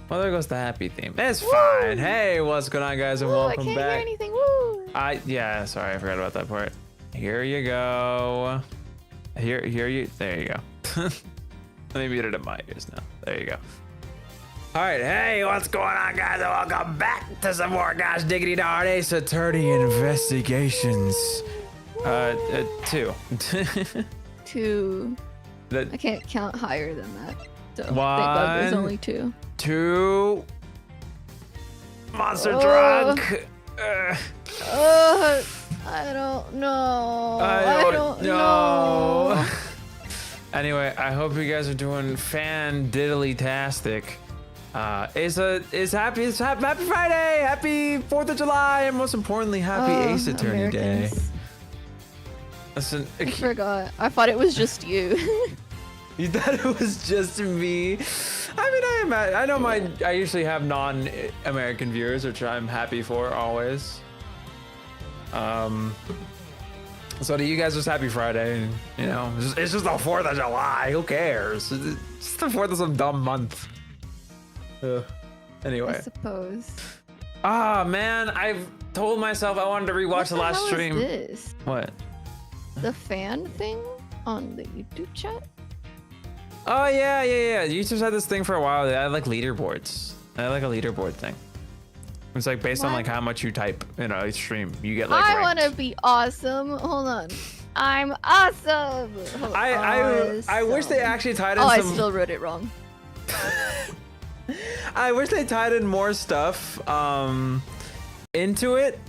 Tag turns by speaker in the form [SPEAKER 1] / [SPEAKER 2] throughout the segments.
[SPEAKER 1] Well, there goes the happy theme. It's fine. Hey, what's going on, guys, and welcome
[SPEAKER 2] I can't
[SPEAKER 1] back.
[SPEAKER 2] hear anything. Woo!
[SPEAKER 1] Yeah, sorry, I forgot about that part. Here you go. Here you. There you go. Let me mute it at my ears now. There you go. All right, hey, what's going on, guys, and welcome back to some more Gosh Diggity Darn Ace Attorney Investigations. 2.
[SPEAKER 2] 2.
[SPEAKER 1] I
[SPEAKER 2] can't count higher than that. So thank
[SPEAKER 1] 1,
[SPEAKER 2] God there's only 2.
[SPEAKER 1] 2. Monster truck.
[SPEAKER 2] I don't know.
[SPEAKER 1] I don't know. Anyway, I hope you guys are doing fan-diddly-tastic. It's happy Friday, happy 4th of July, and most importantly, happy Ace Attorney Day. Listen,
[SPEAKER 2] I forgot. I thought it was just you.
[SPEAKER 1] You thought it was just me? I mean, I know I usually have non-American viewers, which I'm happy for always. So to you guys, just happy Friday. You know, it's just the 4th of July. Who cares? It's just the 4th of some dumb month. Anyway.
[SPEAKER 2] I suppose.
[SPEAKER 1] Ah, man, I've told myself I wanted to rewatch the last stream.
[SPEAKER 2] What is this?
[SPEAKER 1] What?
[SPEAKER 2] The fan thing on the YouTube chat?
[SPEAKER 1] Oh, yeah. YouTube's had this thing for a while. They had like leaderboards. They had like a leaderboard thing. It's like based on like how much you type in a stream, you get like
[SPEAKER 2] I want to be awesome. Hold on. I'm awesome.
[SPEAKER 1] I wish they actually tied in
[SPEAKER 2] some...
[SPEAKER 1] some...
[SPEAKER 2] I still wrote it wrong.
[SPEAKER 1] I wish they tied in more stuff into it.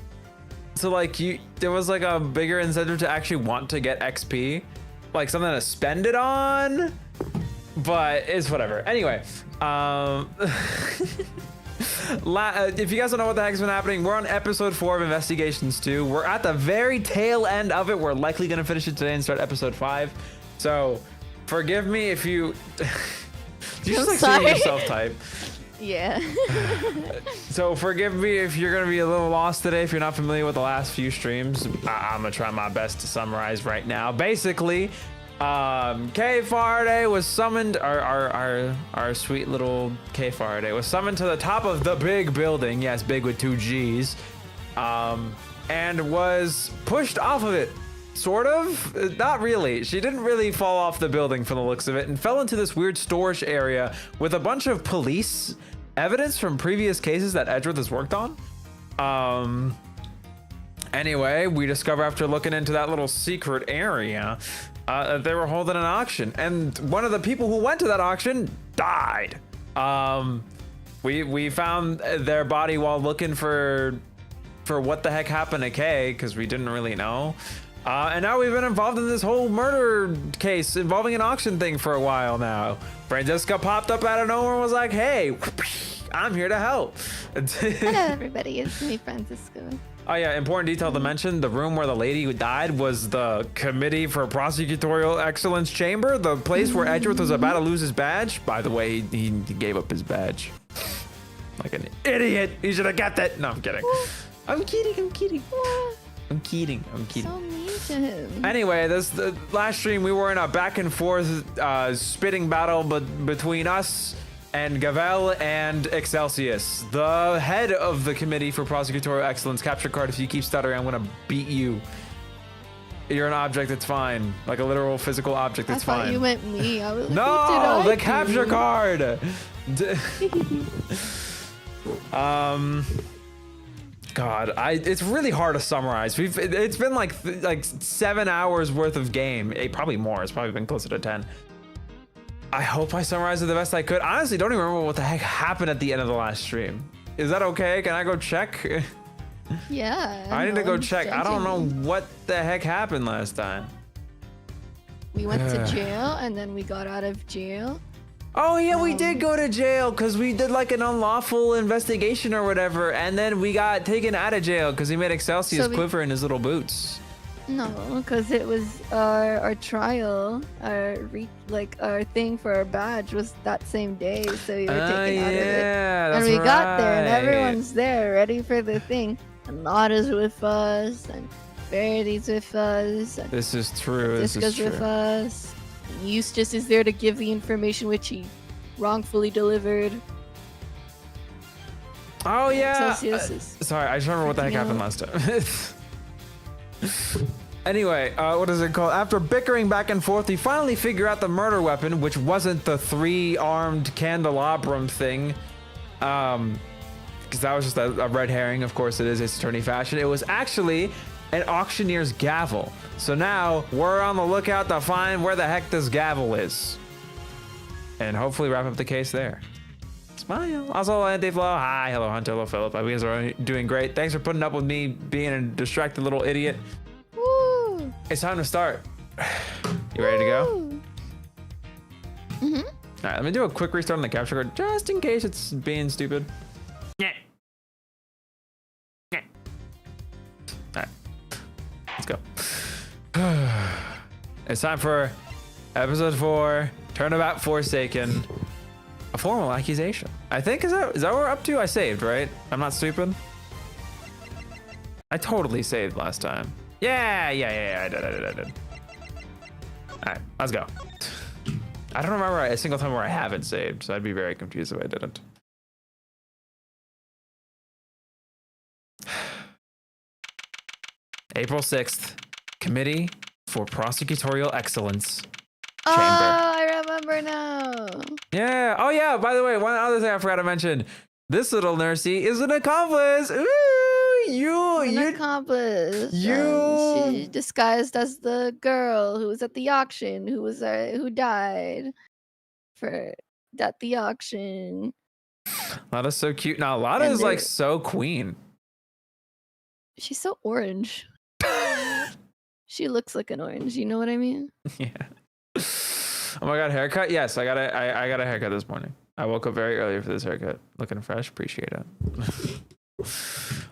[SPEAKER 1] So like there was like a bigger incentive to actually want to get XP, like something to spend it on, but it's whatever. Anyway, if you guys don't know what the heck's been happening, we're on episode 4 of Investigations 2. We're at the very tail end of it. We're likely gonna finish it today and start episode 5. So forgive me if you you just like seeing yourself type.
[SPEAKER 2] Yeah.
[SPEAKER 1] So forgive me if you're gonna be a little lost today if you're not familiar with the last few streams. I'm gonna try my best to summarize right now. Basically, K Faraday was summoned. Our sweet little K Faraday was summoned to the top of the big building. Yes, big with 2 G's. And was pushed off of it. Sort of, not really. She didn't really fall off the building from the looks of it and fell into this weird storage area with a bunch of police evidence from previous cases that Edgeworth has worked on. Anyway, we discover after looking into that little secret area that they were holding an auction, and one of the people who went to that auction died. We found their body while looking for what the heck happened to Kay, because we didn't really know. And now we've been involved in this whole murder case involving an auction thing for a while now. Francesca popped up out of nowhere and was like, hey, I'm here to help.
[SPEAKER 2] Hello, everybody. It's me, Francisco.
[SPEAKER 1] Oh, yeah. Important detail to mention. The room where the lady who died was the Committee for Prosecutorial Excellence Chamber, the place where Edgeworth was about to lose his badge. By the way, he gave up his badge. Like an idiot. He should have kept it. No, I'm kidding. I'm kidding. I'm kidding.
[SPEAKER 2] So mean to him.
[SPEAKER 1] Anyway, the last stream we were in a back and forth spitting battle between us and Gavel and Excelsius, the head of the Committee for Prosecutorial Excellence. Capture card. If you keep stuttering, I'm gonna beat you. You're an object. It's fine. Like a literal physical object. It's fine.
[SPEAKER 2] I thought you meant me. I was like,
[SPEAKER 1] no, the capture card. God, it's really hard to summarize. It's been like 7 hours worth of game. Probably more. It's probably been closer to 10. I hope I summarized it the best I could. Honestly, don't even remember what the heck happened at the end of the last stream. Is that okay? Can I go check?
[SPEAKER 2] Yeah.
[SPEAKER 1] I need to go check. I don't know what the heck happened last time.
[SPEAKER 2] We went to jail and then we got out of jail.
[SPEAKER 1] Oh yeah, we did go to jail because we did like an unlawful investigation or whatever, and then we got taken out of jail because he made Excelsius quiver in his little boots.
[SPEAKER 2] No, because it was our trial, our thing for our badge was that same day, so we were taken out of it. And we got there, and everyone's there, ready for the thing. And Lada's with us, and Verity's with us. And
[SPEAKER 1] this is true. This is true.
[SPEAKER 2] with us. Eustace is there to give the information which he wrongfully delivered.
[SPEAKER 1] Oh yeah.
[SPEAKER 2] Excelsius is
[SPEAKER 1] Sorry, I just remember what the heck happened last time. Anyway, what is it called? After bickering back and forth, we finally figure out the murder weapon, which wasn't the 3-armed candelabrum thing. Because that was just a red herring. Of course it is. It's attorney fashion. It was actually an auctioneer's gavel. So now we're on the lookout to find where the heck this gavel is. And hopefully wrap up the case there. Smile. Also, Anti-Flow. Hi. Hello, Hunter. Hello, Philip. You guys are doing great. Thanks for putting up with me being a distracted little idiot.
[SPEAKER 2] Woo!
[SPEAKER 1] It's time to start. You ready to go?
[SPEAKER 2] Mm-hmm.
[SPEAKER 1] All right, let me do a quick restart on the capture card just in case it's being stupid. Yeah. Yeah. All right, let's go. It's time for episode 4, Turnabout Forsaken, a formal accusation. I think, is that what we're up to? I saved, right? I'm not stupid. I totally saved last time. Yeah, I did. All right, let's go. I don't remember a single time where I haven't saved, so I'd be very confused if I didn't. April 6th, Committee for Prosecutorial Excellence.
[SPEAKER 2] Oh,
[SPEAKER 1] Chamber.
[SPEAKER 2] I remember now.
[SPEAKER 1] Yeah. Oh, yeah. By the way, one other thing I forgot to mention. This little nursey is an accomplice. Ooh,
[SPEAKER 2] An accomplice.
[SPEAKER 1] you-
[SPEAKER 2] She disguised as the girl who was at the auction, who died at the auction.
[SPEAKER 1] Lada's so cute. Now, Lada
[SPEAKER 2] And
[SPEAKER 1] is like so queen.
[SPEAKER 2] She's so orange. She looks like an orange. You know what I mean?
[SPEAKER 1] Yeah. Oh my god, haircut? Yes, I got a haircut this morning. I woke up very early for this haircut. Looking fresh, appreciate it.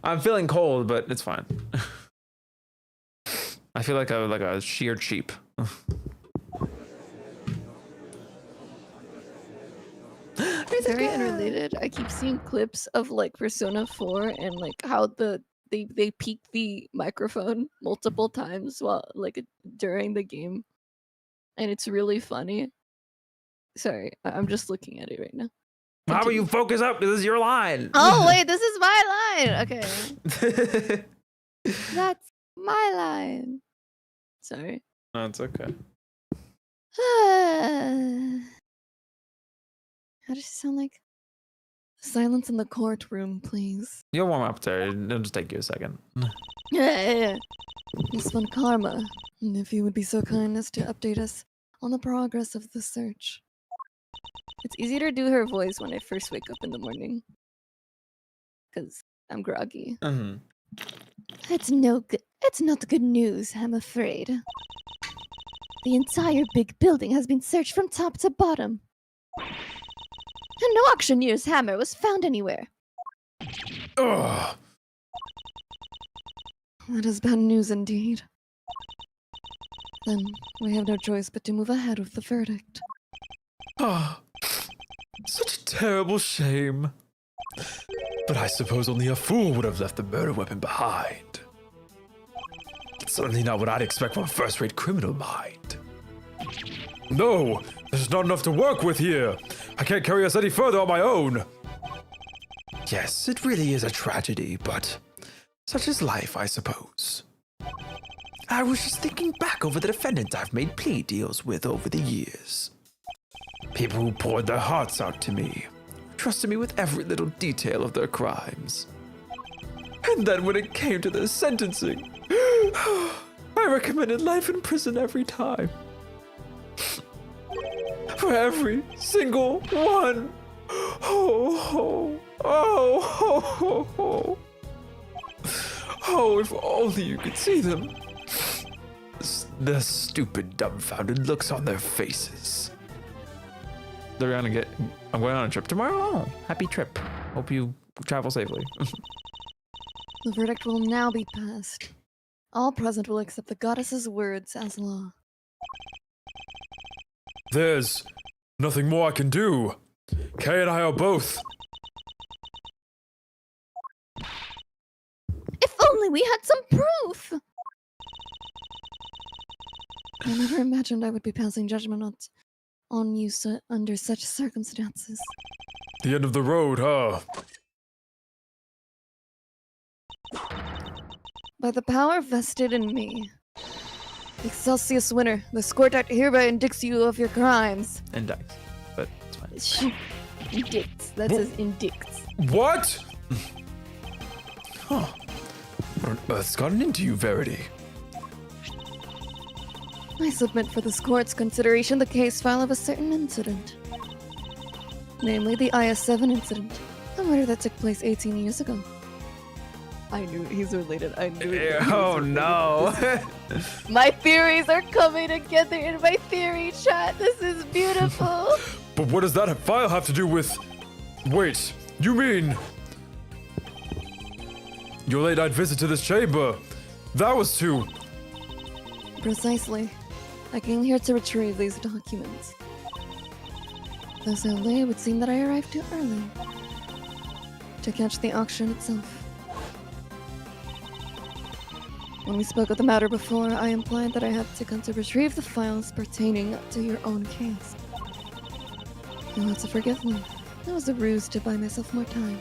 [SPEAKER 1] I'm feeling cold, but it's fine. I feel like a sheer cheap.
[SPEAKER 2] Very unrelated. I keep seeing clips of like Persona 4 and like how they peak the microphone multiple times while like during the game. And it's really funny. Sorry, I'm just looking at it right now.
[SPEAKER 1] How about you focus up? This is your line.
[SPEAKER 2] Oh wait, this is my line. Okay. That's my line. Sorry.
[SPEAKER 1] No, it's okay.
[SPEAKER 2] How does it sound like? Silence in the courtroom, please.
[SPEAKER 1] You'll warm up there. It'll just take you a second.
[SPEAKER 2] Yeah. Miss Von Karma, if you would be so kind as to update us on the progress of the search. It's easy to do her voice when I first wake up in the morning. Because I'm groggy.
[SPEAKER 1] Mm-hmm.
[SPEAKER 2] It's not good news, I'm afraid. The entire big building has been searched from top to bottom. And no auctioneer's hammer was found anywhere.
[SPEAKER 1] Ugh.
[SPEAKER 2] That is bad news indeed. Then we have no choice but to move ahead with the verdict.
[SPEAKER 3] Ah, such a terrible shame. But I suppose only a fool would have left the murder weapon behind. Certainly not what I'd expect from a first-rate criminal mind. No, there's not enough to work with here. I can't carry us any further on my own. Yes, it really is a tragedy, but such is life, I suppose. I was just thinking back over the defendants I've made plea deals with over the years. People who poured their hearts out to me, trusted me with every little detail of their crimes. And then when it came to their sentencing, I recommended life in prison every time. For every single one. Oh, if only you could see them. The stupid, dumbfounded looks on their faces.
[SPEAKER 1] I'm going on a trip tomorrow. Oh, happy trip. Hope you travel safely.
[SPEAKER 2] The verdict will now be passed. All present will accept the goddess's words as law.
[SPEAKER 3] There's nothing more I can do. Kay and I are both.
[SPEAKER 2] If only we had some proof! I never imagined I would be passing judgment on you under such circumstances.
[SPEAKER 3] The end of the road, huh?
[SPEAKER 2] By the power vested in me, Excelsius winner, the court act hereby indicts you of your crimes.
[SPEAKER 1] Index, but it's fine.
[SPEAKER 2] Indicts. That says indicts.
[SPEAKER 3] What? Huh. What on earth's gotten into you, Verity?
[SPEAKER 2] I submit for this court's consideration the case file of a certain incident. Namely, the IS-7 incident. A murder that took place 18 years ago. I knew he's related. I knew it.
[SPEAKER 1] Oh no.
[SPEAKER 2] My theories are coming together in my theory chat. This is beautiful.
[SPEAKER 3] But what does that file have to do with... Wait, you mean... Your late night visit to this chamber? That was to...
[SPEAKER 2] Precisely. I came here to retrieve these documents. Though so late, it would seem that I arrived too early to catch the auction itself. When we spoke of the matter before, I implied that I had to come to retrieve the files pertaining to your own case. You'll have to forgive me. That was a ruse to buy myself more time.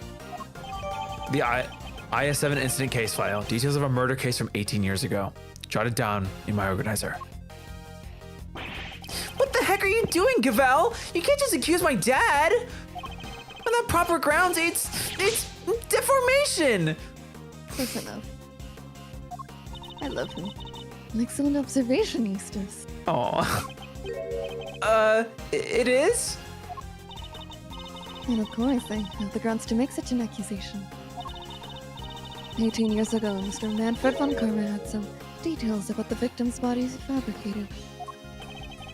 [SPEAKER 1] The IS-7 incident case file. Details of a murder case from 18 years ago. Jotted down in my organizer. What the heck are you doing, Gavel? You can't just accuse my dad. Without proper grounds, it's deformation.
[SPEAKER 2] Close enough. I love him. An excellent observation, Eustace.
[SPEAKER 1] Aw. It is?
[SPEAKER 2] And of course, I have the grounds to make such an accusation. 18 years ago, Mr. Manfred von Karma had some details about the victim's bodies fabricated.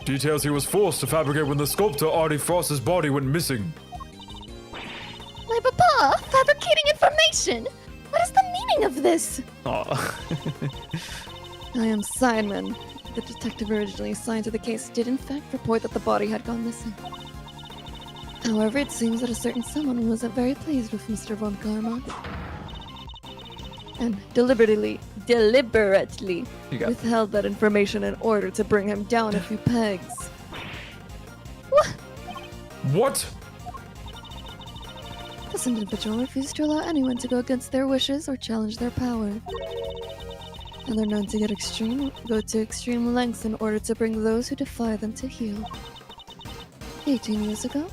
[SPEAKER 3] Details he was forced to fabricate when the sculptor Artie Frost's body went missing.
[SPEAKER 2] My papa, fabricating information! What is the meaning of this?
[SPEAKER 1] Aw.
[SPEAKER 2] I am Simon. The detective originally assigned to the case did in fact report that the body had gone missing. However, it seems that a certain someone wasn't very pleased with Mr. von Karma. And deliberately withheld that information in order to bring him down a few pegs. What?
[SPEAKER 3] What?
[SPEAKER 2] This individual refused to allow anyone to go against their wishes or challenge their power. And they're known to go to extreme lengths in order to bring those who defy them to heel. 18 years ago,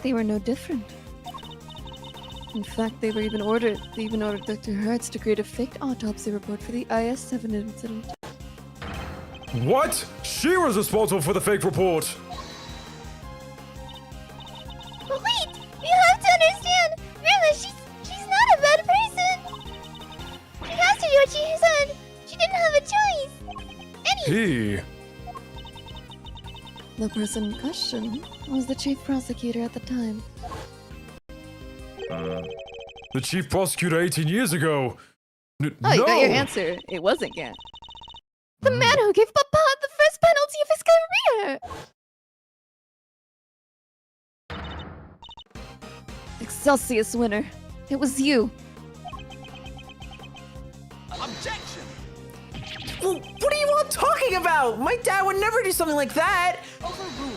[SPEAKER 2] they were no different. In fact, they even ordered Dr. Hertz to create a fake autopsy report for the IS-7 incident.
[SPEAKER 3] What? She was responsible for the fake report.
[SPEAKER 2] But wait! You have to understand! Grandma, she's not a bad person! She has to do what she said! She didn't have a choice!
[SPEAKER 3] He...
[SPEAKER 2] The person in question was the chief prosecutor at the time.
[SPEAKER 3] The chief prosecutor 18 years ago.
[SPEAKER 2] Oh,
[SPEAKER 3] no!
[SPEAKER 2] you got your answer. It wasn't Gant. The man who gave Papa the first penalty of his career! Excelsius winner. It was you.
[SPEAKER 4] Objection!
[SPEAKER 1] Well, what are you all talking about? My dad would never do something like that.
[SPEAKER 4] Overruled.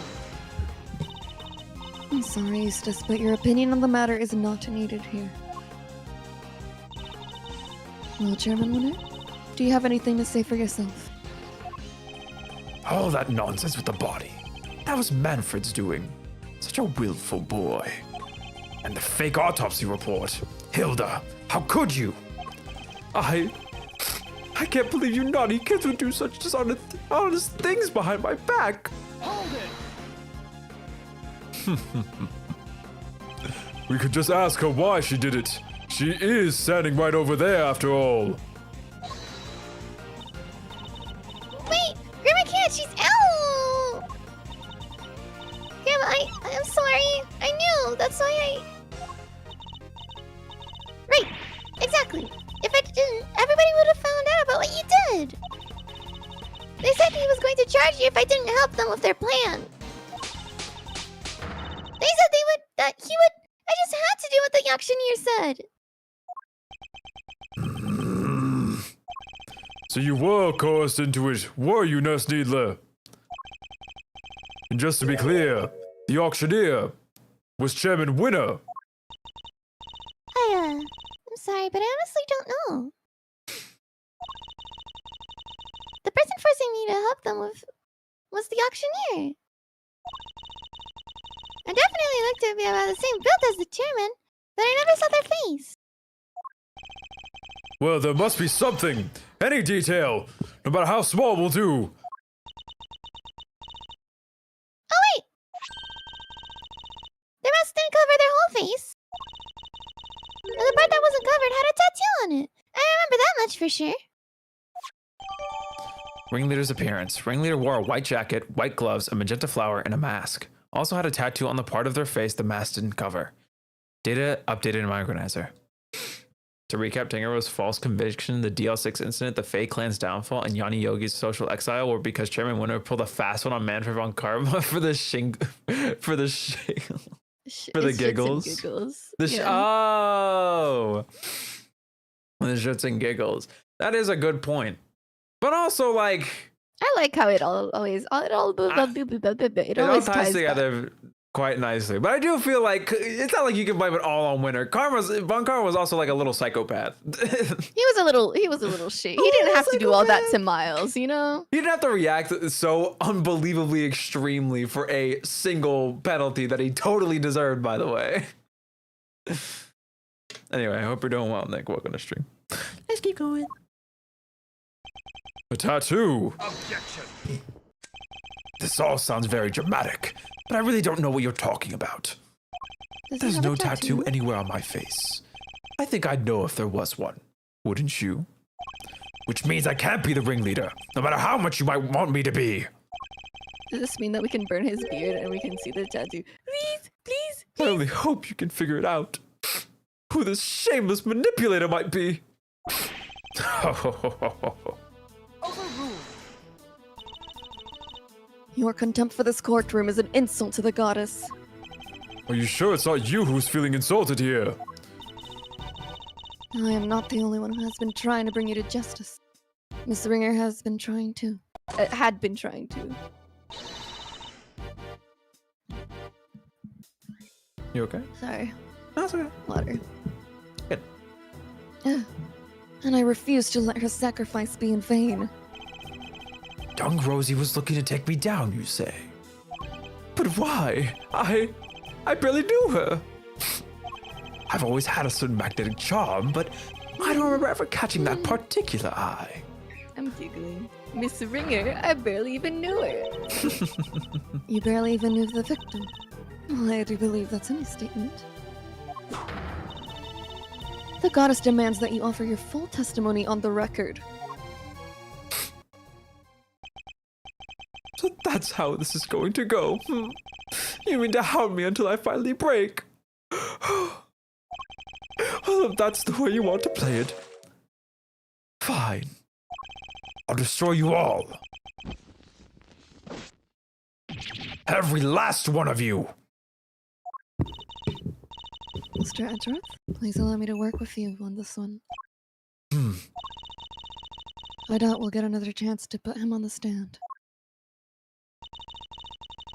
[SPEAKER 2] I'm sorry, Eustace, but your opinion on the matter is not needed here. Well, Chairman Winner, do you have anything to say for yourself?
[SPEAKER 3] All that nonsense with the body. That was Manfred's doing. Such a willful boy. And the fake autopsy report. Hilda, how could you? I can't believe you naughty kids would do such dishonest things behind my back.
[SPEAKER 4] Hold it!
[SPEAKER 3] We could just ask her why she did it. She is standing right over there after all.
[SPEAKER 2] Wait! Grandma can't! She's out! Grandma, I'm sorry. I knew. That's why I... Right. Exactly. If I didn't, everybody would have found out about what you did. They said he was going to charge you if I didn't help them with their plan. They said he would... I just had to do what the auctioneer said.
[SPEAKER 3] So you were coerced into it, were you, Nurse Needler? And just to be clear, the auctioneer was Chairman Winner.
[SPEAKER 2] I'm sorry, but I honestly don't know. me to help them with was the auctioneer. I definitely looked to be about the same build as the chairman, but I never saw their face.
[SPEAKER 3] Well, there must be something. Any detail, no matter how small, will do.
[SPEAKER 2] Oh wait! The rest didn't cover their whole face. And the part that wasn't covered had a tattoo on it. I remember that much for sure.
[SPEAKER 1] Ringleader's appearance. Ringleader wore a white jacket, white gloves, a magenta flower, and a mask. Also had a tattoo on the part of their face the mask didn't cover. Data updated in my organizer. To recap, Tangero's false conviction, the DL6 incident, the Fae clan's downfall, and Yanni Yogi's social exile were because Chairman Winter pulled a fast one on Manfred von Karma for the for the giggles. Oh, the shits and giggles. That is a good point. But also, like,
[SPEAKER 2] I like how it all ties
[SPEAKER 1] ties together quite nicely. But I do feel like it's not like you can blame it all on Winter. Von Karma was also like a little psychopath.
[SPEAKER 2] He was a little shit. He didn't have to do all that to Miles, you know?
[SPEAKER 1] He didn't have to react so unbelievably extremely for a single penalty that he totally deserved, by the way. Anyway, I hope you're doing well, Nick. Welcome to stream. Let's keep going.
[SPEAKER 3] A tattoo.
[SPEAKER 4] Objection.
[SPEAKER 3] This all sounds very dramatic, but I really don't know what you're talking about.
[SPEAKER 2] Does he
[SPEAKER 3] There's
[SPEAKER 2] have a
[SPEAKER 3] no tattoo anywhere on my face. I think I'd know if there was one, wouldn't you? Which means I can't be the ringleader, no matter how much you might want me to be.
[SPEAKER 2] Does this mean that we can burn his beard and we can see the tattoo? Please, please,
[SPEAKER 3] I only hope you can figure it out. Who this shameless manipulator might be.
[SPEAKER 4] Overruled.
[SPEAKER 2] Your contempt for this courtroom is an insult to the goddess.
[SPEAKER 3] Are you sure it's not you who's feeling insulted here?
[SPEAKER 2] I am not the only one who has been trying to bring you to justice. Miss Ringer has been trying to. Had been trying to.
[SPEAKER 1] You okay?
[SPEAKER 2] Sorry.
[SPEAKER 1] That's okay.
[SPEAKER 2] Water.
[SPEAKER 1] Good.
[SPEAKER 2] And I refuse to let her sacrifice be in vain.
[SPEAKER 3] Young Rosie was looking to take me down, you say? But why? I barely knew her. I've always had a certain magnetic charm, but I don't remember ever catching that particular eye.
[SPEAKER 2] I'm giggling. Miss Ringer, I barely even knew her. You barely even knew the victim. Well, I do believe that's any statement. The goddess demands that you offer your full testimony on the record.
[SPEAKER 3] So that's how this is going to go. You mean to hound me until I finally break? Well, if that's the way you want to play it, fine. I'll destroy you all. Every last one of you.
[SPEAKER 2] Mr. Edgeworth, please allow me to work with you on this one. I doubt we'll get another chance to put him on the stand.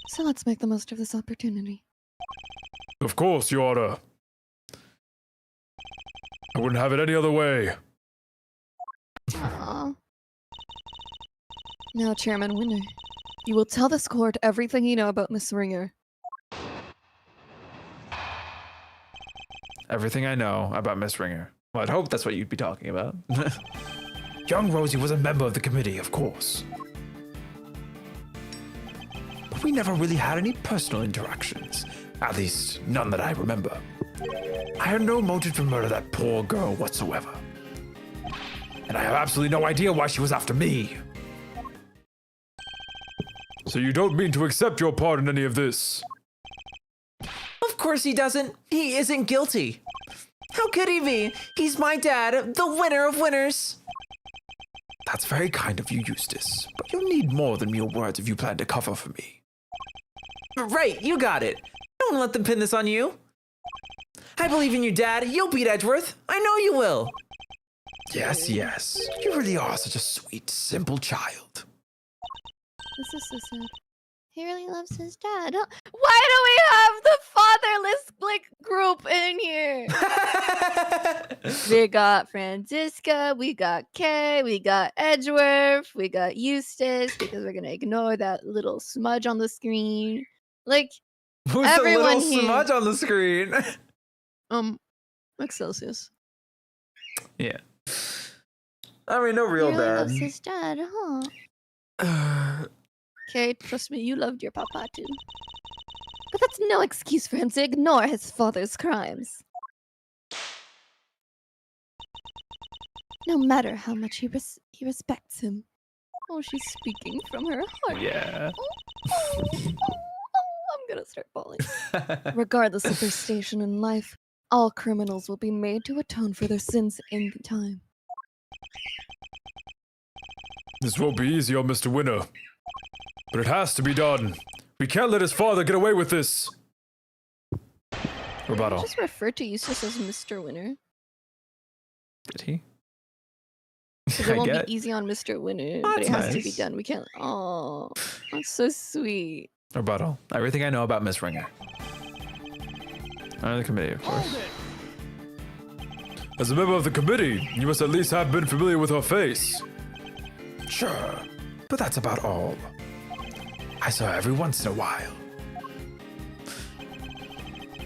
[SPEAKER 2] So let's make the most of this opportunity.
[SPEAKER 3] Of course, Your Honor. I wouldn't have it any other way.
[SPEAKER 2] Aww. Now, Chairman Winner, you will tell this court everything you know about Miss Ringer.
[SPEAKER 1] Everything I know about Miss Ringer. Well, I'd hope that's what you'd be talking about.
[SPEAKER 3] Young Rosie was a member of the committee, of course. But we never really had any personal interactions. At least, none that I remember. I had no motive to murder that poor girl whatsoever. And I have absolutely no idea why she was after me. So you don't mean to accept your part in any of this?
[SPEAKER 1] Of course he doesn't. He isn't guilty. How could he be? He's my dad, the winner of winners.
[SPEAKER 3] That's very kind of you, Eustace. But you'll need more than mere words if you plan to cover for me.
[SPEAKER 1] Right, you got it. Don't let them pin this on you. I believe in you, Dad. You'll beat Edgeworth. I know you will.
[SPEAKER 3] Yes, yes. You really are such a sweet, simple child.
[SPEAKER 2] This is so sad. He really loves his dad. Why do we have the fatherless like group in here. We got Franziska, we got Kay, we got Edgeworth, we got Eustace, because we're gonna ignore that little smudge on the screen. Like,
[SPEAKER 1] Who's the
[SPEAKER 2] everyone
[SPEAKER 1] little
[SPEAKER 2] here.
[SPEAKER 1] smudge on the screen?
[SPEAKER 2] Excelsius.
[SPEAKER 1] Yeah. I mean, no real
[SPEAKER 2] He really
[SPEAKER 1] dad.
[SPEAKER 2] loves his dad, huh? Okay, trust me, you loved your papa too. But that's no excuse for him to ignore his father's crimes. No matter how much he respects him. Oh, she's speaking from her heart.
[SPEAKER 1] Yeah.
[SPEAKER 2] I'm gonna start bawling. Regardless of their station in life, all criminals will be made to atone for their sins in time.
[SPEAKER 3] This won't be easy on Mr. Winner. But it has to be done. We can't let his father get away with this. Rebuttal.
[SPEAKER 2] Just refer to Eustace as Mr. Winner.
[SPEAKER 1] Did he?
[SPEAKER 2] Because it won't be easy on Mr. Winner, but it
[SPEAKER 1] That's
[SPEAKER 2] has to be
[SPEAKER 1] nice.
[SPEAKER 2] done. We can't. Oh, that's so sweet.
[SPEAKER 1] Rebuttal. Everything I know about Miss Ringer. Under the committee, of course.
[SPEAKER 4] Hold it.
[SPEAKER 3] As a member of the committee, you must at least have been familiar with her face. Sure, but that's about all. I saw her every once in a while.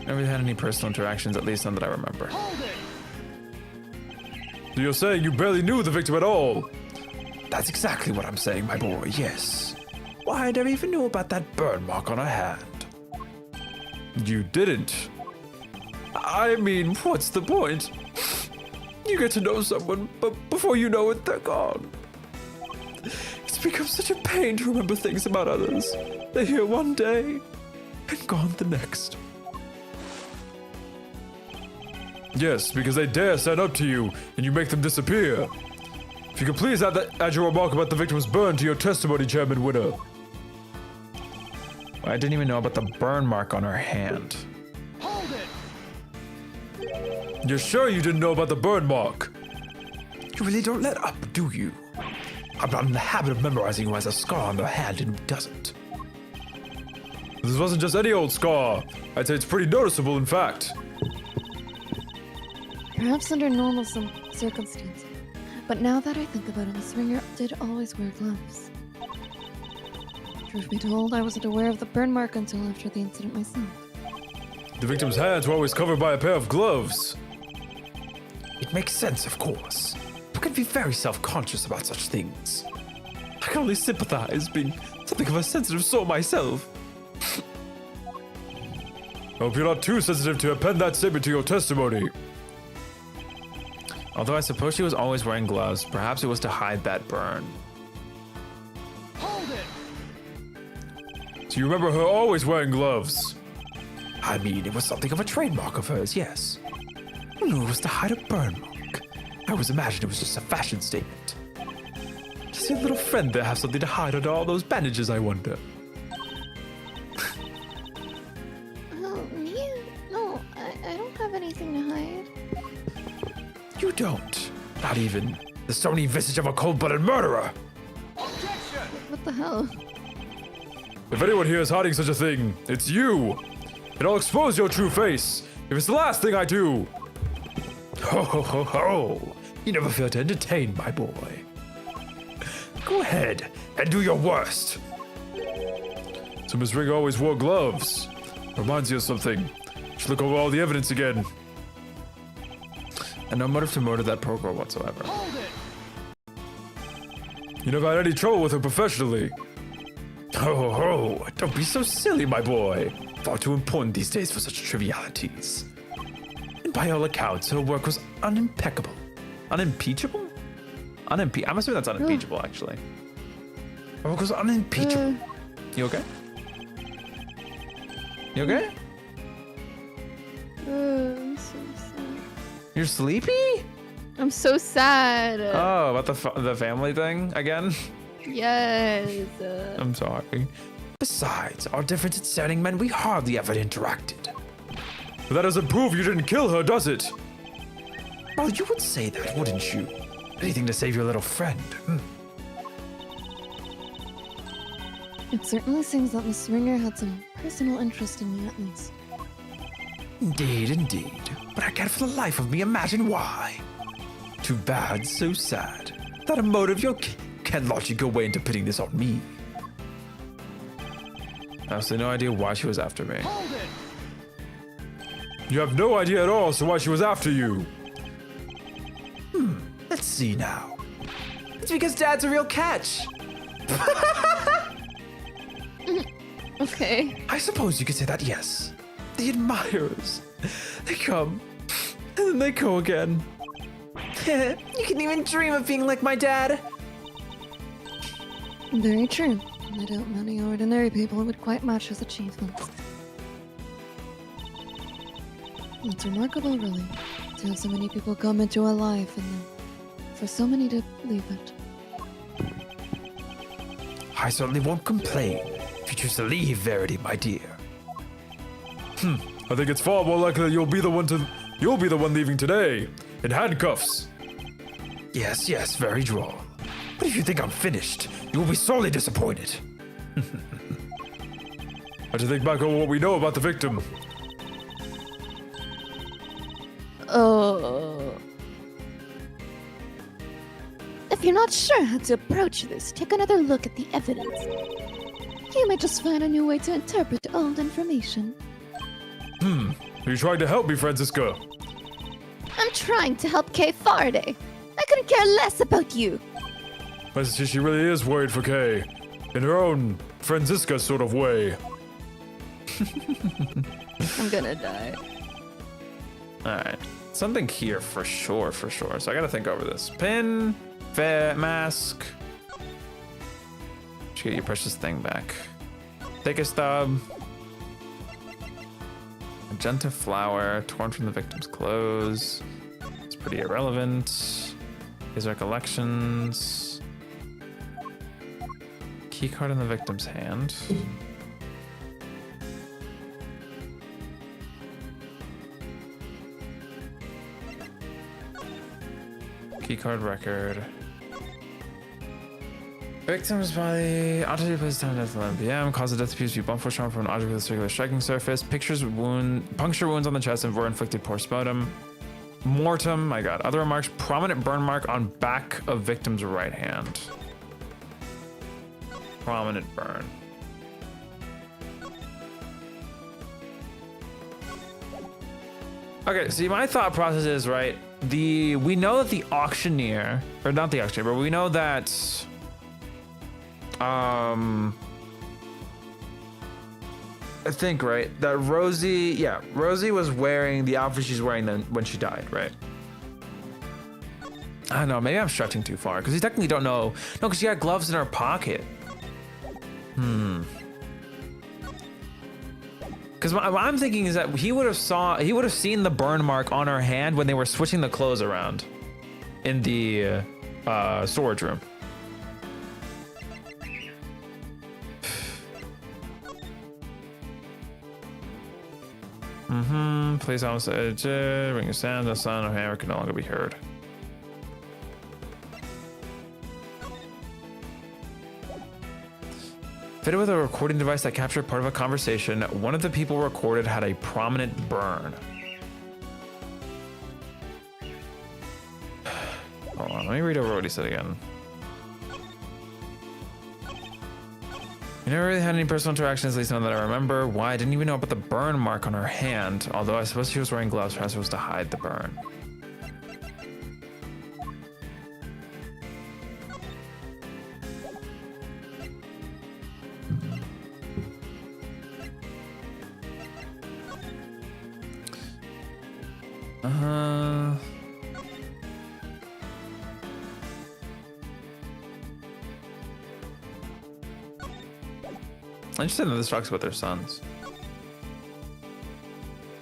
[SPEAKER 1] Never had any personal interactions, at least none that I remember.
[SPEAKER 4] Hold it.
[SPEAKER 3] So you're saying you barely knew the victim at all?
[SPEAKER 1] That's exactly what I'm saying, my boy, yes. Why, I never even knew about that burn mark on her hand.
[SPEAKER 3] You didn't.
[SPEAKER 1] I mean, what's the point? You get to know someone, but before you know it, they're gone. It's become such a pain to remember things about others. They're here one day and gone the next.
[SPEAKER 3] Yes, because they dare stand up to you and you make them disappear. If you could please add your remark about the victim's burn to your testimony, Chairman Winner.
[SPEAKER 1] I didn't even know about the burn mark on her hand.
[SPEAKER 4] Hold it.
[SPEAKER 3] You're sure you didn't know about the burn mark?
[SPEAKER 1] You really don't let up, do you? I'm not in the habit of memorizing who has a scar on their hand and who doesn't.
[SPEAKER 3] This wasn't just any old scar. I'd say it's pretty noticeable, in fact.
[SPEAKER 2] Perhaps under normal circumstances. But now that I think about it, Miss Ringer did always wear gloves. Truth be told, I wasn't aware of the burn mark until after the incident myself.
[SPEAKER 3] The victim's hands were always covered by a pair of gloves.
[SPEAKER 1] It makes sense, of course. You can be very self-conscious about such things. I can only sympathize, being something of a sensitive soul myself.
[SPEAKER 3] I hope you're not too sensitive to append that statement to your testimony.
[SPEAKER 1] Although I suppose she was always wearing gloves, perhaps it was to hide that burn.
[SPEAKER 4] Hold it.
[SPEAKER 3] Do you remember her always wearing gloves?
[SPEAKER 1] I mean, it was something of a trademark of hers, yes. Who knew it was to hide a burn mark? I always imagined it was just a fashion statement. Does your little friend there have something to hide under all those bandages, I wonder?
[SPEAKER 2] Oh, me? No, I don't have anything to hide.
[SPEAKER 1] You don't. Not even the stony visage of a cold-blooded murderer.
[SPEAKER 4] Objection.
[SPEAKER 2] What the hell?
[SPEAKER 3] If anyone here is hiding such a thing, it's you. And I'll expose your true face if it's the last thing I do.
[SPEAKER 1] Ho ho ho ho! You never fail to entertain, my boy. Go ahead and do your worst.
[SPEAKER 3] So Miss Ringer always wore gloves. Reminds you of something. Should look over all the evidence again.
[SPEAKER 1] And no motive to murder that poor girl whatsoever.
[SPEAKER 4] Hold it.
[SPEAKER 3] You never had any trouble with her professionally.
[SPEAKER 1] Ho ho ho! Don't be so silly, my boy. Far too important these days for such trivialities. And by all accounts, her work was unimpeccable. Unimpeachable? I'm assuming that's unimpeachable, actually. Her work was unimpeachable. You okay? You okay?
[SPEAKER 2] I'm so sad.
[SPEAKER 1] You're sleepy?
[SPEAKER 2] I'm so sad.
[SPEAKER 1] Oh, about the family thing again?
[SPEAKER 2] Yes.
[SPEAKER 1] I'm sorry. Besides, our difference in standing meant we hardly ever interacted.
[SPEAKER 3] But that doesn't prove you didn't kill her, does it?
[SPEAKER 1] Well, you would say that, wouldn't you? Anything to save your little friend.
[SPEAKER 2] It certainly seems that Miss Ringer had some personal interest in me, at least.
[SPEAKER 3] Indeed. But I can't for the life of me imagine why. Too bad, so sad. Without a motive, you can't logic go away into putting this on me.
[SPEAKER 1] I have no idea why she was after me.
[SPEAKER 4] Hold it.
[SPEAKER 3] You have no idea at all, so why she was after you. Let's see now.
[SPEAKER 1] It's because Dad's a real catch.
[SPEAKER 2] Okay.
[SPEAKER 3] I suppose you could say that, yes. The admirers. They come, and then they go again.
[SPEAKER 1] You can even dream of being like my dad.
[SPEAKER 2] Very true. I doubt many ordinary people would quite match his achievements. It's remarkable, really, to have so many people come into a life and then for so many to leave it.
[SPEAKER 3] I certainly won't complain if you choose to leave, Verity, my dear. I think it's far more likely that you'll be the one leaving today, in handcuffs. Yes, very droll. But if you think I'm finished, you will be sorely disappointed. I to think back on what we know about the victim.
[SPEAKER 2] If you're not sure how to approach this, take another look at the evidence. You may just find a new way to interpret old information.
[SPEAKER 3] Are you trying to help me, Francisca?
[SPEAKER 2] I'm trying to help Kay Faraday. I couldn't care less about you.
[SPEAKER 3] But she really is worried for Kay, in her own Francisca sort of way.
[SPEAKER 2] I'm gonna die.
[SPEAKER 1] All right, something here for sure. So I gotta think over this. Pin, mask. Should get your precious thing back. Take a stub. Magenta flower torn from the victim's clothes. It's pretty irrelevant. His recollections. Key card in the victim's hand. Keycard record. Victim's body, object placed time death 11 p.m. Cause of death appears to be blunt force trauma from an object with a circular striking surface. Puncture wounds on the chest and were inflicted postmortem. Mortem, my god. Other remarks, prominent burn mark on back of victim's right hand. Prominent burn. Okay, see, my thought process is, right, we know that the auctioneer, or not the auctioneer, but we know that, I think, right, that Rosie was wearing the outfit she's wearing then when she died, right? I don't know, maybe I'm stretching too far, because you technically don't know. No, because she got gloves in her pocket. Because what I'm thinking is that he would have seen the burn mark on her hand when they were switching the clothes around in the storage room. Please almost edge. Ring a sound. The sound of hammer can no longer be heard. Fitted with a recording device that captured part of a conversation, one of the people recorded had a prominent burn. Hold on, let me read over what he said again. We never really had any personal interactions, at least none that I remember. Why? I didn't even know about the burn mark on her hand, although I suppose she was wearing gloves, perhaps it was to hide the burn. I'm interested in this talks about their sons.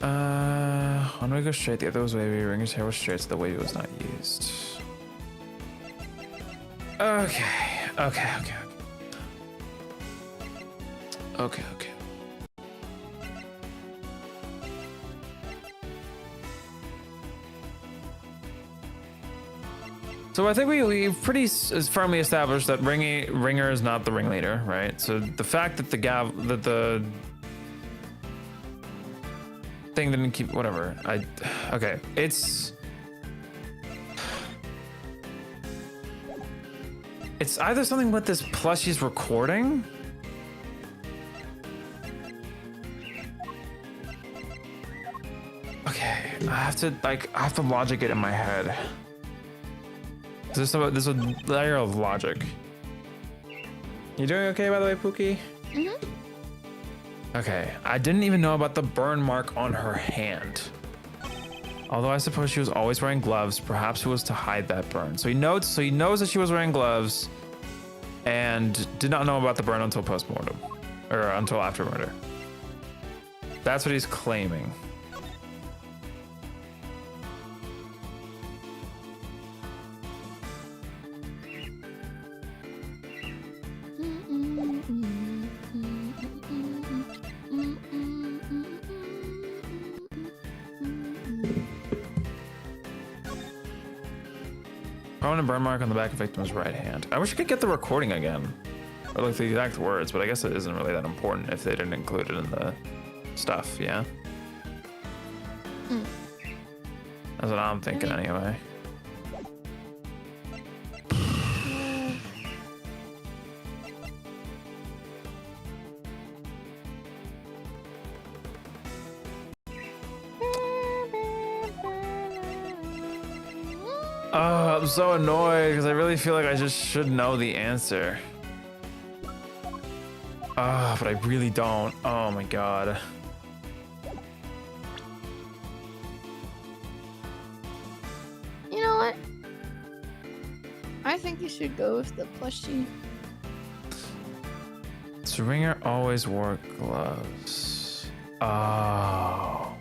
[SPEAKER 1] One way goes straight, the other was wavy. Ringer's hair was straight, so the wavy was not used. Okay. So I think we pretty firmly established that Ringer is not the ringleader, right? So the fact that the thing didn't keep. Whatever. Okay. It's either something with this plushie's recording. Okay, I have to logic it in my head. There's a layer of logic. You doing okay, by the way, Pookie? Okay, I didn't even know about the burn mark on her hand. Although I suppose she was always wearing gloves, perhaps it was to hide that burn. So he knows that she was wearing gloves and did not know about the burn until post-mortem, or until after murder. That's what he's claiming. A burn mark on the back of victim's right hand. I wish I could get the recording again, or like the exact words, but I guess it isn't really that important if they didn't include it in the stuff. Yeah, that's what I'm thinking anyway. I'm so annoyed because I really feel like I just should know the answer. But I really don't. Oh my god.
[SPEAKER 2] You know what? I think you should go with the plushie.
[SPEAKER 1] Ringer always wore gloves. Oh.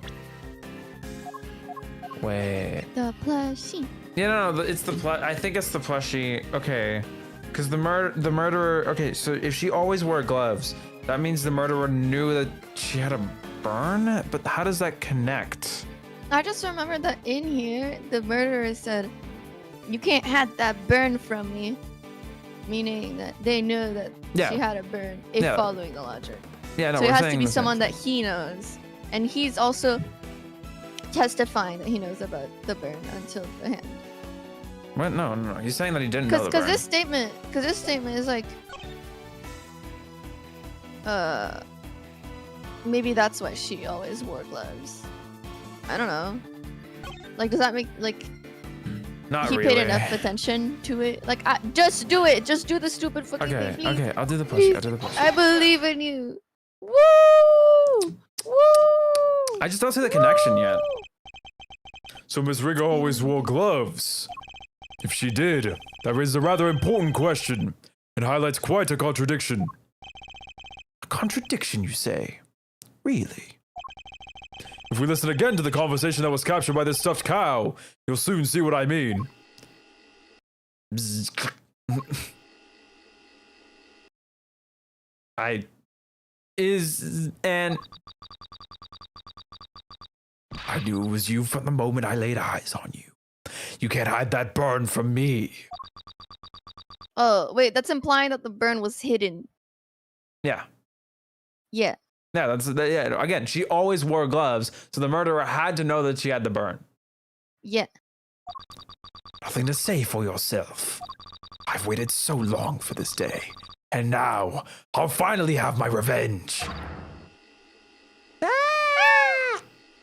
[SPEAKER 1] Wait.
[SPEAKER 2] The plushie.
[SPEAKER 1] Yeah, no, it's the I think it's the plushie. Okay, because the murderer. Okay, so if she always wore gloves, that means the murderer knew that she had a burn. But how does that connect?
[SPEAKER 2] I just remember that in here, the murderer said, "You can't hide that burn from me," meaning that they know that she had a burn. If following the logic.
[SPEAKER 1] Yeah, no.
[SPEAKER 2] So it has to be someone that he knows, and he's also testifying that he knows about the burn until the hand.
[SPEAKER 1] What? No. He's saying that he didn't know the burn.
[SPEAKER 2] Because this statement is like, maybe that's why she always wore gloves. I don't know. Like, does that make
[SPEAKER 1] Not
[SPEAKER 2] he
[SPEAKER 1] really.
[SPEAKER 2] paid enough attention to it? Like, just do it. Just do the stupid fucking thing. Please.
[SPEAKER 1] Okay. I'll do the push.
[SPEAKER 2] I believe in you. Woo! Woo!
[SPEAKER 1] I just don't see the connection yet.
[SPEAKER 3] So Miss Ringer always wore gloves. If she did, that raises a rather important question and highlights quite a contradiction.
[SPEAKER 1] A contradiction, you say? Really?
[SPEAKER 3] If we listen again to the conversation that was captured by this stuffed cow, you'll soon see what I mean.
[SPEAKER 1] I knew it was you from the moment I laid eyes on you. You can't hide that burn from me.
[SPEAKER 2] Oh, wait, that's implying that the burn was hidden.
[SPEAKER 1] Yeah.
[SPEAKER 2] Yeah.
[SPEAKER 1] Yeah, again, she always wore gloves, so the murderer had to know that she had the burn.
[SPEAKER 2] Yeah.
[SPEAKER 1] Nothing to say for yourself. I've waited so long for this day, and now I'll finally have my revenge.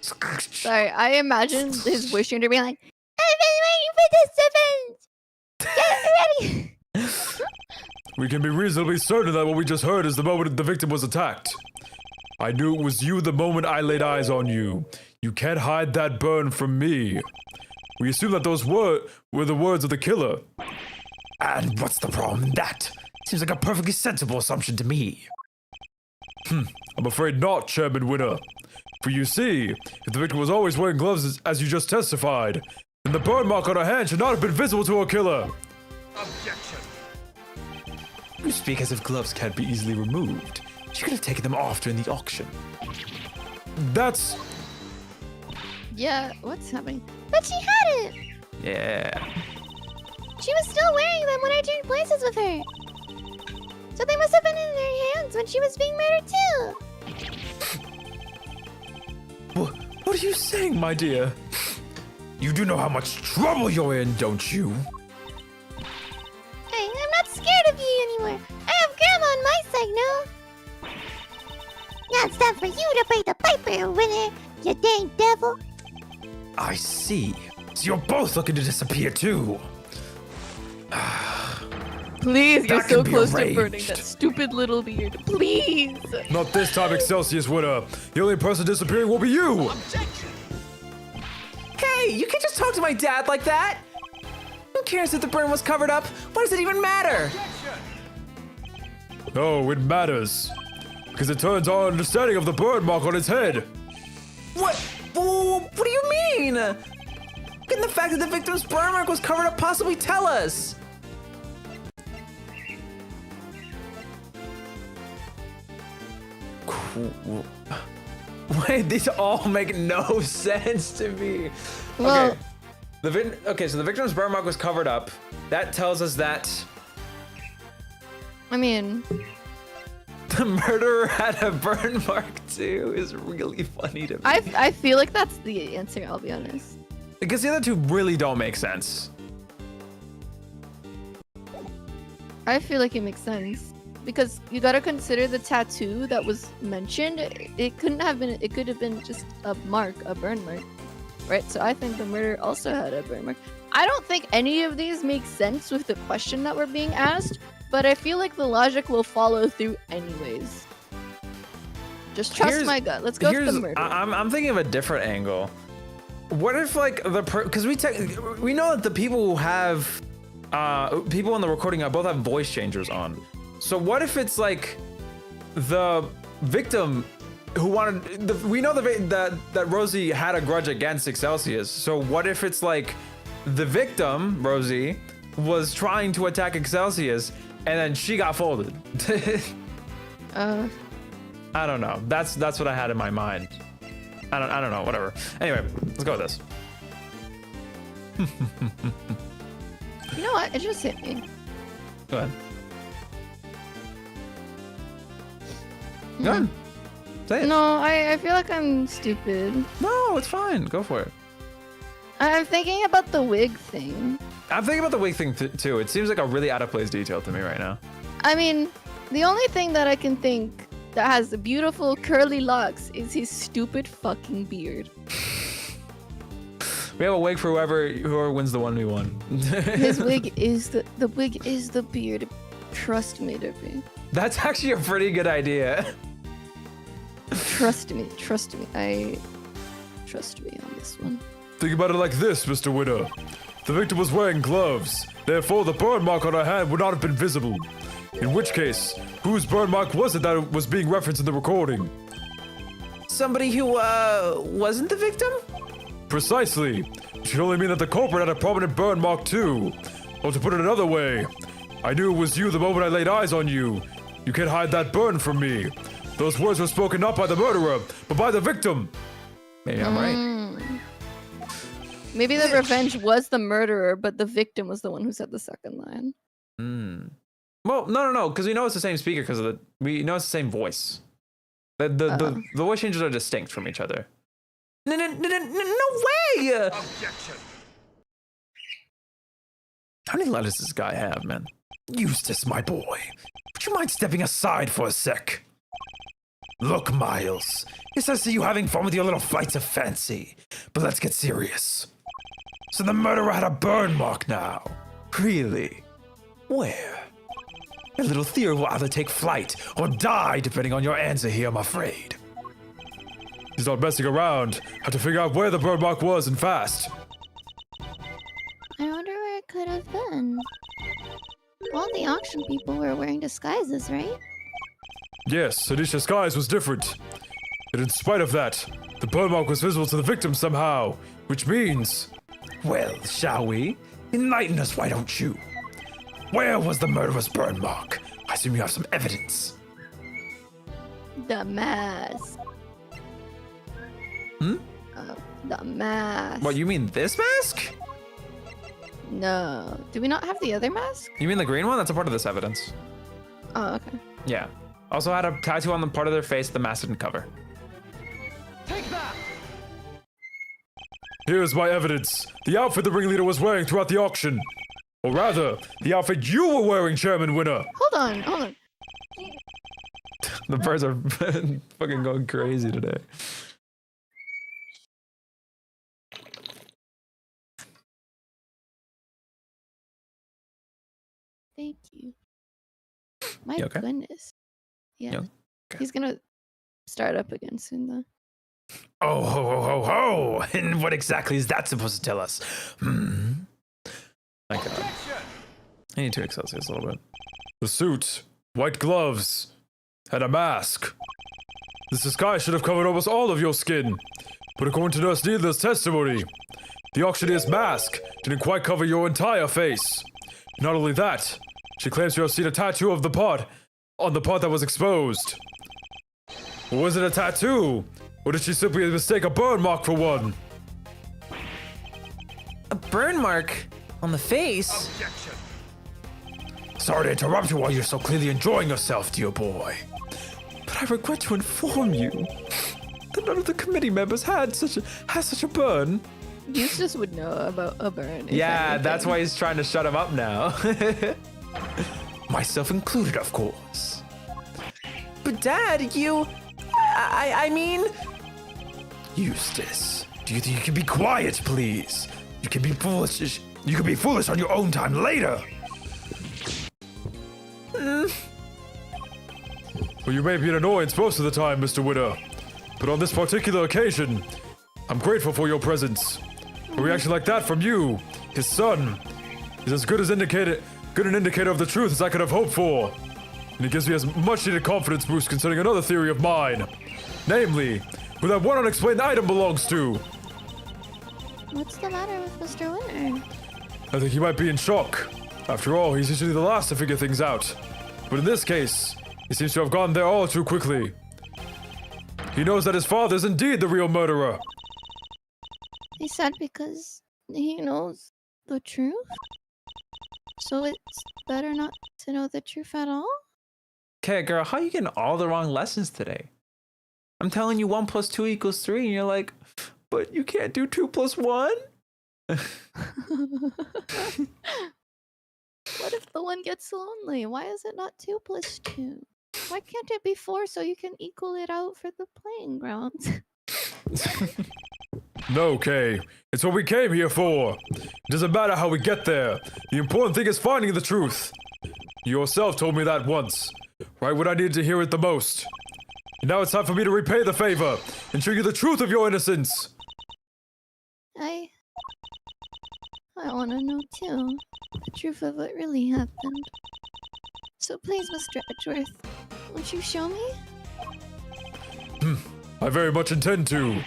[SPEAKER 2] Sorry, I imagine his voice changer being like, I've been waiting for this revenge! Get ready!
[SPEAKER 3] We can be reasonably certain that what we just heard is the moment the victim was attacked. I knew it was you the moment I laid eyes on you. You can't hide that burn from me. We assume that those were the words of the killer.
[SPEAKER 1] And what's the problem in that? Seems like a perfectly sensible assumption to me.
[SPEAKER 3] I'm afraid not, Chairman Winner. For you see, if the victim was always wearing gloves as you just testified, then the burn mark on her hand should not have been visible to her killer.
[SPEAKER 4] Objection.
[SPEAKER 1] You speak as if gloves can't be easily removed. She could have taken them off during the auction.
[SPEAKER 3] That's...
[SPEAKER 2] Yeah, what's happening? But she hadn't!
[SPEAKER 1] Yeah.
[SPEAKER 2] She was still wearing them when I traded places with her. So they must have been in her hands when she was being murdered too.
[SPEAKER 1] What
[SPEAKER 3] What are you saying, my dear? You do know how much trouble you're in, don't you?
[SPEAKER 2] Hey, I'm not scared of you anymore. I have Grandma on my side now. Now it's time for you to pay the piper, winner, you dang devil.
[SPEAKER 3] I see. So you're both looking to disappear too.
[SPEAKER 2] Please, you're
[SPEAKER 3] That
[SPEAKER 2] so
[SPEAKER 3] can be
[SPEAKER 2] close to
[SPEAKER 3] arranged.
[SPEAKER 2] burning that stupid little beard. Please.
[SPEAKER 3] Not this time, Excelsius winner. The only person disappearing will be you.
[SPEAKER 4] Objection!
[SPEAKER 1] Hey, you can't just talk to my dad like that. Who cares if the burn was covered up? What does it even matter?
[SPEAKER 4] Objection!
[SPEAKER 3] No, it matters. Because it turns our understanding of the burn mark on its head.
[SPEAKER 1] What? What do you mean? Can the fact that the victim's burn mark was covered up possibly tell us? Wait, these all make no sense to me.
[SPEAKER 2] Well-
[SPEAKER 1] Okay, so the victim's burn mark was covered up. That tells us that
[SPEAKER 2] I mean,
[SPEAKER 1] the murderer had a burn mark too. Is really funny to me.
[SPEAKER 2] I feel like that's the answer, I'll be honest.
[SPEAKER 1] Because the other two really don't make sense.
[SPEAKER 2] I feel like it makes sense. Because you gotta consider the tattoo that was mentioned. It couldn't have been, it could have been just a mark, a burn mark. Right? So I think the murderer also had a burn mark. I don't think any of these make sense with the question that we're being asked, but I feel like the logic will follow through anyways. Just trust my gut. Let's go with the murderer.
[SPEAKER 1] I'm thinking of a different angle. What if like because we know that the people who have people in the recording both have voice changers on. So what if it's like the victim who wanted we know that Rosie had a grudge against Excelsius. So what if it's like the victim, Rosie, was trying to attack Excelsius and then she got folded? I don't know. That's what I had in my mind. I don't know, whatever. Anyway, let's go with this.
[SPEAKER 2] You know what? It just hit me.
[SPEAKER 1] Go ahead. Go ahead. Say it.
[SPEAKER 2] No, I feel like I'm stupid.
[SPEAKER 1] No, it's fine. Go for it.
[SPEAKER 2] I'm thinking about the wig thing.
[SPEAKER 1] I'm thinking about the wig thing too. It seems like a really out of place detail to me right now.
[SPEAKER 2] I mean, the only thing that I can think that has the beautiful curly locks is his stupid fucking beard.
[SPEAKER 1] We have a wig for whoever wins the 1v1.
[SPEAKER 2] His wig is the wig is the beard. Trust me, Derpy.
[SPEAKER 1] That's actually a pretty good idea.
[SPEAKER 2] Trust me. Trust me on this one.
[SPEAKER 3] Think about it like this, Mr. Winner. The victim was wearing gloves. Therefore, the burn mark on her hand would not have been visible. In which case, whose burn mark was it that was being referenced in the recording?
[SPEAKER 1] Somebody who wasn't the victim?
[SPEAKER 3] Precisely. Which should only mean that the culprit had a prominent burn mark too. Or to put it another way, I knew it was you the moment I laid eyes on you. You can't hide that burn from me. Those words were spoken not by the murderer, but by the victim.
[SPEAKER 1] Maybe I'm right.
[SPEAKER 2] Maybe the revenge was the murderer, but the victim was the one who said the second line.
[SPEAKER 1] Well, no, because we know it's the same speaker because we know it's the same voice. The voice changes are distinct from each other. No way!
[SPEAKER 4] Objection!
[SPEAKER 3] How many letters does this guy have, man? Eustace, my boy. Would you mind stepping aside for a sec? Look, Miles. Yes, I see you having fun with your little flights of fancy. But let's get serious. So the murderer had a burn mark now.
[SPEAKER 1] Really?
[SPEAKER 3] Where? Your little theory will either take flight or die, depending on your answer here, I'm afraid. He's not messing around. Have to figure out where the burn mark was and fast.
[SPEAKER 2] I wonder where it could have been. All the auction people were wearing disguises, right?
[SPEAKER 3] Yes, and each disguise was different. But in spite of that, the burn mark was visible to the victim somehow, which means... Well, shall we? Enlighten us, why don't you? Where was the murderer's burn mark? I assume you have some evidence.
[SPEAKER 2] The mask. The mask.
[SPEAKER 1] What, you mean this mask?
[SPEAKER 2] No. Do we not have the other mask?
[SPEAKER 1] You mean the green one? That's a part of this evidence.
[SPEAKER 2] Oh, okay.
[SPEAKER 1] Yeah. Also had a tattoo on the part of their face the mask didn't cover.
[SPEAKER 4] Take that!
[SPEAKER 3] Here's my evidence. The outfit the ringleader was wearing throughout the auction. Or rather, the outfit you were wearing, Chairman Winner.
[SPEAKER 2] Hold on.
[SPEAKER 1] The birds are fucking going crazy today.
[SPEAKER 2] Thank you. My
[SPEAKER 1] You okay?
[SPEAKER 2] goodness. Yeah.
[SPEAKER 1] You okay?
[SPEAKER 2] He's gonna start up again soon, though.
[SPEAKER 3] Oh, ho, ho, ho, ho! And what exactly is that supposed to tell us?
[SPEAKER 1] My God. I need to Excelsius a little bit.
[SPEAKER 3] The suit, white gloves, and a mask. This disguise should have covered almost all of your skin. But according to Nurse Needler's testimony, the auctioneer's mask didn't quite cover your entire face. Not only that, she claims to have seen a tattoo of the part on the part that was exposed. Was it a tattoo? Or did she simply mistake a burn mark for one?
[SPEAKER 1] A burn mark on the face?
[SPEAKER 4] Objection.
[SPEAKER 3] Sorry to interrupt you while you're so clearly enjoying yourself, dear boy.
[SPEAKER 1] But I regret to inform you that none of the committee members has such a burn.
[SPEAKER 2] Eustace would know about a burn.
[SPEAKER 1] Yeah, that's why he's trying to shut him up now.
[SPEAKER 3] Myself included, of course.
[SPEAKER 1] But Dad, I mean...
[SPEAKER 3] Eustace, do you think you can be quiet, please? You can be foolish. You can be foolish on your own time later. Well, you may be an annoyance most of the time, Mr. Winner. But on this particular occasion, I'm grateful for your presence. A reaction like that from you, his son, is as good an indicator of the truth as I could have hoped for. And it gives me as much needed confidence boost concerning another theory of mine. Namely, who that one unexplained item belongs to.
[SPEAKER 2] What's the matter with Mr. Winner?
[SPEAKER 3] I think he might be in shock. After all, he's usually the last to figure things out. But in this case, he seems to have gone there all too quickly. He knows that his father is indeed the real murderer.
[SPEAKER 2] He said because he knows the truth? So it's better not to know the truth at all?
[SPEAKER 1] Okay, girl, how are you getting all the wrong lessons today? I'm telling you 1 + 2 = 3, and you're like, but you can't do 2 + 1?
[SPEAKER 2] What if the one gets lonely? Why is it not 2 + 2? Why can't it be 4 so you can equal it out for the playing grounds?
[SPEAKER 3] No, Kay. It's what we came here for. It doesn't matter how we get there. The important thing is finding the truth. You yourself told me that once. Right when I needed to hear it the most. And now it's time for me to repay the favor and show you the truth of your innocence.
[SPEAKER 2] I want to know too, the truth of what really happened. So please, Mr. Edgeworth, won't you show me?
[SPEAKER 3] I very much intend to.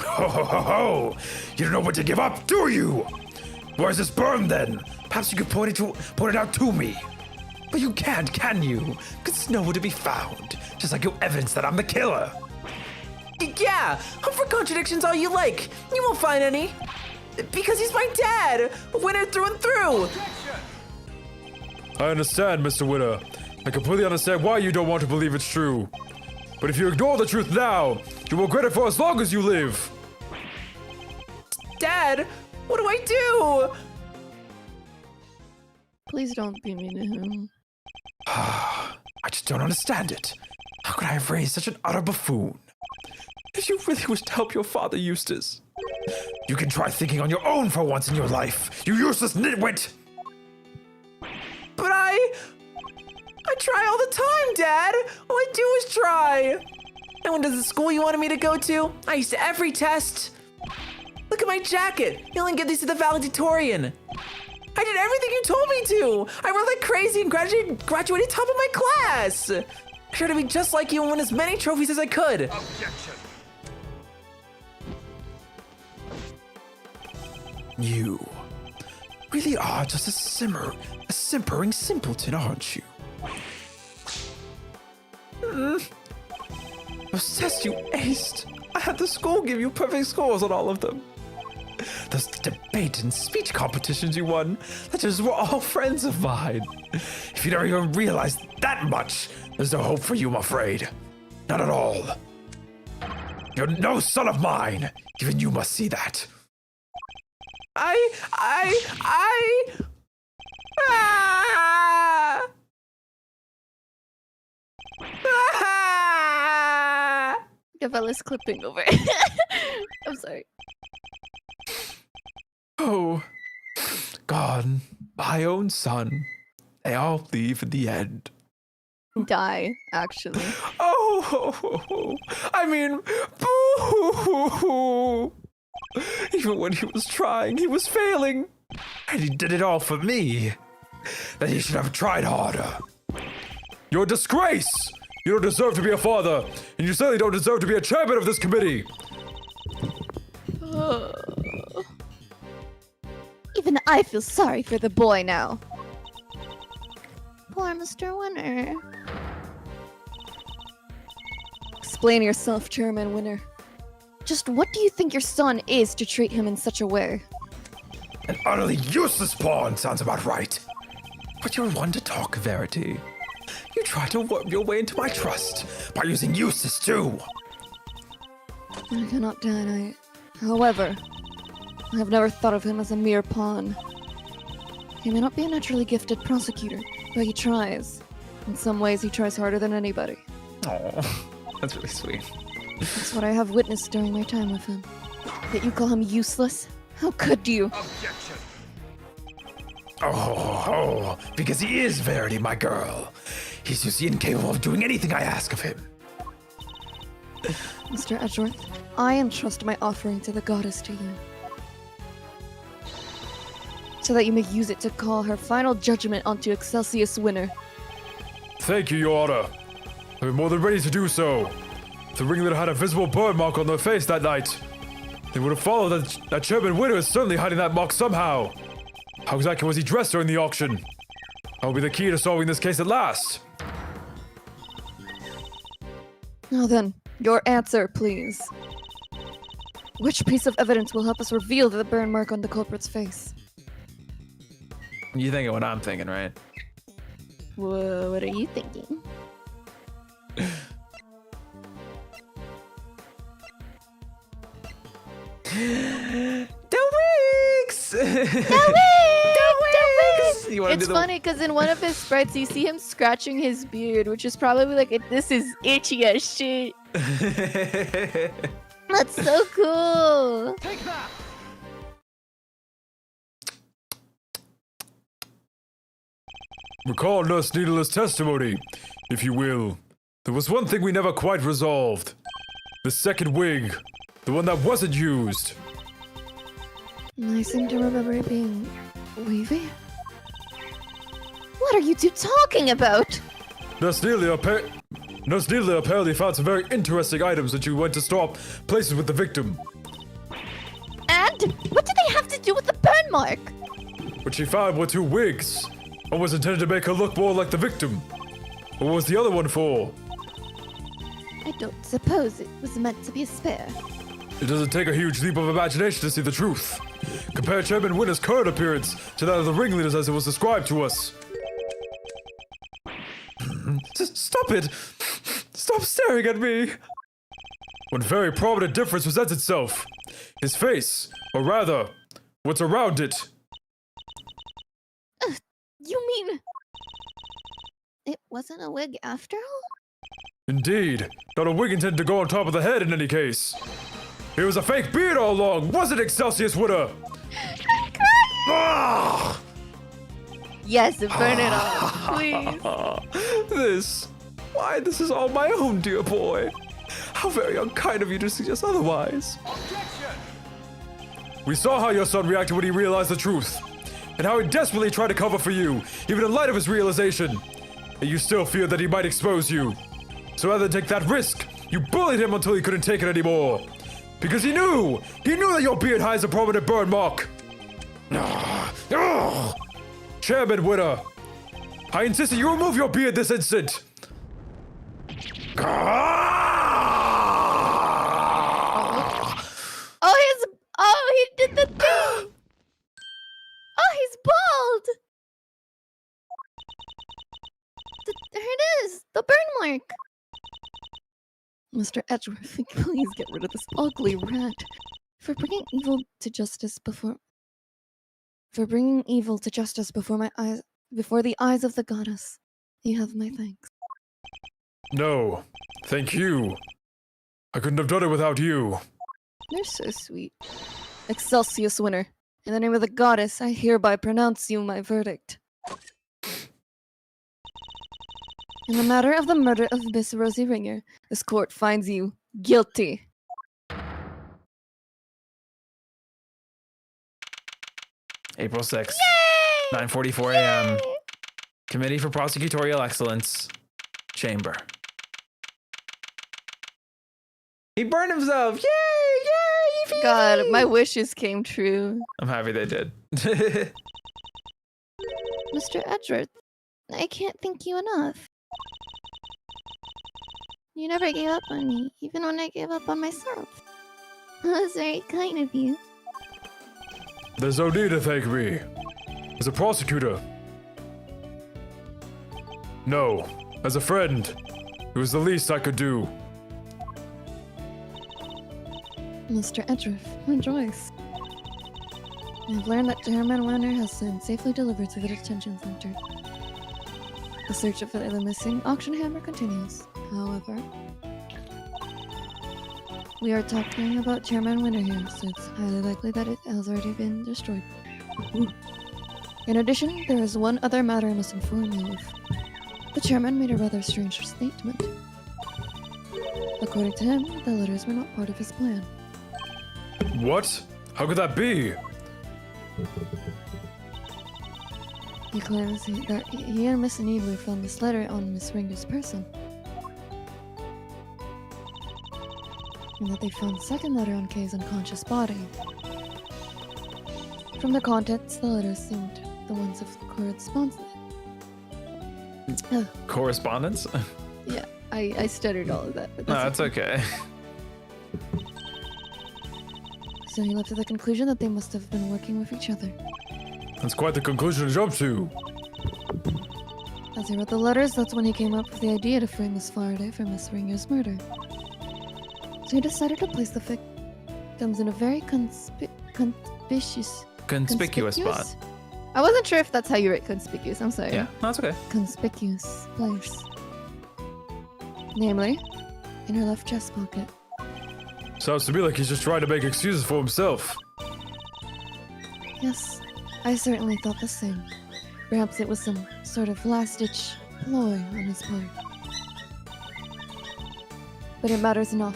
[SPEAKER 3] Ho ho ho ho! You don't know what to give up, do you? Where's this burn then? Perhaps you could point it out to me. But you can't, can you? Because it's nowhere to be found. Just like your evidence that I'm the killer.
[SPEAKER 1] Yeah, hunt for contradictions all you like. You won't find any. Because he's my dad, a winner through and through.
[SPEAKER 3] I understand, Mr. Winner. I completely understand why you don't want to believe it's true. But if you ignore the truth now, you will regret it for as long as you live.
[SPEAKER 1] Dad, what do I do?
[SPEAKER 2] Please don't be mean to him.
[SPEAKER 3] I just don't understand it. How could I have raised such an utter buffoon?
[SPEAKER 1] If you really wish to help your father, Eustace.
[SPEAKER 3] You can try thinking on your own for once in your life, you useless nitwit!
[SPEAKER 1] But I try all the time, Dad. All I do is try. I went to the school you wanted me to go to. I used to every test. Look at my jacket. You only get these to the valedictorian. I did everything you told me to. I wrote like crazy and graduated top of my class. I tried to be just like you and win as many trophies as I could.
[SPEAKER 4] Objection.
[SPEAKER 3] You really are just a simpering simpleton, aren't you?
[SPEAKER 1] Those tests you aced. I had the school give you perfect scores on all of them.
[SPEAKER 3] Those debate and speech competitions you won, that just were all friends of mine. If you never even realized that much, there's no hope for you, I'm afraid. Not at all. You're no son of mine. Even you must see that.
[SPEAKER 1] Ah! Ah!
[SPEAKER 2] Gabella's clipping over. I'm sorry.
[SPEAKER 3] Oh, God, my own son. They all leave in the end.
[SPEAKER 2] Die, actually.
[SPEAKER 3] Oh, I mean, boo! Even when he was trying, he was failing. And he did it all for me. That he should have tried harder. You're a disgrace! You don't deserve to be a father, and you certainly don't deserve to be a chairman of this committee.
[SPEAKER 2] Even I feel sorry for the boy now. Poor Mr. Winner. Explain yourself, Chairman Winner. Just what do you think your son is to treat him in such a way?
[SPEAKER 3] An utterly useless pawn sounds about right. But you're one to talk, Verity. You try to worm your way into my trust by using Eustace too.
[SPEAKER 2] I cannot deny it. However, I have never thought of him as a mere pawn. He may not be a naturally gifted prosecutor, but he tries. In some ways, he tries harder than anybody.
[SPEAKER 1] Oh, that's really sweet.
[SPEAKER 2] That's what I have witnessed during my time with him. Yet you call him useless? How could you?
[SPEAKER 4] Objection.
[SPEAKER 3] Oh, because he is Verity, my girl. He's just incapable of doing anything I ask of him.
[SPEAKER 2] Mr. Edgeworth, I entrust my offering to the goddess to you. So that you may use it to call her final judgment onto Excelsius Winner.
[SPEAKER 3] Thank you, Your Honor. I'm more than ready to do so. If the ringleader had a visible burn mark on their face that night, it would have followed that Chairman Winner is certainly hiding that mark somehow. How exactly was he dressed during the auction? That will be the key to solving this case at last.
[SPEAKER 2] Now then, your answer, please. Which piece of evidence will help us reveal the burn mark on the culprit's face?
[SPEAKER 1] You thinking what I'm thinking, right?
[SPEAKER 2] Whoa, what are you thinking?
[SPEAKER 1] The wigs! You wanna
[SPEAKER 2] It's
[SPEAKER 1] do the-
[SPEAKER 2] funny because in one of his sprites, you see him scratching his beard, which is probably like, this is itchy as shit. That's so cool.
[SPEAKER 4] Take that.
[SPEAKER 3] Recall Nurse Needle's testimony, if you will. There was one thing we never quite resolved. The second wig. The one that wasn't used.
[SPEAKER 2] I seem to remember it being wavy. What are you two talking about?
[SPEAKER 3] Nurse Needle apparently found some very interesting items that you went to swap places with the victim.
[SPEAKER 2] And what do they have to do with the burn mark?
[SPEAKER 3] What she found were two wigs. One was intended to make her look more like the victim. What was the other one for?
[SPEAKER 2] I don't suppose it was meant to be a spare.
[SPEAKER 3] It doesn't take a huge leap of imagination to see the truth. Compare Chairman Winner's current appearance to that of the ringleaders as it was described to us. Stop it! Stop staring at me! One very prominent difference presents itself. His face, or rather, what's around it.
[SPEAKER 2] You mean... it wasn't a wig after all?
[SPEAKER 3] Indeed, not a wig intended to go on top of the head in any case. It was a fake beard all along, wasn't it, Excelsius Winner?
[SPEAKER 2] I'm crying!
[SPEAKER 3] Ah!
[SPEAKER 2] Yes, burn it off, please.
[SPEAKER 3] This is all my own, dear boy. How very unkind of you to suggest otherwise.
[SPEAKER 4] Objection.
[SPEAKER 3] We saw how your son reacted when he realized the truth, and how he desperately tried to cover for you, even in light of his realization. And you still feared that he might expose you. So rather than take that risk, you bullied him until he couldn't take it anymore. Because he knew that your beard hides a prominent burn mark. Chairman Winner, I insist that you remove your beard this instant.
[SPEAKER 2] Oh, he did the thing! Oh, he's bald! There it is! The burn mark! Mr. Edgeworth, please get rid of this ugly rat. For bringing evil to justice before... For bringing evil to justice before my eyes, before the eyes of the goddess. You have my thanks.
[SPEAKER 3] No, thank you. I couldn't have done it without you.
[SPEAKER 2] You're so sweet. Excelsius, winner. In the name of the goddess, I hereby pronounce you my verdict. In the matter of the murder of Miss Rosie Ringer, this court finds you guilty.
[SPEAKER 1] April 6th, 9:44 a.m. Committee for Prosecutorial Excellence, Chamber. He burned himself! Yay! Yay! Yippee!
[SPEAKER 2] God, my wishes came true.
[SPEAKER 1] I'm happy they did.
[SPEAKER 2] Mr. Edgeworth, I can't thank you enough. You never gave up on me, even when I gave up on myself. That was very kind of you.
[SPEAKER 3] There's no need to thank me. As a prosecutor. No, as a friend. It was the least I could do.
[SPEAKER 2] Mr. Edgeworth, rejoice. I've learned that Chairman Wiener has been safely delivered to the detention center. The search for the missing auction hammer continues. However, we are talking about Chairman Wiener here, so it's highly likely that it has already been destroyed. In addition, there is one other matter I must inform you of. The chairman made a rather strange statement. According to him, the letters were not part of his plan.
[SPEAKER 3] What? How could that be?
[SPEAKER 2] He claims that he and Miss Niebler found this letter on Miss Ringer's person. And that they found a second letter on Kay's unconscious body. From the contents, the letters seemed the ones of correspondence.
[SPEAKER 1] Correspondence?
[SPEAKER 2] Yeah, I stuttered all of that. But
[SPEAKER 1] No, that's okay.
[SPEAKER 2] So he left to the conclusion that they must have been working with each other.
[SPEAKER 3] That's quite the conclusion to jump to.
[SPEAKER 2] As he wrote the letters, that's when he came up with the idea to frame Miss Faraday for Miss Ringer's murder. So he decided to place the victims in a very
[SPEAKER 1] Conspicuous spot.
[SPEAKER 2] I wasn't sure if that's how you write conspicuous, I'm sorry.
[SPEAKER 1] Yeah, no, that's okay.
[SPEAKER 2] Conspicuous place. Namely, in her left chest pocket.
[SPEAKER 3] Sounds to me like he's just trying to make excuses for himself.
[SPEAKER 2] Yes, I certainly thought the same. Perhaps it was some sort of last-ditch ploy on his part. But it matters not.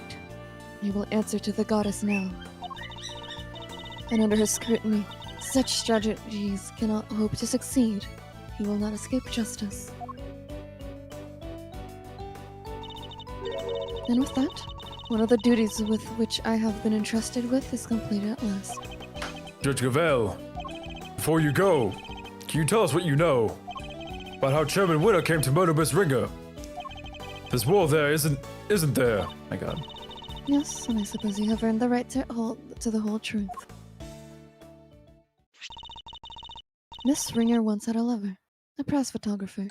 [SPEAKER 2] He will answer to the goddess now. And under her scrutiny, such strategies cannot hope to succeed. He will not escape justice. And with that, one of the duties with which I have been entrusted with is completed at last.
[SPEAKER 3] Judge Gavel, before you go, can you tell us what you know about how Chairman Winter came to murder Miss Ringer? There's more there, isn't there?
[SPEAKER 1] My God.
[SPEAKER 2] Yes, and I suppose you have earned the right to the whole truth. Miss Ringer once had a lover, a press photographer.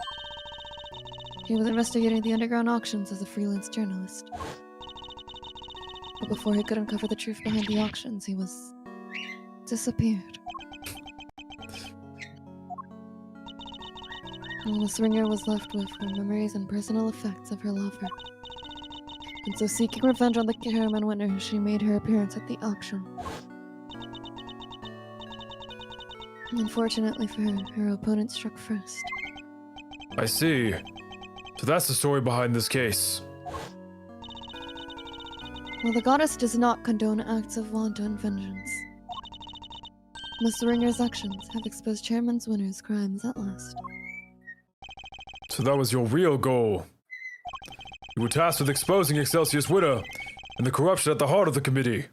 [SPEAKER 2] He was investigating the underground auctions as a freelance journalist. But before he could uncover the truth behind the auctions, he was disappeared. And Miss Ringer was left with her memories and personal effects of her lover. And so, seeking revenge on the Chairman Winter, she made her appearance at the auction. Unfortunately for her, her opponent struck first.
[SPEAKER 3] I see. So that's the story behind this case.
[SPEAKER 2] Well, the goddess does not condone acts of wanton vengeance. Miss Ringer's actions have exposed Chairman Winter's crimes at last.
[SPEAKER 3] So that was your real goal. You were tasked with exposing Excelsius Winter and the corruption at the heart of the committee.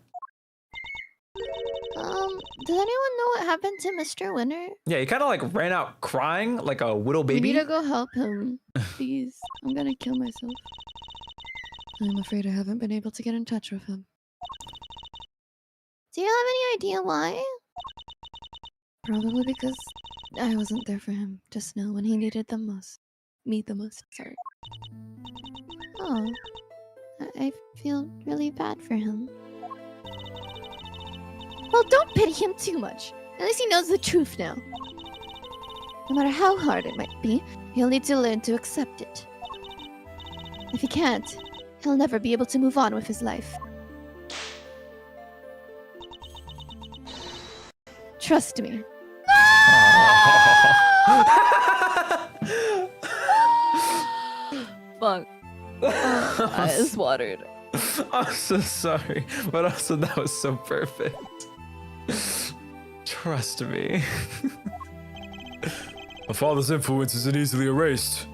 [SPEAKER 2] Does anyone know what happened to Mr. Winter?
[SPEAKER 1] Yeah, he kind of like ran out crying like a little
[SPEAKER 2] We
[SPEAKER 1] baby.
[SPEAKER 2] need to go help him. Please. I'm gonna kill myself. I'm afraid I haven't been able to get in touch with him. Do you have any idea why? Probably because I wasn't there for him just now when he needed the most. Me the most, sorry. Oh. I feel really bad for him. Well, don't pity him too much. At least he knows the truth now. No matter how hard it might be, he'll need to learn to accept it. If he can't, he'll never be able to move on with his life. Trust me. Fuck. Eyes watered.
[SPEAKER 1] I'm so sorry, but also that was so perfect. Trust me.
[SPEAKER 3] My father's influence isn't easily erased.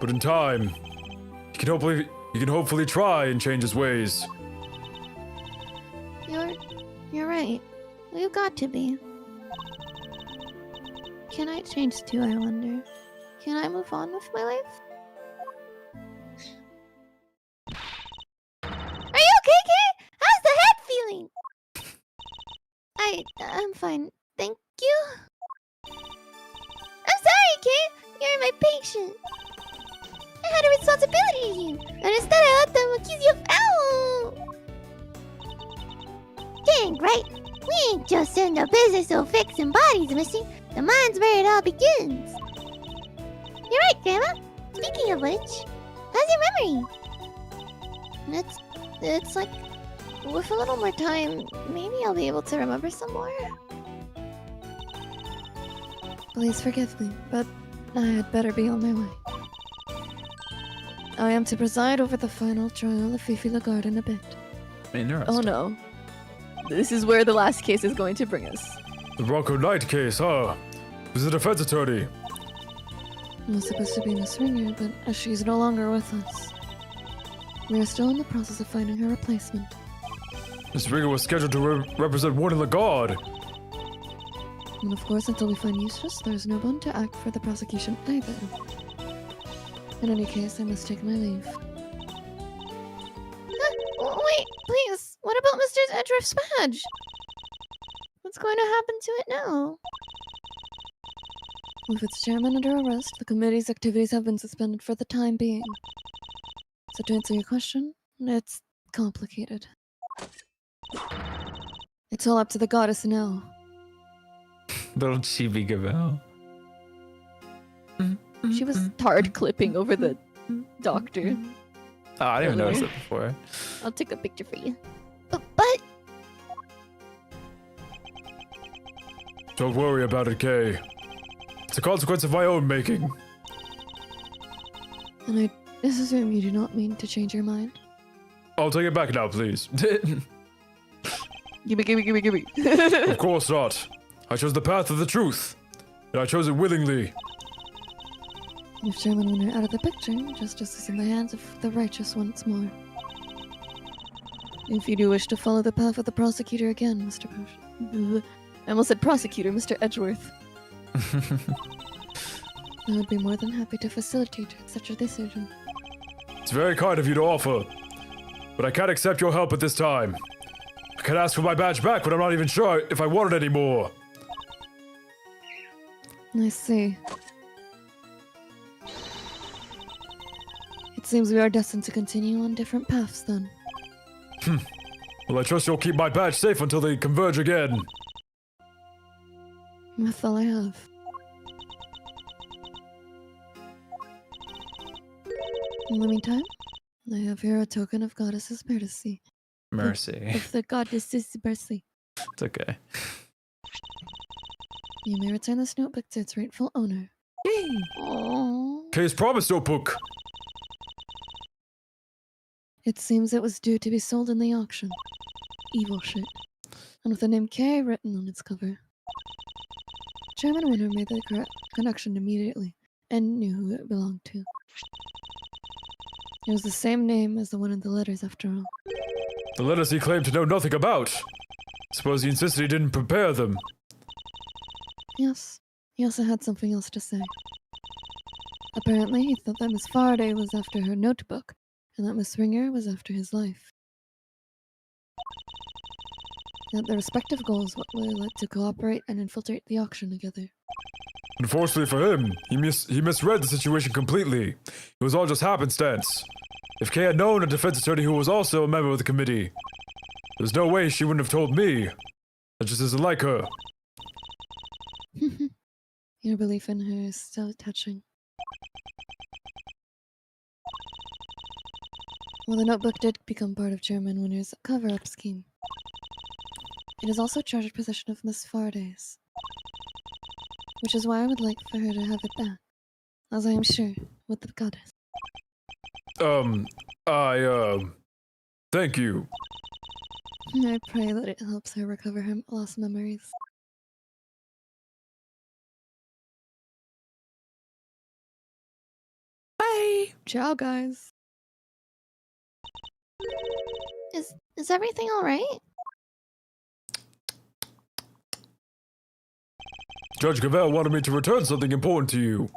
[SPEAKER 3] But in time, he can hopefully try and change his ways.
[SPEAKER 2] You're right. You've got to be. Can I change too, I wonder? Can I move on with my life? Are you okay, Kay? How's the head feeling? I'm fine. Thank you. I'm sorry, Kay. You're my patient. I had a responsibility to you, and instead I let them accuse you of Dang right. We ain't just in the business of fixing bodies, missy. The mind's where it all begins. You're right, Grandma. Speaking of which, how's your memory? It's like, with a little more time, maybe I'll be able to remember some more. Please forgive me, but I had better be on my way. I am to preside over the final trial of Fifi Lagarde in a bit.
[SPEAKER 1] Interesting.
[SPEAKER 2] Oh no. This is where the last case is going to bring us.
[SPEAKER 3] The Bronco Knight case, huh? Who's the defense attorney?
[SPEAKER 2] It was supposed to be Miss Ringer, but she's no longer with us. We are still in the process of finding her replacement.
[SPEAKER 3] Miss Ringer was scheduled to represent Warden Lagarde.
[SPEAKER 2] And of course, until we find Eustace, there's no one to act for the prosecution either. In any case, I must take my leave. Wait, please. What about Mr. Edgeworth's badge? What's going to happen to it now? With its chairman under arrest, the committee's activities have been suspended for the time being. So to answer your question, it's complicated. It's all up to the goddess now.
[SPEAKER 1] Little chibi Gabelle.
[SPEAKER 2] She was hard clipping over the doctor.
[SPEAKER 1] Oh, I didn't even notice it before.
[SPEAKER 2] I'll take a picture for you. But
[SPEAKER 3] Don't worry about it, Kay. It's a consequence of my own making.
[SPEAKER 2] and I assume you do not mean to change your mind.
[SPEAKER 3] I'll take it back now, please.
[SPEAKER 2] Gimme.
[SPEAKER 3] Of course not. I chose the path of the truth, and I chose it willingly.
[SPEAKER 2] With Chairman Winner out of the picture, justice is in the hands of the righteous once more. If you do wish to follow the path of the prosecutor again, Mr. I almost said prosecutor, Mr. Edgeworth. I would be more than happy to facilitate such a decision.
[SPEAKER 3] It's very kind of you to offer, but I can't accept your help at this time. I can't ask for my badge back when I'm not even sure if I want it anymore.
[SPEAKER 2] I see. It seems we are destined to continue on different paths then.
[SPEAKER 3] Well, I trust you'll keep my badge safe until they converge again.
[SPEAKER 2] That's all I have. In the meantime, I have here a token of Goddess's mercy.
[SPEAKER 1] Mercy.
[SPEAKER 2] Of the Goddess's mercy.
[SPEAKER 1] It's okay.
[SPEAKER 2] You may return this notebook to its rightful owner. Aww.
[SPEAKER 3] Kay's promise notebook.
[SPEAKER 2] It seems it was due to be sold in the auction. Evil shit. And with the name K written on its cover. Chairman Winner made the correct connection immediately and knew who it belonged to. It was the same name as the one in the letters after all.
[SPEAKER 3] The letters he claimed to know nothing about. Suppose he insisted he didn't prepare them.
[SPEAKER 2] Yes, he also had something else to say. Apparently, he thought that Miss Faraday was after her notebook, and that Miss Ringer was after his life. That their respective goals were led to cooperate and infiltrate the auction together.
[SPEAKER 3] Unfortunately for him, he misread the situation completely. It was all just happenstance. If Kay had known a defense attorney who was also a member of the committee, there's no way she wouldn't have told me. That just isn't like her.
[SPEAKER 2] Your belief in her is so touching. Well, the notebook did become part of Chairman Winner's cover-up scheme. It is also treasured possession of Miss Faraday's, which is why I would like for her to have it back, as I am sure with the goddess.
[SPEAKER 3] Thank you.
[SPEAKER 2] I pray that it helps her recover her lost memories.
[SPEAKER 1] Bye.
[SPEAKER 2] Ciao, guys. Is everything all right?
[SPEAKER 3] Judge Cavell wanted me to return something important to you.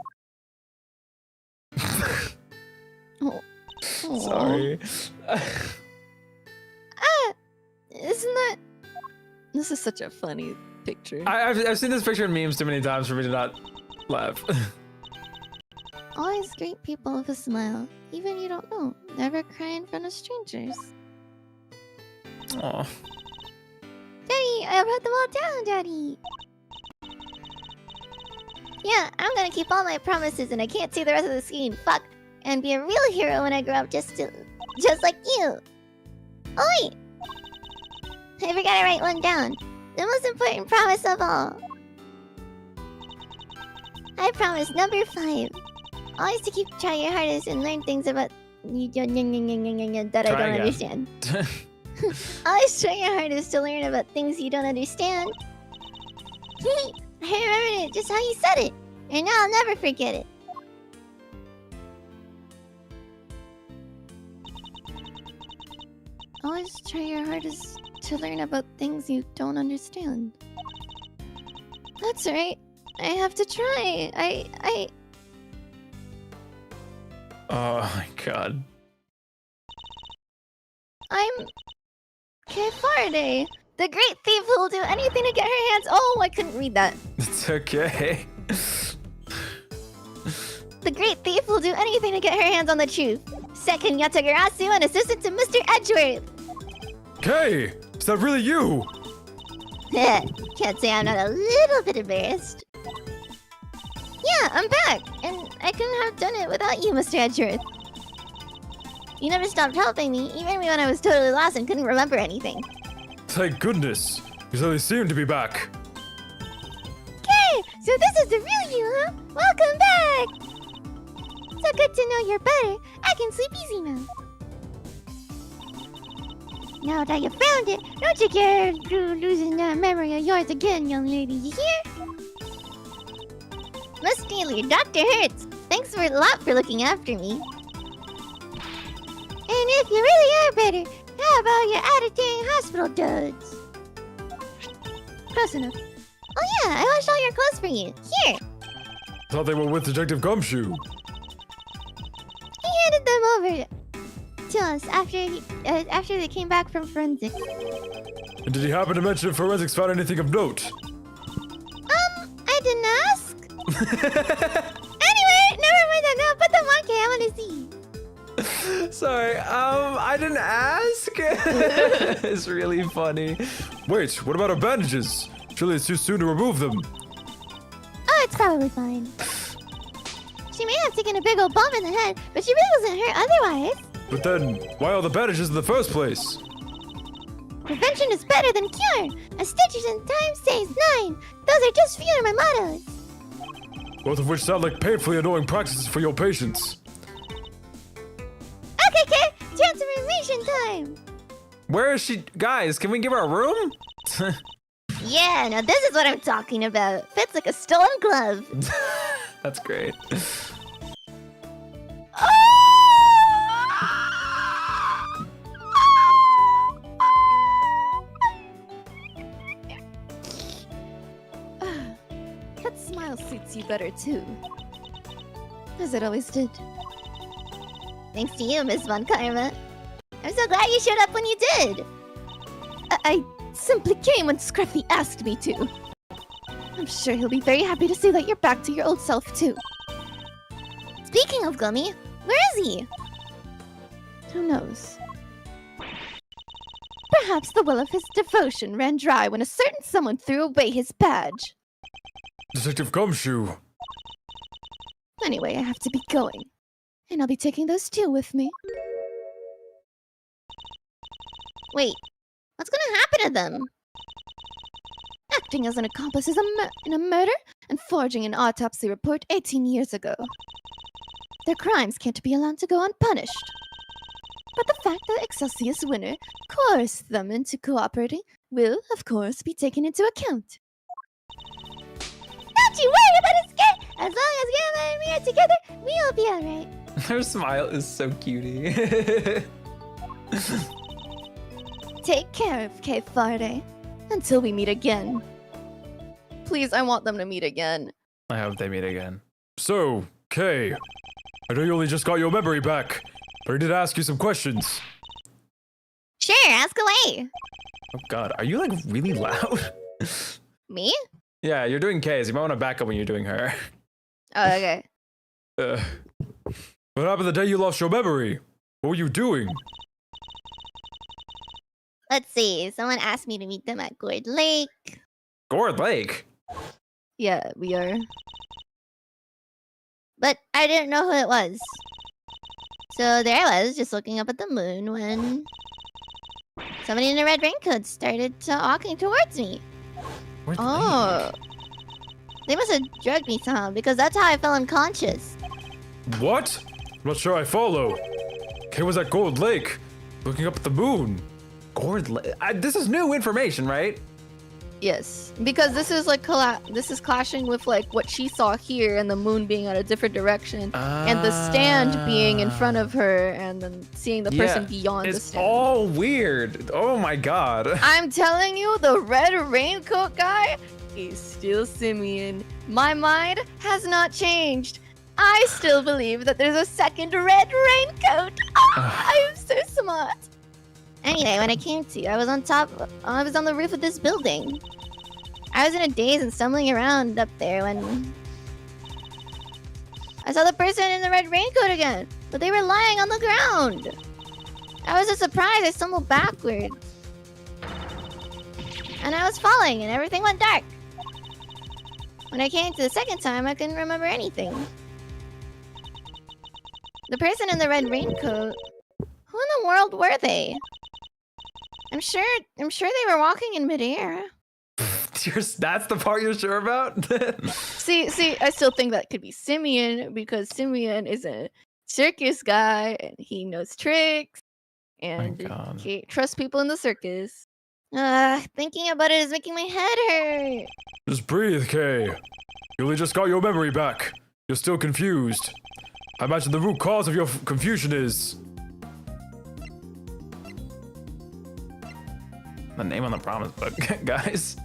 [SPEAKER 2] Oh.
[SPEAKER 1] Sorry.
[SPEAKER 2] Isn't that? This is such a funny picture.
[SPEAKER 1] I've seen this picture in memes too many times for me to not laugh.
[SPEAKER 2] Always greet people with a smile, even you don't know. Never cry in front of strangers.
[SPEAKER 1] Aw.
[SPEAKER 2] Daddy, I wrote them all down, Daddy. Yeah, I'm gonna keep all my promises, and I can't see the rest of the scene. Fuck, and be a real hero when I grow up, just like you. Oi! I forgot to write one down. The most important promise of all. I promise number 5. Always to keep trying your hardest and learn things about that I don't understand. Always try your hardest to learn about things you don't understand. I remembered it just how you said it, and now I'll never forget it. Always try your hardest to learn about things you don't understand. That's right. I have to try.
[SPEAKER 1] Oh my god.
[SPEAKER 2] I'm Kay Faraday, the great thief who will do anything to get her hands. Oh, I couldn't read that.
[SPEAKER 1] It's okay.
[SPEAKER 2] The great thief will do anything to get her hands on the truth. Second Yatagarasu and assistant to Mr. Edgeworth.
[SPEAKER 3] Kay, is that really you?
[SPEAKER 2] Can't say I'm not a little bit embarrassed. Yeah, I'm back, and I couldn't have done it without you, Mr. Edgeworth. You never stopped helping me, even when I was totally lost and couldn't remember anything.
[SPEAKER 3] Thank goodness. You suddenly seem to be back.
[SPEAKER 2] Okay, so this is the real you, huh? Welcome back! So good to know you're better. I can sleep easy now. Now that you found it, don't you care losing that memory of yours again, young lady, you hear? Miss Steely, Dr. Hertz, thanks a lot for looking after me. And if you really are better, how about your out-of-town hospital duds? Close enough. Oh yeah, I washed all your clothes for you. Here!
[SPEAKER 3] Thought they were with Detective Gumshoe.
[SPEAKER 2] He handed them over to us after they came back from forensics.
[SPEAKER 3] And did he happen to mention if forensics found anything of note?
[SPEAKER 2] I didn't ask. Anyway, never mind that now. Put them on, okay? I want to see.
[SPEAKER 1] Sorry, I didn't ask. It's really funny.
[SPEAKER 3] Wait, what about her bandages? Surely it's too soon to remove them.
[SPEAKER 2] Oh, it's probably fine. She may have taken a big old bump in the head, but she really wasn't hurt otherwise.
[SPEAKER 3] But then, why all the bandages in the first place?
[SPEAKER 2] Prevention is better than cure. A stitch in time saves 9. Those are just few of my mottos.
[SPEAKER 3] Both of which sound like painfully annoying practices for your patients.
[SPEAKER 2] Okay, transformation time.
[SPEAKER 1] Where is she? Guys, can we give her a room?
[SPEAKER 2] Yeah, now this is what I'm talking about. Fits like a stolen glove.
[SPEAKER 1] That's great.
[SPEAKER 2] That smile suits you better too. As it always did. Thanks to you, Miss Von Karma. I'm so glad you showed up when you did. I simply came when Scruffy asked me to. I'm sure he'll be very happy to see that you're back to your old self too. Speaking of Gummy, where is he? Who knows? perhaps the well of his devotion ran dry when a certain someone threw away his badge.
[SPEAKER 3] Detective Gumshoe.
[SPEAKER 2] Anyway, I have to be going. And I'll be taking those two with me. Wait, what's gonna happen to them? Acting as an accomplice in a murder and forging an autopsy report 18 years ago. Their crimes can't be allowed to go unpunished. But the fact that Excelsius winner coerced them into cooperating will, of course, be taken into account. Don't you worry about escape! As long as Gamma and me are together, we'll be alright.
[SPEAKER 1] Her smile is so cutie.
[SPEAKER 2] Take care of K. Faraday. Until we meet again. Please, I want them to meet again.
[SPEAKER 1] I hope they meet again.
[SPEAKER 3] So, Kay, I know you only just got your memory back, but I did ask you some questions.
[SPEAKER 2] Sure, ask away.
[SPEAKER 1] Oh god, are you like really loud?
[SPEAKER 2] Me?
[SPEAKER 1] Yeah, you're doing K's. You might want to back up when you're doing her.
[SPEAKER 2] Oh, okay.
[SPEAKER 3] What happened the day you lost your memory? What were you doing?
[SPEAKER 2] Let's see. Someone asked me to meet them at Gourd Lake.
[SPEAKER 1] Gourd Lake?
[SPEAKER 2] Yeah, we are. But I didn't know who it was. So there I was, just looking up at the moon when somebody in a red raincoat started walking towards me.
[SPEAKER 1] Gourd
[SPEAKER 2] Oh. They must have drugged me somehow because that's how I fell unconscious.
[SPEAKER 3] What? I'm not sure I follow. Kay was at Gold Lake, looking up at the moon.
[SPEAKER 1] Gourd Lake? This is new information, right?
[SPEAKER 2] Yes, because this is like this is clashing with like what she saw here and the moon being at a different direction and the stand being in front of her and then seeing the person beyond the
[SPEAKER 1] It's
[SPEAKER 2] stand.
[SPEAKER 1] all weird. Oh my god.
[SPEAKER 2] I'm telling you, the red raincoat guy is still Simeon. My mind has not changed. I still believe that there's a second red raincoat. I'm so smart. Anyway, when I came to, I was on the roof of this building. I was in a daze and stumbling around up there when I saw the person in the red raincoat again, but they were lying on the ground. I was so surprised I stumbled backwards. And I was falling and everything went dark. When I came to the second time, I couldn't remember anything. The person in the red raincoat, who in the world were they? I'm sure they were walking in midair.
[SPEAKER 1] That's the part you're sure about?
[SPEAKER 2] See, I still think that could be Simeon because Simeon is a circus guy and he knows tricks and he trusts people in the circus. Thinking about it is making my head hurt.
[SPEAKER 3] Just breathe, Kay. You only just got your memory back. You're still confused. I imagine the root cause of your confusion is...
[SPEAKER 1] The name on the promise book, guys.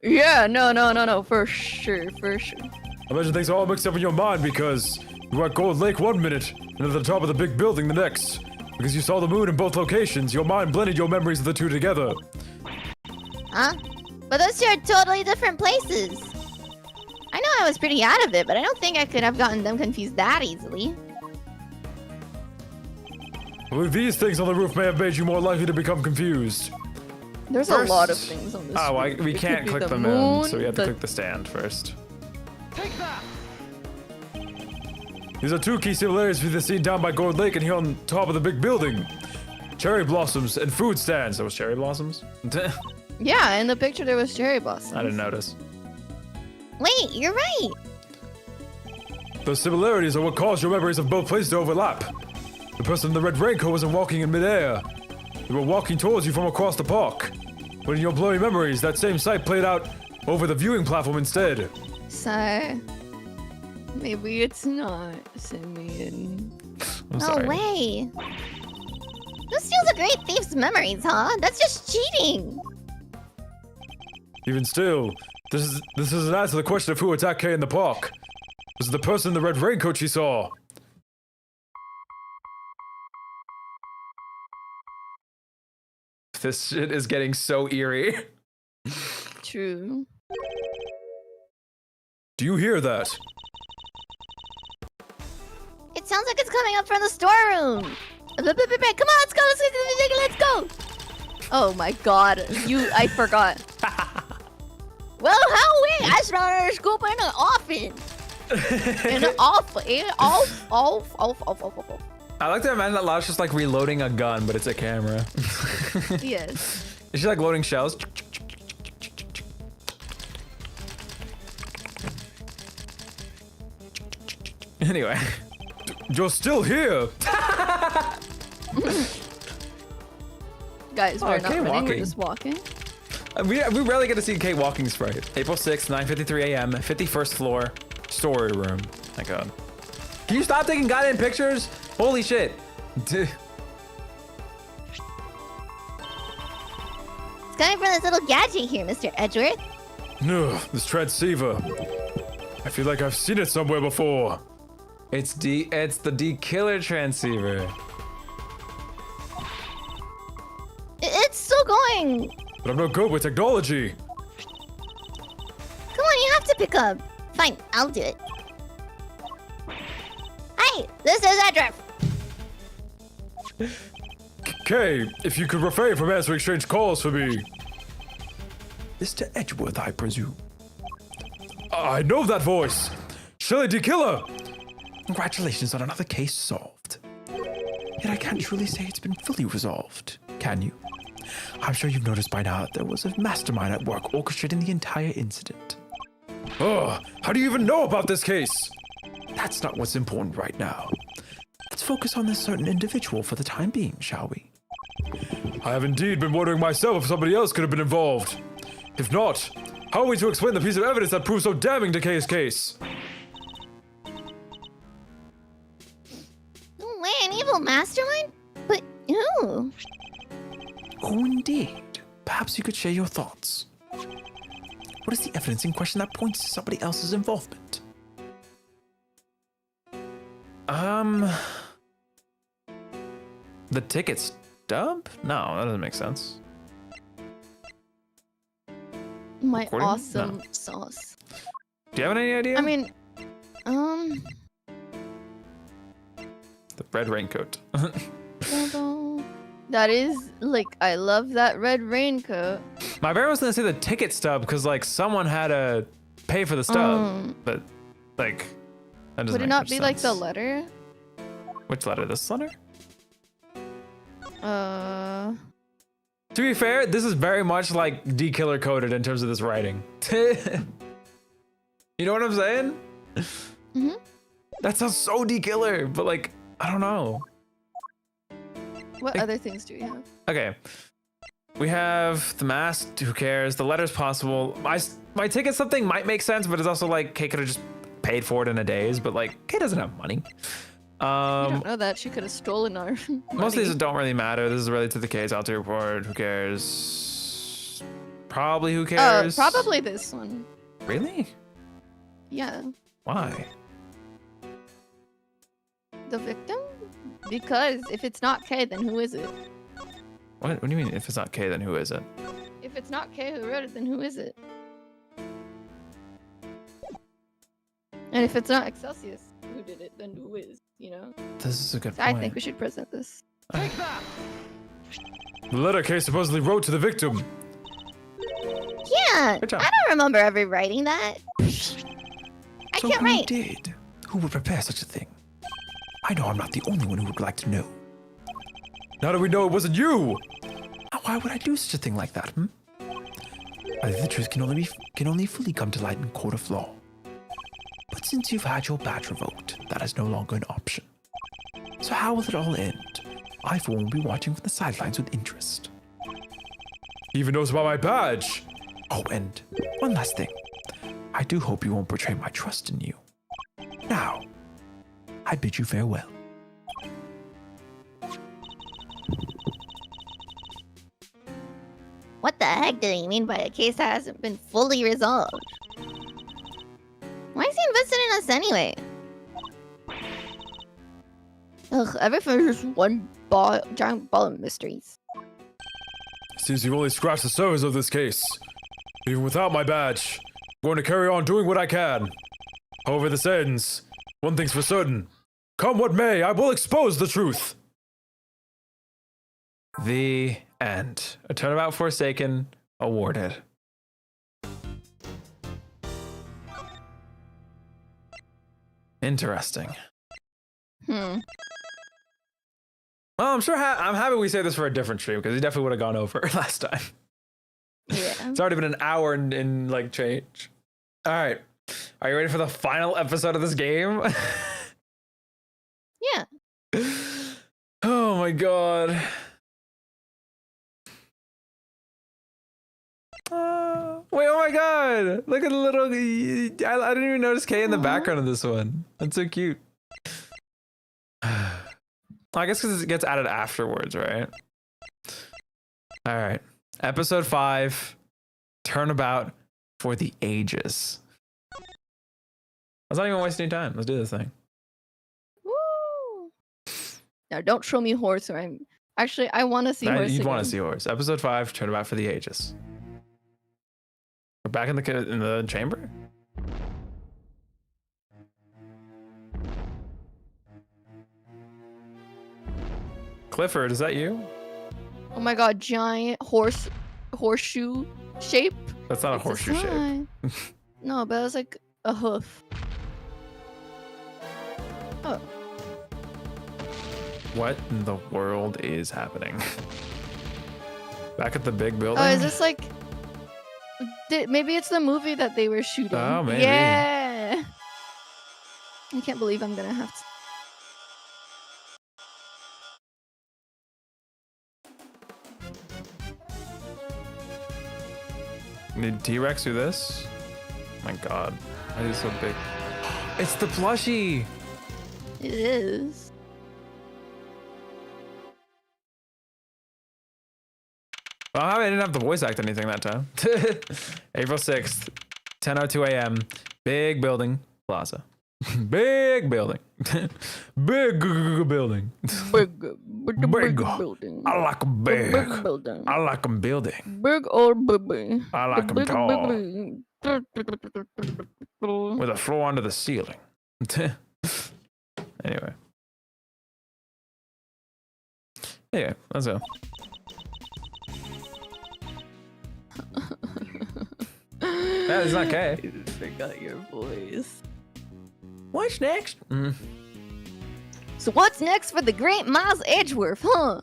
[SPEAKER 2] Yeah, no, for sure.
[SPEAKER 3] I imagine things are all mixed up in your mind because you were at Gold Lake one minute and at the top of the big building the next. Because you saw the moon in both locations, your mind blended your memories of the two together.
[SPEAKER 2] Huh? But those two are totally different places. I know I was pretty out of it, but I don't think I could have gotten them confused that easily.
[SPEAKER 3] Well, these things on the roof may have made you more likely to become confused.
[SPEAKER 2] There's a lot of things on this.
[SPEAKER 1] Oh,
[SPEAKER 2] roof.
[SPEAKER 1] we
[SPEAKER 2] It
[SPEAKER 1] can't
[SPEAKER 2] could be
[SPEAKER 1] click the
[SPEAKER 2] moon,
[SPEAKER 1] moon, so we have to click the stand first.
[SPEAKER 4] Take that!
[SPEAKER 3] These are two key similarities between the scene down by Gold Lake and here on top of the big building. Cherry blossoms and food stands. There was cherry blossoms?
[SPEAKER 2] Yeah, in the picture there was cherry blossoms.
[SPEAKER 1] I didn't notice.
[SPEAKER 2] Wait, you're right.
[SPEAKER 3] Those similarities are what caused your memories of both places to overlap. The person in the red raincoat wasn't walking in midair. They were walking towards you from across the park. But in your blurry memories, that same sight played out over the viewing platform instead.
[SPEAKER 2] So, maybe it's not Simeon.
[SPEAKER 1] I'm
[SPEAKER 2] No
[SPEAKER 1] sorry.
[SPEAKER 2] way. Who steals a great thief's memories, huh? That's just cheating.
[SPEAKER 3] Even still, this is an answer to the question of who attacked Kay in the park. Was it the person in the red raincoat she saw?
[SPEAKER 1] This shit is getting so eerie.
[SPEAKER 2] True.
[SPEAKER 3] Do you hear that?
[SPEAKER 2] It sounds like it's coming up from the storeroom. Come on, let's go. Let's go. Oh my god, I forgot. Well, how we astronauts go in an often. Off.
[SPEAKER 1] I like to imagine that Lala's just like reloading a gun, but it's a camera.
[SPEAKER 2] Yes.
[SPEAKER 1] Is she like loading shells? Anyway.
[SPEAKER 3] You're still here.
[SPEAKER 2] Guys, we're not
[SPEAKER 1] okay,
[SPEAKER 2] running,
[SPEAKER 1] walking.
[SPEAKER 2] we're just walking.
[SPEAKER 1] We rarely get to see Kate walking sprite. April 6th, 9:53 a.m., 51st floor, storeroom. My god. Can you stop taking goddamn pictures? Holy shit. Dude.
[SPEAKER 5] It's coming from this little gadget here, Mr. Edgeworth.
[SPEAKER 3] Ugh, this transceiver. I feel like I've seen it somewhere before.
[SPEAKER 1] It's the D-Killer transceiver.
[SPEAKER 5] It's still going.
[SPEAKER 3] But I'm no good with technology.
[SPEAKER 5] Come on, you have to pick up. Fine, I'll do it. Hi, this is Edgeworth.
[SPEAKER 3] Kay, if you could refrain from answering strange calls for me.
[SPEAKER 6] Mr. Edgeworth, I presume.
[SPEAKER 3] I know that voice. Shelley D. Killer.
[SPEAKER 6] Congratulations on another case solved. Yet I can't truly say it's been fully resolved, can you? I'm sure you've noticed by now that there was a mastermind at work orchestrating the entire incident.
[SPEAKER 3] Oh, how do you even know about this case?
[SPEAKER 6] That's not what's important right now. Let's focus on this certain individual for the time being, shall we?
[SPEAKER 3] I have indeed been wondering myself if somebody else could have been involved. If not, how are we to explain the piece of evidence that proves so damning to Kay's case?
[SPEAKER 5] No way, an evil mastermind? But who?
[SPEAKER 6] Who indeed? Perhaps you could share your thoughts. What is the evidence in question that points to somebody else's involvement?
[SPEAKER 1] The ticket stub? No, that doesn't make sense.
[SPEAKER 2] My
[SPEAKER 1] Recording?
[SPEAKER 2] awesome
[SPEAKER 1] No.
[SPEAKER 2] sauce.
[SPEAKER 1] Do you have any idea?
[SPEAKER 2] I mean,
[SPEAKER 1] the red raincoat.
[SPEAKER 2] that is like, I love that red raincoat.
[SPEAKER 1] My brain was gonna say the ticket stub because like someone had to pay for the stub, but like that doesn't
[SPEAKER 2] Would it
[SPEAKER 1] make
[SPEAKER 2] not
[SPEAKER 1] much
[SPEAKER 2] be like the
[SPEAKER 1] sense.
[SPEAKER 2] letter?
[SPEAKER 1] Which letter? This letter?
[SPEAKER 2] Uh,
[SPEAKER 1] To be fair, this is very much like D-Killer coded in terms of this writing. You know what I'm saying?
[SPEAKER 2] mm-hmm.
[SPEAKER 1] That sounds so D-Killer, but like, I don't know.
[SPEAKER 2] What other things do we have?
[SPEAKER 1] Okay. We have the mask, who cares? The letter's possible. My ticket something might make sense, but it's also like Kay could have just paid for it in a days, but like Kay doesn't have money.
[SPEAKER 2] You don't know that. She could have stolen our money.
[SPEAKER 1] Most of these don't really matter. This is related to the case. I'll to report. Who cares? Probably who cares?
[SPEAKER 2] Probably this one.
[SPEAKER 1] Really?
[SPEAKER 2] Yeah.
[SPEAKER 1] Why?
[SPEAKER 2] The victim? Because if it's not Kay, then who is it?
[SPEAKER 1] What do you mean if it's not Kay, then who is it?
[SPEAKER 2] If it's not Kay who wrote it, then who is it? And if it's not Excelsius who did it, then who is, you know?
[SPEAKER 1] This is a good
[SPEAKER 2] So
[SPEAKER 1] point.
[SPEAKER 2] I think we should present this.
[SPEAKER 3] The letter Kay supposedly wrote to the victim.
[SPEAKER 5] Yeah,
[SPEAKER 1] Good job.
[SPEAKER 5] I don't remember ever writing that. I
[SPEAKER 6] So
[SPEAKER 5] can't
[SPEAKER 6] who
[SPEAKER 5] write.
[SPEAKER 6] did? Who would prepare such a thing? I know I'm not the only one who would like to know.
[SPEAKER 3] Now that we know it wasn't you!
[SPEAKER 6] Now, why would I do such a thing like that, I think the truth can only fully come to light in court of law. But since you've had your badge revoked, that is no longer an option. So how will it all end? I, for one, will be watching from the sidelines with interest.
[SPEAKER 3] He even knows about my badge!
[SPEAKER 6] Oh, and one last thing. I do hope you won't betray my trust in you. Now, I bid you farewell.
[SPEAKER 5] What the heck do you mean by a case that hasn't been fully resolved? Why is he invested in us anyway?
[SPEAKER 2] Ugh, everything's just one giant ball of mysteries.
[SPEAKER 3] Seems you've only scratched the surface of this case. Even without my badge, I'm going to carry on doing what I can. However this ends, one thing's for certain. Come what may, I will expose the truth.
[SPEAKER 1] The And a Turnabout Forsaken awarded. Interesting.
[SPEAKER 2] Hmm.
[SPEAKER 1] Well, I'm sure I'm happy we saved this for a different stream because he definitely would have gone over last time.
[SPEAKER 2] Yeah.
[SPEAKER 1] It's already been an hour in like change. All right. Are you ready for the final episode of this game?
[SPEAKER 2] Yeah.
[SPEAKER 1] Oh my god. Wait, oh my god. Look at the little... I didn't even notice Kay in the background of this one. That's so cute. I guess because it gets added afterwards, right? All right. Episode 5. Turnabout for the ages. Let's not even waste any time. Let's do this thing.
[SPEAKER 2] Woo! Now don't show me horse or I'm... Actually, I want to see horse
[SPEAKER 1] You
[SPEAKER 2] again.
[SPEAKER 1] want to see horse. Episode 5. Turnabout for the ages. We're back in the chamber? Clifford, is that you?
[SPEAKER 2] Oh my god, giant horseshoe shape.
[SPEAKER 1] That's not a
[SPEAKER 2] It's
[SPEAKER 1] horseshoe shape.
[SPEAKER 2] sign. No, but it was like a hoof. Oh,
[SPEAKER 1] What in the world is happening? Back at the big building?
[SPEAKER 2] oh, is this like? Maybe it's the movie that they were shooting.
[SPEAKER 1] Oh, maybe.
[SPEAKER 2] Yeah. I can't believe I'm gonna have to.
[SPEAKER 1] Did T-Rex do this? Oh my god. Why is it so big? It's the plushie!
[SPEAKER 2] It is.
[SPEAKER 1] Well, I didn't have to voice act anything that time. April 6th, 10:02 a.m. Big building, plaza. Big building. Big building.
[SPEAKER 2] Big
[SPEAKER 1] Big.
[SPEAKER 2] building.
[SPEAKER 1] I like 'em big.
[SPEAKER 2] Big building.
[SPEAKER 1] I like 'em building.
[SPEAKER 2] Big old baby.
[SPEAKER 1] I like 'em
[SPEAKER 2] Big
[SPEAKER 1] tall.
[SPEAKER 2] baby.
[SPEAKER 1] With a floor under the ceiling. Anyway. Yeah, let's go. Yeah, it's not K.
[SPEAKER 2] I just forgot your voice.
[SPEAKER 1] What's next?
[SPEAKER 2] So what's next for the great Miles Edgeworth, huh?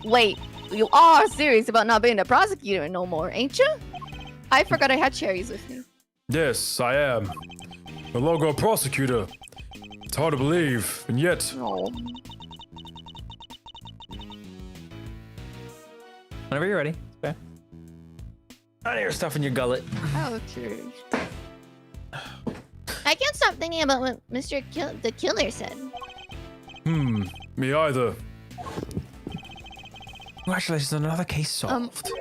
[SPEAKER 2] Wait, you are serious about not being a prosecutor no more, ain't you? I forgot I had cherries with me.
[SPEAKER 3] Yes, I am. No longer a prosecutor. It's hard to believe, and yet
[SPEAKER 2] No.
[SPEAKER 1] Whenever you're ready. Okay. Out of your stuff in your gullet.
[SPEAKER 2] Oh, cheers.
[SPEAKER 5] I can't stop thinking about what the killer said.
[SPEAKER 3] me either.
[SPEAKER 6] Congratulations on another case solved.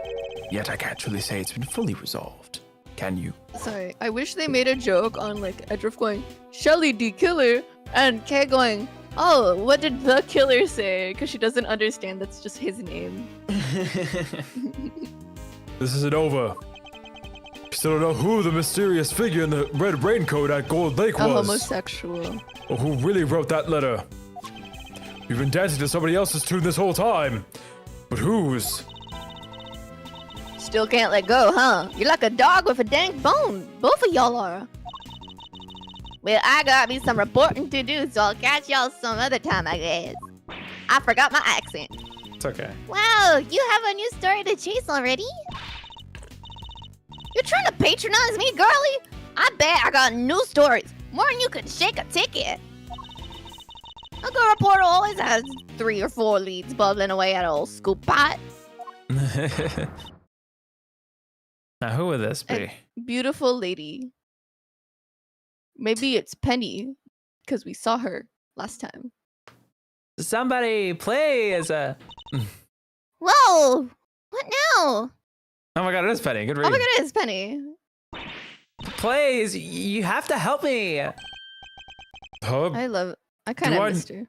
[SPEAKER 6] Yet I can't truly say it's been fully resolved. Can you?
[SPEAKER 2] Sorry, I wish they made a joke on like Edgeworth going, Shelly D. Killer, and Kay going, oh, what did the killer say? Because she doesn't understand that's just his name.
[SPEAKER 3] This isn't over. Still don't know who the mysterious figure in the red raincoat at Gold Lake
[SPEAKER 2] A
[SPEAKER 3] was,
[SPEAKER 2] homosexual.
[SPEAKER 3] or who really wrote that letter. We've been dancing to somebody else's tune this whole time, but whose?
[SPEAKER 2] Still can't let go, huh? You're like a dog with a dang bone. Both of y'all are.
[SPEAKER 5] Well, I got me some reporting to do, so I'll catch y'all some other time, I guess. I forgot my accent.
[SPEAKER 1] It's okay.
[SPEAKER 5] Wow, you have a new story to chase already? You're trying to patronize me, girlie? I bet I got new stories. More than you could shake a ticket. A good reporter always has 3 or 4 leads bubbling away at old scoop pot.
[SPEAKER 1] Now, who would this be?
[SPEAKER 2] Beautiful lady. Maybe it's Penny, because we saw her last time.
[SPEAKER 1] Somebody play as a...
[SPEAKER 5] Whoa! What now?
[SPEAKER 1] Oh my god, it is Penny. Good read.
[SPEAKER 2] Oh my god, it is Penny.
[SPEAKER 1] Please, you have to help me.
[SPEAKER 3] Huh?
[SPEAKER 2] I kind
[SPEAKER 3] Do
[SPEAKER 2] of
[SPEAKER 3] I-
[SPEAKER 2] missed her.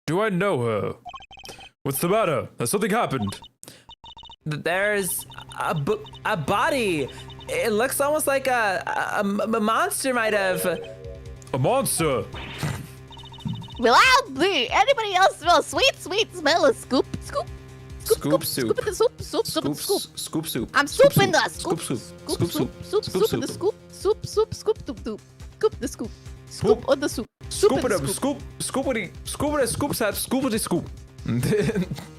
[SPEAKER 3] Do I know her? What's the matter? Has something happened?
[SPEAKER 1] There's a body. It looks almost like a monster might have.
[SPEAKER 3] A monster!
[SPEAKER 5] Well, I'll be. Anybody else smell sweet, sweet smell of scoop? Scoop?
[SPEAKER 1] Scoop soup.
[SPEAKER 5] Scoop in the soup. Soup in the scoop.
[SPEAKER 1] Scoop soup.
[SPEAKER 5] I'm souping the
[SPEAKER 1] Scoop
[SPEAKER 5] scoop.
[SPEAKER 1] soup. Scoop soup.
[SPEAKER 5] Soup in the scoop. Soup. Scoop the scoop. Scoop on the soup.
[SPEAKER 1] Scoop
[SPEAKER 5] in
[SPEAKER 1] it
[SPEAKER 5] the
[SPEAKER 1] up. Scoop. Scoopity. Scoopity. Scoop sap. Scoopity scoop.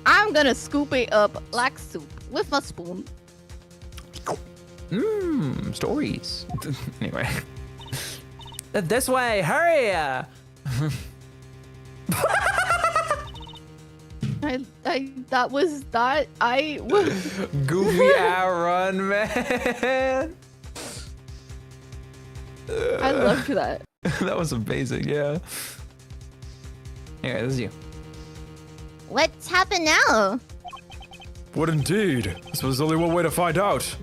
[SPEAKER 5] I'm gonna scoop it up like soup with my spoon.
[SPEAKER 1] Stories. Anyway. This way. Hurry.
[SPEAKER 5] I
[SPEAKER 1] Goofy outrun, man.
[SPEAKER 2] I loved that.
[SPEAKER 1] That was amazing, yeah. Anyway, this is you.
[SPEAKER 5] What's happened now?
[SPEAKER 3] What indeed? This was only one way to find out.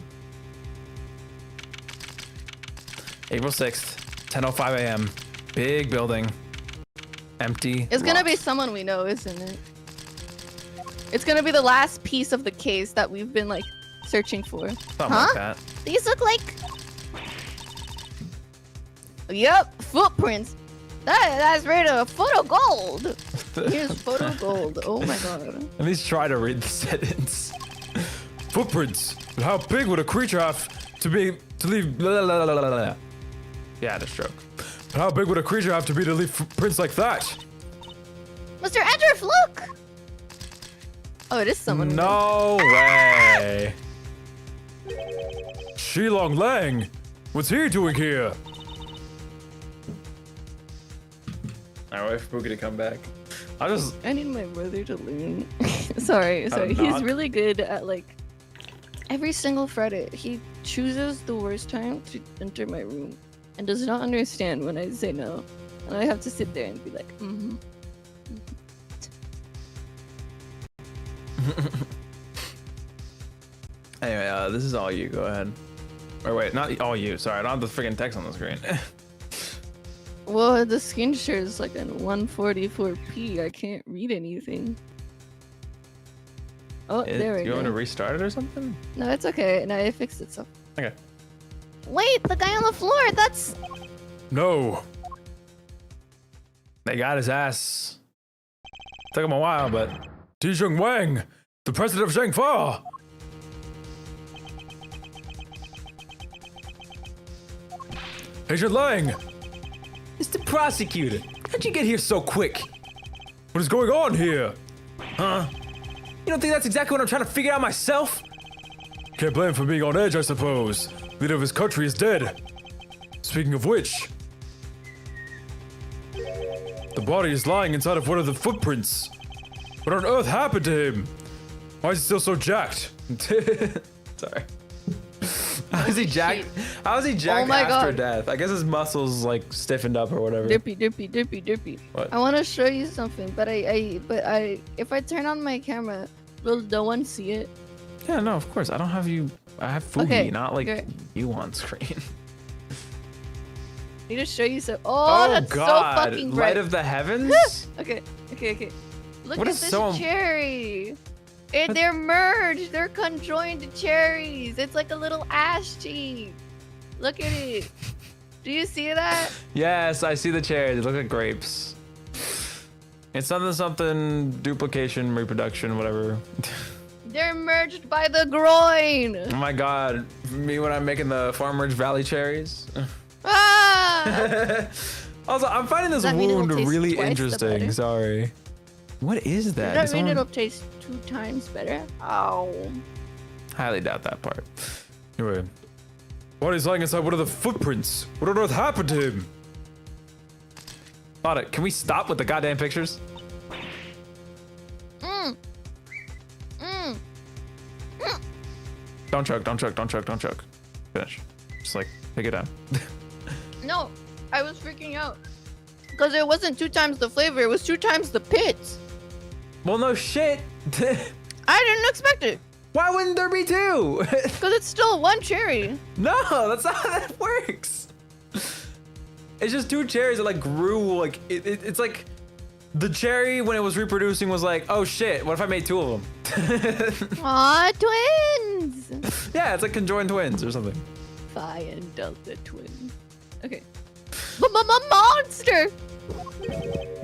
[SPEAKER 1] April 6th, 10:05 a.m. Big building. Empty.
[SPEAKER 2] It's gonna be
[SPEAKER 1] locked.
[SPEAKER 2] someone we know, isn't it? It's gonna be the last piece of the case that we've been like searching for.
[SPEAKER 1] Something
[SPEAKER 5] Huh?
[SPEAKER 1] like that.
[SPEAKER 5] These look like. Yep, footprints. That's right, a photo gold. Here's photo gold. Oh my god.
[SPEAKER 1] At least try to read the sentence.
[SPEAKER 3] Footprints. But how big would a creature have to be to leave?
[SPEAKER 1] Blah, blah, blah, blah, blah. Yeah, the stroke.
[SPEAKER 3] But how big would a creature have to be to leave footprints like that?
[SPEAKER 5] Mr. Edgeworth, look.
[SPEAKER 2] Oh, it is someone. we know.
[SPEAKER 1] No way.
[SPEAKER 3] Shi-Long Lang. What's he doing here?
[SPEAKER 1] I wait for Boogie to come back. I just.
[SPEAKER 2] I need my brother to learn. sorry. He's
[SPEAKER 1] knock?
[SPEAKER 2] really good at like every single Friday. He chooses the worst time to enter my room and does not understand when I say no. And I have to sit there and be like, mm-hmm.
[SPEAKER 1] Anyway, this is all you. Go ahead. Or wait, not all you. Sorry, I don't have the freaking text on the screen.
[SPEAKER 2] Well, the screen share is like in 144p. I can't read anything. Oh, there we
[SPEAKER 1] You want me
[SPEAKER 2] go.
[SPEAKER 1] to restart it or something?
[SPEAKER 2] No, it's okay. No, it fixed itself.
[SPEAKER 1] Okay.
[SPEAKER 5] Wait, the guy on the floor. That's.
[SPEAKER 3] No.
[SPEAKER 1] They got his ass. Took him a while, but.
[SPEAKER 3] Tijung Wang, the president of Zhangfa. Agent Lang,
[SPEAKER 1] Mr. Prosecutor, how'd you get here so quick?
[SPEAKER 3] what is going on here?
[SPEAKER 1] Huh? You don't think that's exactly what I'm trying to figure out myself?
[SPEAKER 3] Can't blame him for being on edge, I suppose. Leader of his country is dead. Speaking of which, the body is lying inside of one of the footprints. What on earth happened to him? Why is he still so jacked?
[SPEAKER 1] Sorry. How was he jacked? How was he jacked
[SPEAKER 2] Oh my
[SPEAKER 1] after
[SPEAKER 2] God.
[SPEAKER 1] death? I guess his muscles like stiffened up or whatever.
[SPEAKER 2] Dippy.
[SPEAKER 1] What?
[SPEAKER 2] I want to show you something, but if I turn on my camera, will no one see it?
[SPEAKER 1] Yeah, no, of course. I don't have you. I have Fugi,
[SPEAKER 2] Okay,
[SPEAKER 1] not like
[SPEAKER 2] okay.
[SPEAKER 1] you on screen.
[SPEAKER 2] I need to show you some. Oh, that's so fucking bright.
[SPEAKER 1] Light of the heavens?
[SPEAKER 2] Okay. Look
[SPEAKER 1] What
[SPEAKER 2] at
[SPEAKER 1] is
[SPEAKER 2] this
[SPEAKER 1] so-
[SPEAKER 2] cherry. They're merged. They're conjoined cherries. It's like a little ash cheek. Look at it. Do you see that?
[SPEAKER 1] Yes, I see the cherries. They look like grapes. It's something duplication, reproduction, whatever.
[SPEAKER 2] They're merged by the groin.
[SPEAKER 1] Oh my god. Me when I'm making the Farmers Valley cherries.
[SPEAKER 2] Ah!
[SPEAKER 1] Also, I'm finding this
[SPEAKER 2] Does that mean it'll
[SPEAKER 1] wound
[SPEAKER 2] taste
[SPEAKER 1] really
[SPEAKER 2] twice the
[SPEAKER 1] interesting.
[SPEAKER 2] better?
[SPEAKER 1] Sorry. What is that?
[SPEAKER 2] Does
[SPEAKER 1] Is
[SPEAKER 2] that mean
[SPEAKER 1] someone-
[SPEAKER 2] it'll taste 2 times better? Oh.
[SPEAKER 1] Highly doubt that part.
[SPEAKER 3] Anyway, body's lying inside one of the footprints. What on earth happened to him?
[SPEAKER 1] Thought it. Can we stop with the goddamn pictures? Don't choke. Finish. Just like pick it down.
[SPEAKER 2] No, I was freaking out. Because it wasn't 2 times the flavor, it was 2 times the pits.
[SPEAKER 1] Well, no shit.
[SPEAKER 2] I didn't expect it.
[SPEAKER 1] Why wouldn't there be 2?
[SPEAKER 2] Because it's still 1 cherry.
[SPEAKER 1] No, that's not how that works. It's just 2 cherries that like grew like it's like the cherry when it was reproducing was like, oh shit, what if I made 2 of them?
[SPEAKER 2] Aw, twins.
[SPEAKER 1] Yeah, it's like conjoined twins or something.
[SPEAKER 2] Phi and Delta twins. Okay. Monster!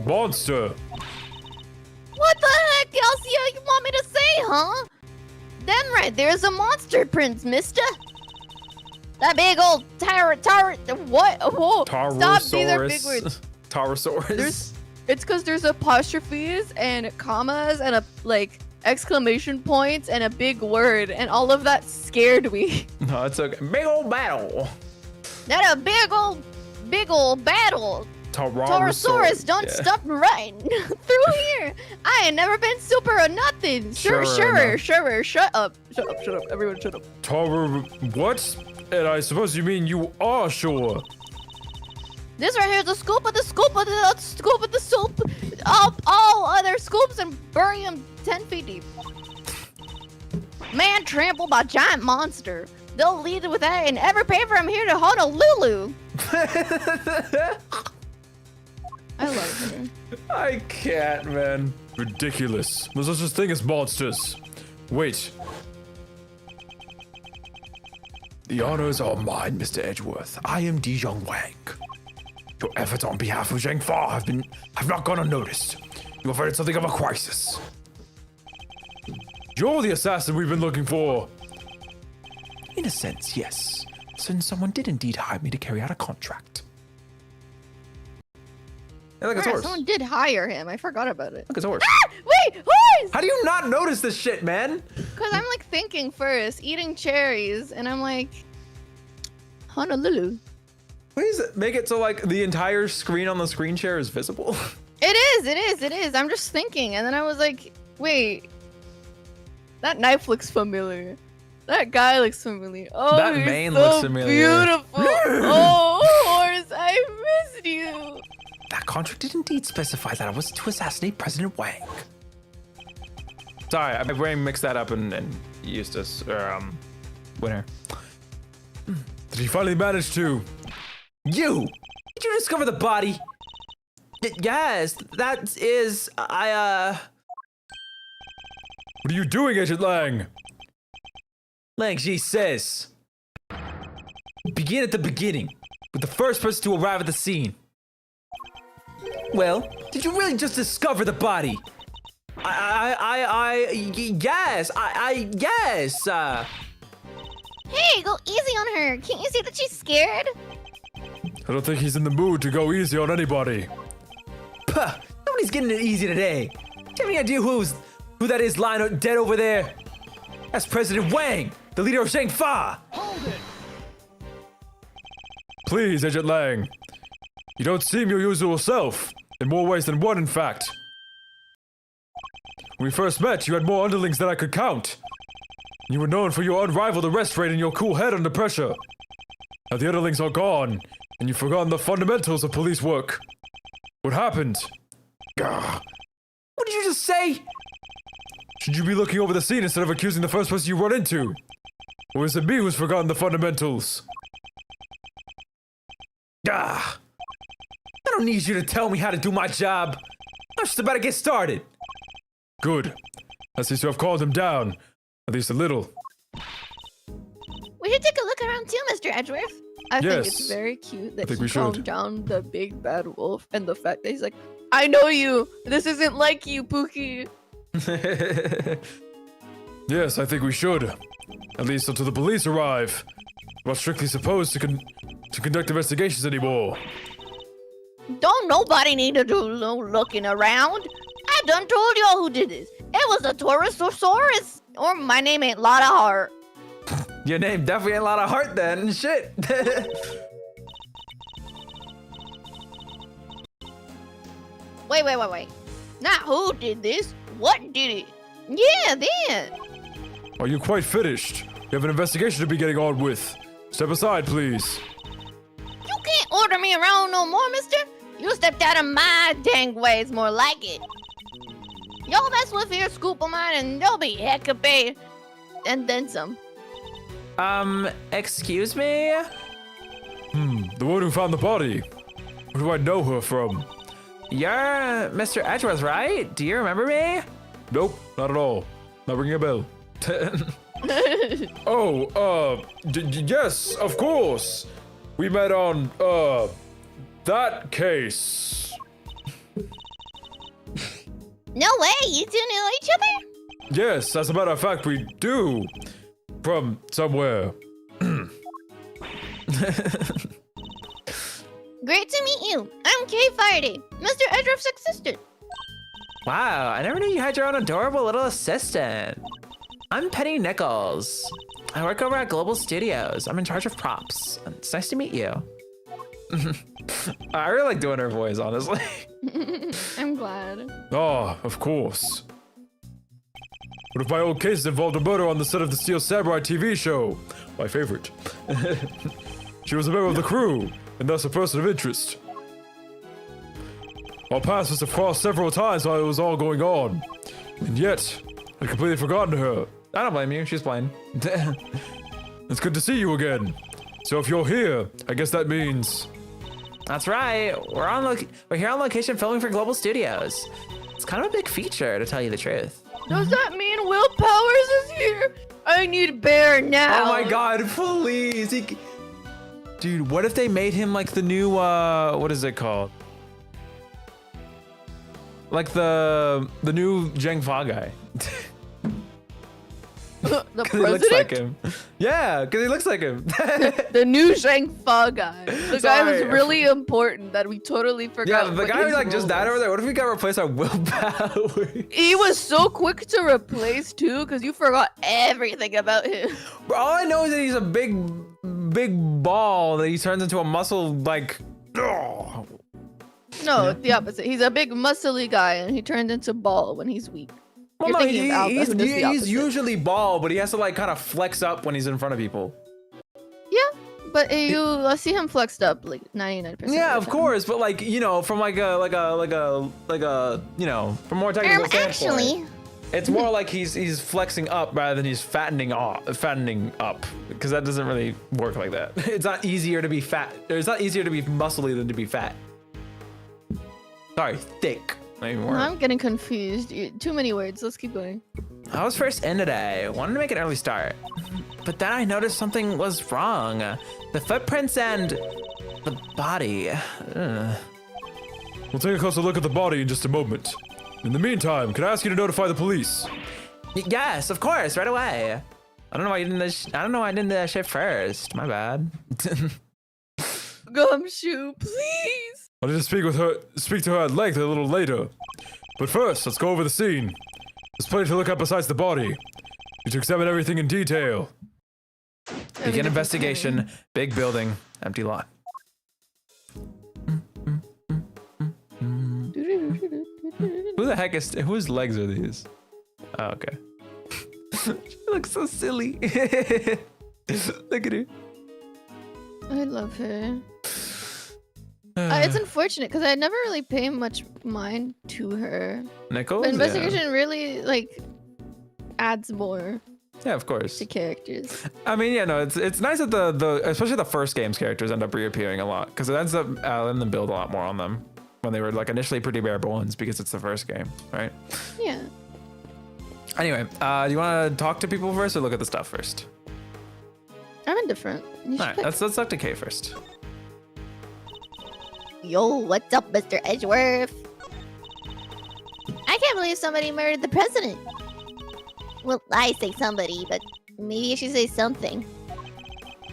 [SPEAKER 3] Monster.
[SPEAKER 5] What the heck, Elsia? You want me to say, huh? Them right there's a monster prince, mister. That big old what? Whoa! Stop! These are big words.
[SPEAKER 1] Taurosaurus.
[SPEAKER 2] It's because there's apostrophes and commas and a like exclamation points and a big word, and all of that scared me.
[SPEAKER 1] No, it's okay. Big old battle.
[SPEAKER 5] That a big old battle. Taurosaurus don't stop right through here. I ain't never been super or nothing. Sure. Shut up. Everyone shut up.
[SPEAKER 3] What? And I suppose you mean you are sure?
[SPEAKER 5] This right here is a scoop of the scoop of the scoop of the soup. All other scoops and bury them 10 feet deep. Man trampled by giant monster. They'll lead with that in every paper I'm here to Honolulu. I love it.
[SPEAKER 3] I can't, man. Ridiculous. There's no such thing as monsters. Wait.
[SPEAKER 6] The honors are mine, Mr. Edgeworth. I am Di Wang. Your efforts on behalf of Zhang Fa have not gone unnoticed. You averted something of a crisis.
[SPEAKER 3] You're the assassin we've been looking for.
[SPEAKER 6] In a sense, yes. Since someone did indeed hire me to carry out a contract.
[SPEAKER 1] Hey, look, it's horse.
[SPEAKER 2] Someone did hire him. I forgot about it.
[SPEAKER 1] Look, it's horse.
[SPEAKER 5] Ah, wait, horse!
[SPEAKER 1] How do you not notice this shit, man?
[SPEAKER 2] Because I'm like thinking first, eating cherries, and I'm like, Honolulu.
[SPEAKER 1] Please make it so like the entire screen on the screen share is visible.
[SPEAKER 2] It is. I'm just thinking, and then I was like, wait, that knife looks familiar. That guy looks familiar. Oh,
[SPEAKER 1] That
[SPEAKER 2] he's
[SPEAKER 1] mane
[SPEAKER 2] so
[SPEAKER 1] looks familiar.
[SPEAKER 2] Beautiful. Oh, horse, I missed you.
[SPEAKER 6] That contract did indeed specify that I was to assassinate President Wang.
[SPEAKER 1] Sorry, my brain mixed that up and Eustace or Winner.
[SPEAKER 3] Did he finally manage to?
[SPEAKER 1] You! Did you discover the body? Yes, that is
[SPEAKER 3] What are you doing, Agent Lang?
[SPEAKER 1] Lang Ji says. Begin at the beginning, with the first person to arrive at the scene. Well, did you really just discover the body? Yes, yes.
[SPEAKER 5] Hey, go easy on her. Can't you see that she's scared?
[SPEAKER 3] I don't think he's in the mood to go easy on anybody.
[SPEAKER 1] Puh, nobody's getting it easy today. Do you have any idea who that is lying dead over there? That's President Wang, the leader of Zhang Fa.
[SPEAKER 3] Please, Agent Lang. You don't seem your usual self. In more ways than one, in fact. When we first met, you had more underlings than I could count. You were known for your unrivaled arrest rate and your cool head under pressure. Now the underlings are gone, and you've forgotten the fundamentals of police work. What happened? Gah.
[SPEAKER 1] What did you just say?
[SPEAKER 3] Should you be looking over the scene instead of accusing the first person you run into? Or is it me who's forgotten the fundamentals?
[SPEAKER 1] Gah. I don't need you to tell me how to do my job. I'm just about to get started.
[SPEAKER 3] Good. That seems to have calmed him down. At least a little.
[SPEAKER 5] We should take a look around too, Mr. Edgeworth.
[SPEAKER 2] I think
[SPEAKER 3] Yes.
[SPEAKER 2] it's very cute that
[SPEAKER 3] think we
[SPEAKER 2] he calmed
[SPEAKER 3] should.
[SPEAKER 2] down the big bad wolf, and the fact that he's like, I know you. This isn't like you, Pookie.
[SPEAKER 3] Yes, I think we should. At least until the police arrive. We're not strictly supposed to conduct investigations anymore.
[SPEAKER 5] Don't nobody need to do no looking around. I done told y'all who did this. It was a Taurosaurus. Or my name ain't Lotta Heart.
[SPEAKER 1] Your name definitely ain't a lot of heart then. Shit.
[SPEAKER 5] Wait. Not who did this. What did it? Yeah, then.
[SPEAKER 3] Are you quite finished? You have an investigation to be getting on with. Step aside, please.
[SPEAKER 5] You can't order me around no more, mister. You stepped out of my dang ways, more like it. Y'all mess with your scoop of mine and they'll be heck-a-bay. And then some.
[SPEAKER 1] Excuse me?
[SPEAKER 3] The one who found the body. Where do I know her from?
[SPEAKER 1] You're Mr. Edgeworth, right? Do you remember me?
[SPEAKER 3] Nope, not at all. Not ringing a bell. Oh, yes, of course. We met on, that case.
[SPEAKER 5] No way, you two knew each other?
[SPEAKER 3] Yes, as a matter of fact, we do. From somewhere.
[SPEAKER 5] Great to meet you. I'm Kay Faraday, Mr. Edgeworth's assistant.
[SPEAKER 1] Wow, I never knew you had your own adorable little assistant. I'm Penny Nichols. I work over at Global Studios. I'm in charge of props. It's nice to meet you. I really like doing her voice, honestly.
[SPEAKER 2] I'm glad.
[SPEAKER 3] Ah, of course. One of my old cases involved a murder on the set of the Steel Samurai TV show. My favorite. She was a member of the crew, and thus a person of interest. Our paths must have crossed several times while it was all going on. And yet, I'd completely forgotten her.
[SPEAKER 1] I don't blame you. She's playing.
[SPEAKER 3] It's good to see you again. So if you're here, I guess that means...
[SPEAKER 1] That's right. We're here on location filming for Global Studios. It's kind of a big feature, to tell you the truth.
[SPEAKER 2] Does that mean Will Powers is here? I need Bear now.
[SPEAKER 1] Oh my God! Please, dude. What if they made him like the new what is it called? Like the new Zheng Fa guy.
[SPEAKER 2] The
[SPEAKER 1] He looks
[SPEAKER 2] president?
[SPEAKER 1] like him. Yeah, because he looks like him.
[SPEAKER 2] The new Zhang Fa guy. The guy
[SPEAKER 1] Sorry.
[SPEAKER 2] was really important that we totally forgot.
[SPEAKER 1] Yeah, the
[SPEAKER 2] what
[SPEAKER 1] guy who
[SPEAKER 2] his
[SPEAKER 1] like just
[SPEAKER 2] role
[SPEAKER 1] died
[SPEAKER 2] was.
[SPEAKER 1] over there. What if we got replaced by Will Powers?
[SPEAKER 2] He was so quick to replace too, because you forgot everything about him.
[SPEAKER 1] Bro, all I know is that he's a big ball that he turns into a muscle like. Oh.
[SPEAKER 2] No, the opposite. He's a big muscly guy, and he turned into ball when he's weak.
[SPEAKER 1] Well,
[SPEAKER 2] You're
[SPEAKER 1] no,
[SPEAKER 2] thinking of Alpha, who does the
[SPEAKER 1] he's
[SPEAKER 2] opposite.
[SPEAKER 1] usually bald, but he has to like kind of flex up when he's in front of people.
[SPEAKER 2] Yeah, but I see him flexed up like 99%.
[SPEAKER 1] Yeah,
[SPEAKER 2] of
[SPEAKER 1] of
[SPEAKER 2] the time.
[SPEAKER 1] course, but like you know, from like a you know, from more technical standpoint,
[SPEAKER 5] Actually,
[SPEAKER 1] it's more like he's flexing up rather than he's fattening up, because that doesn't really work like that. It's not easier to be fat. It's not easier to be muscly than to be fat. Sorry, thick. Not even
[SPEAKER 2] No,
[SPEAKER 1] work.
[SPEAKER 2] I'm getting confused. Too many words. Let's keep going.
[SPEAKER 1] I was first in today. Wanted to make an early start. But then I noticed something was wrong. The footprints and the body. Ugh.
[SPEAKER 3] We'll take a closer look at the body in just a moment. In the meantime, can I ask you to notify the police?
[SPEAKER 1] Yes, of course, right away. I don't know why you didn't. I don't know why I didn't do that shit first. My bad.
[SPEAKER 2] Gumshoe, please.
[SPEAKER 3] I need to speak to her at length a little later. But first, let's go over the scene. There's plenty to look at besides the body. Need to examine everything in detail.
[SPEAKER 1] Begin investigation. Big building. Empty lot. Who the heck is? Whose legs are these? Oh, okay. She looks so silly. Look at her.
[SPEAKER 2] I love her. It's unfortunate because I never really pay much mind to her.
[SPEAKER 1] Nichols.
[SPEAKER 2] But investigation really like adds more
[SPEAKER 1] Yeah, of course.
[SPEAKER 2] to characters.
[SPEAKER 1] I mean, yeah, no, it's nice that the especially the first game's characters end up reappearing a lot because it ends up letting them build a lot more on them when they were like initially pretty bare bones because it's the first game, right?
[SPEAKER 2] Yeah.
[SPEAKER 1] Anyway, do you want to talk to people first or look at the stuff first?
[SPEAKER 2] I'm indifferent. You should
[SPEAKER 1] All right,
[SPEAKER 2] pick.
[SPEAKER 1] let's talk to Kay first.
[SPEAKER 5] yo, what's up, Mr. Edgeworth? I can't believe somebody murdered the president. Well, I say somebody, but maybe I should say something.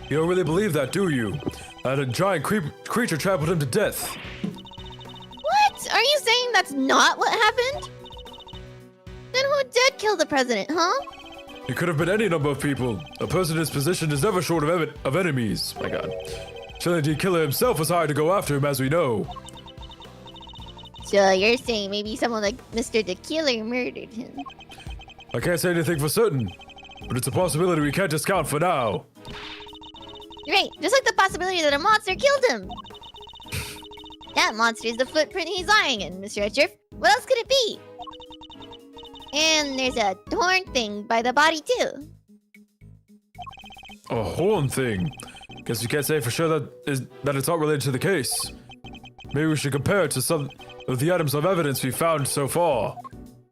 [SPEAKER 3] You don't really believe that, do you? That a giant creature trampled him to death.
[SPEAKER 5] What? Are you saying that's not what happened? Then who did kill the president, huh?
[SPEAKER 3] It could have been any number of people. A person in his position is never short of enemies. My God. Surely the killer himself was hired to go after him, as we know.
[SPEAKER 5] So you're saying maybe someone like Mr. the Killer murdered him?
[SPEAKER 3] I can't say anything for certain, but it's a possibility we can't discount for now.
[SPEAKER 5] Right, just like the possibility that a monster killed him. That monster is the footprint he's lying in, Mr. Edgeworth. What else could it be? And there's a torn thing by the body too.
[SPEAKER 3] A horn thing. Guess you can't say for sure that it's not related to the case. Maybe we should compare it to some of the items of evidence we found so far.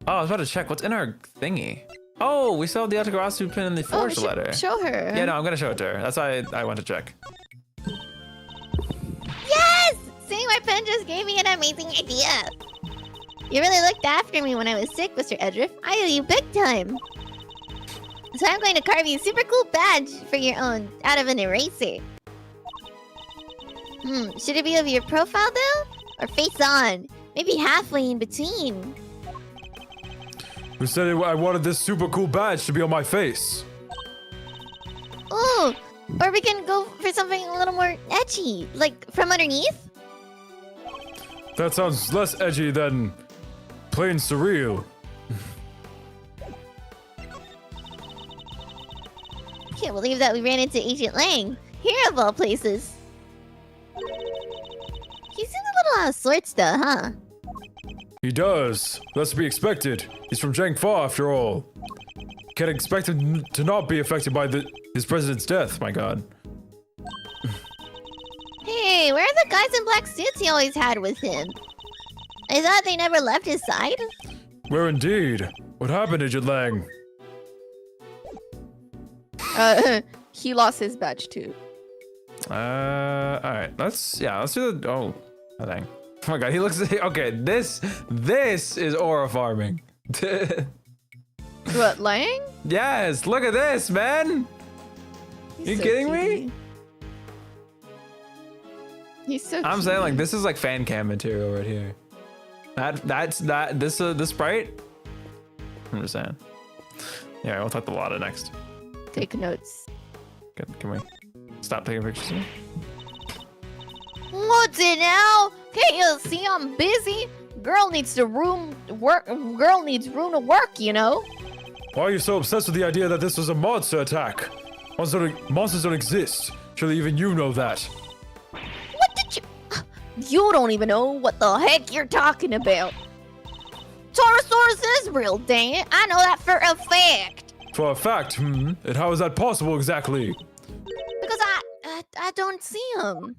[SPEAKER 1] Oh, I was about to check what's in our thingy. Oh, we saw the Atagarasu pin in the
[SPEAKER 2] Oh, we
[SPEAKER 1] forged
[SPEAKER 2] should
[SPEAKER 1] letter.
[SPEAKER 2] show her.
[SPEAKER 1] Yeah, no, I'm gonna show it to her. That's why I went to check.
[SPEAKER 5] Yes! See, my pen just gave me an amazing idea. You really looked after me when I was sick, Mr. Edgeworth. I owe you big time. So I'm going to carve you a super cool badge for your own out of an eraser. Should it be of your profile though? Or face on? Maybe halfway in between.
[SPEAKER 3] Who said I wanted this super cool badge to be on my face?
[SPEAKER 5] Oh, or we can go for something a little more edgy, like from underneath?
[SPEAKER 3] That sounds less edgy than plain surreal.
[SPEAKER 5] Can't believe that we ran into Agent Lang. Here of all places. He seems a little out of sorts though, huh?
[SPEAKER 3] He does. That's to be expected. He's from Jangfa after all. Can't expect him to not be affected by his president's death, my god.
[SPEAKER 5] Hey, where are the guys in black suits he always had with him? I thought they never left his side.
[SPEAKER 3] Where indeed? What happened, Agent Lang?
[SPEAKER 2] He lost his badge too.
[SPEAKER 1] Alright, let's do the, oh dang. Oh my god, he looks, okay, this is aura farming.
[SPEAKER 2] What, Lang?
[SPEAKER 1] Yes, look at this, man.
[SPEAKER 2] He's
[SPEAKER 1] You
[SPEAKER 2] so
[SPEAKER 1] kidding
[SPEAKER 2] cute.
[SPEAKER 1] me?
[SPEAKER 2] He's so
[SPEAKER 1] I'm
[SPEAKER 2] cute.
[SPEAKER 1] saying like this is like fan cam material right here. This sprite. I'm just saying. Yeah, we'll talk to Lada next.
[SPEAKER 2] Take notes.
[SPEAKER 1] Can we stop taking pictures? Of me?
[SPEAKER 5] What's it now? Can't you see I'm busy? Girl needs room to work, you know?
[SPEAKER 3] Why are you so obsessed with the idea that this was a monster attack? Monsters don't exist. Surely even you know that.
[SPEAKER 5] What did you... You don't even know what the heck you're talking about. Taurosaurus is real, dang it. I know that for a fact.
[SPEAKER 3] For a fact, and how is that possible exactly?
[SPEAKER 5] Because I don't see him.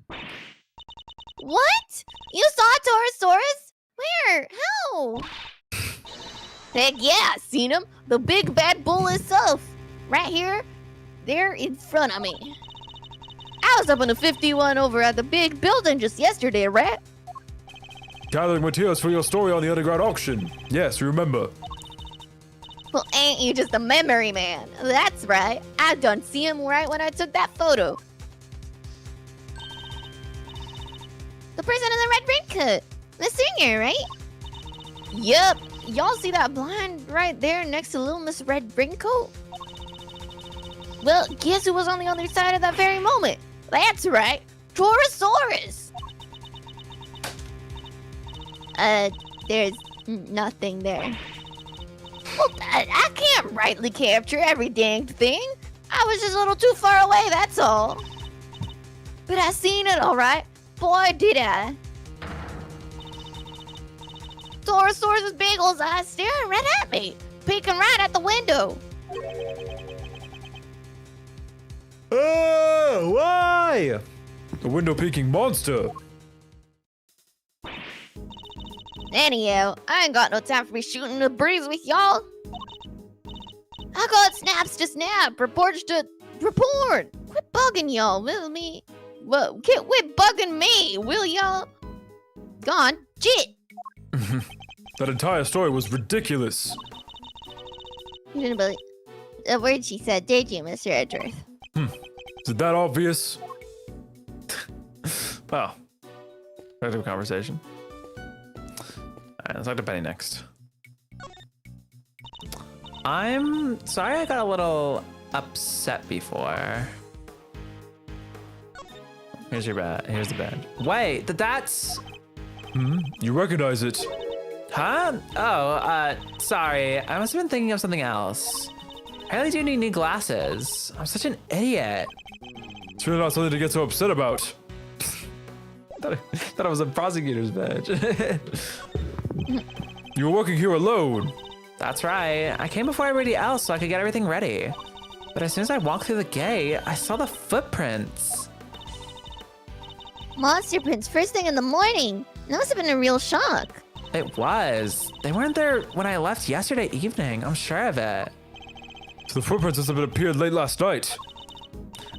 [SPEAKER 5] What? You saw Taurosaurus? Where? How? Heck yeah, I seen him. The big bad bull itself. Right here. There in front of me. I was up in the 51 over at the big building just yesterday, right?
[SPEAKER 3] Gathering materials for your story on the underground auction. Yes, you remember.
[SPEAKER 5] Well, ain't you just a memory man? That's right. I done see him right when I took that photo. The person in the red raincoat. The singer, right? Yup. Y'all see that blind right there next to Little Miss Red Raincoat? Well, guess who was on the other side at that very moment? That's right. Taurosaurus. There's nothing there. Well, I can't rightly capture every dang thing. I was just a little too far away, that's all. But I seen it, all right. Boy, did I. Taurosaurus' big old eyes staring right at me, peeking right at the window.
[SPEAKER 3] Why? A window-peeking monster.
[SPEAKER 5] Anyhow, I ain't got no time for me shooting the breeze with y'all. I got snaps to snap, reports to report. Quit bugging y'all, will me? Well, quit bugging me, will y'all? Gone, shit.
[SPEAKER 3] That entire story was ridiculous.
[SPEAKER 5] You didn't believe a word she said, did you, Mr. Edgeworth?
[SPEAKER 3] Is it that obvious?
[SPEAKER 1] Well, back to a conversation. Alright, let's talk to Penny next. I'm sorry I got a little upset before. Here's your badge. Here's the badge. Wait, that's...
[SPEAKER 3] You recognize it.
[SPEAKER 1] Huh? Oh, sorry. I must have been thinking of something else. I really do need new glasses. I'm such an idiot.
[SPEAKER 3] It's really not something to get so upset about.
[SPEAKER 1] Thought it was a prosecutor's badge.
[SPEAKER 3] You were working here alone.
[SPEAKER 1] That's right. I came before everybody else so I could get everything ready. But as soon as I walked through the gate, I saw the footprints.
[SPEAKER 5] Monster prints first thing in the morning. That must have been a real shock.
[SPEAKER 1] It was. They weren't there when I left yesterday evening. I'm sure of it.
[SPEAKER 3] So the footprints must have appeared late last night.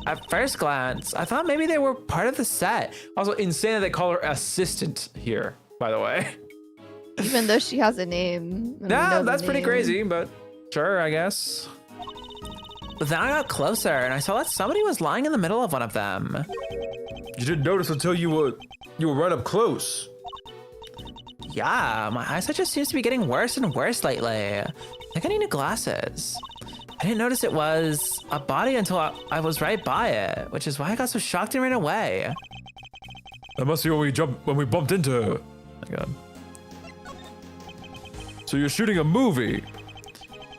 [SPEAKER 1] At first glance, I thought maybe they were part of the set. Also, insane that they call her assistant here, by the way.
[SPEAKER 2] Even though she has a name. and we
[SPEAKER 1] Yeah,
[SPEAKER 2] know the
[SPEAKER 1] that's pretty
[SPEAKER 2] name.
[SPEAKER 1] crazy, but sure, I guess.
[SPEAKER 7] But then I got closer and I saw that somebody was lying in the middle of one of them.
[SPEAKER 3] You didn't notice until you were right up close.
[SPEAKER 7] Yeah, my eyesight just seems to be getting worse and worse lately. I think I need new glasses. I didn't notice it was a body until I was right by it, which is why I got so shocked and ran away.
[SPEAKER 3] That must be when we bumped into her.
[SPEAKER 1] My God.
[SPEAKER 3] So you're shooting a movie.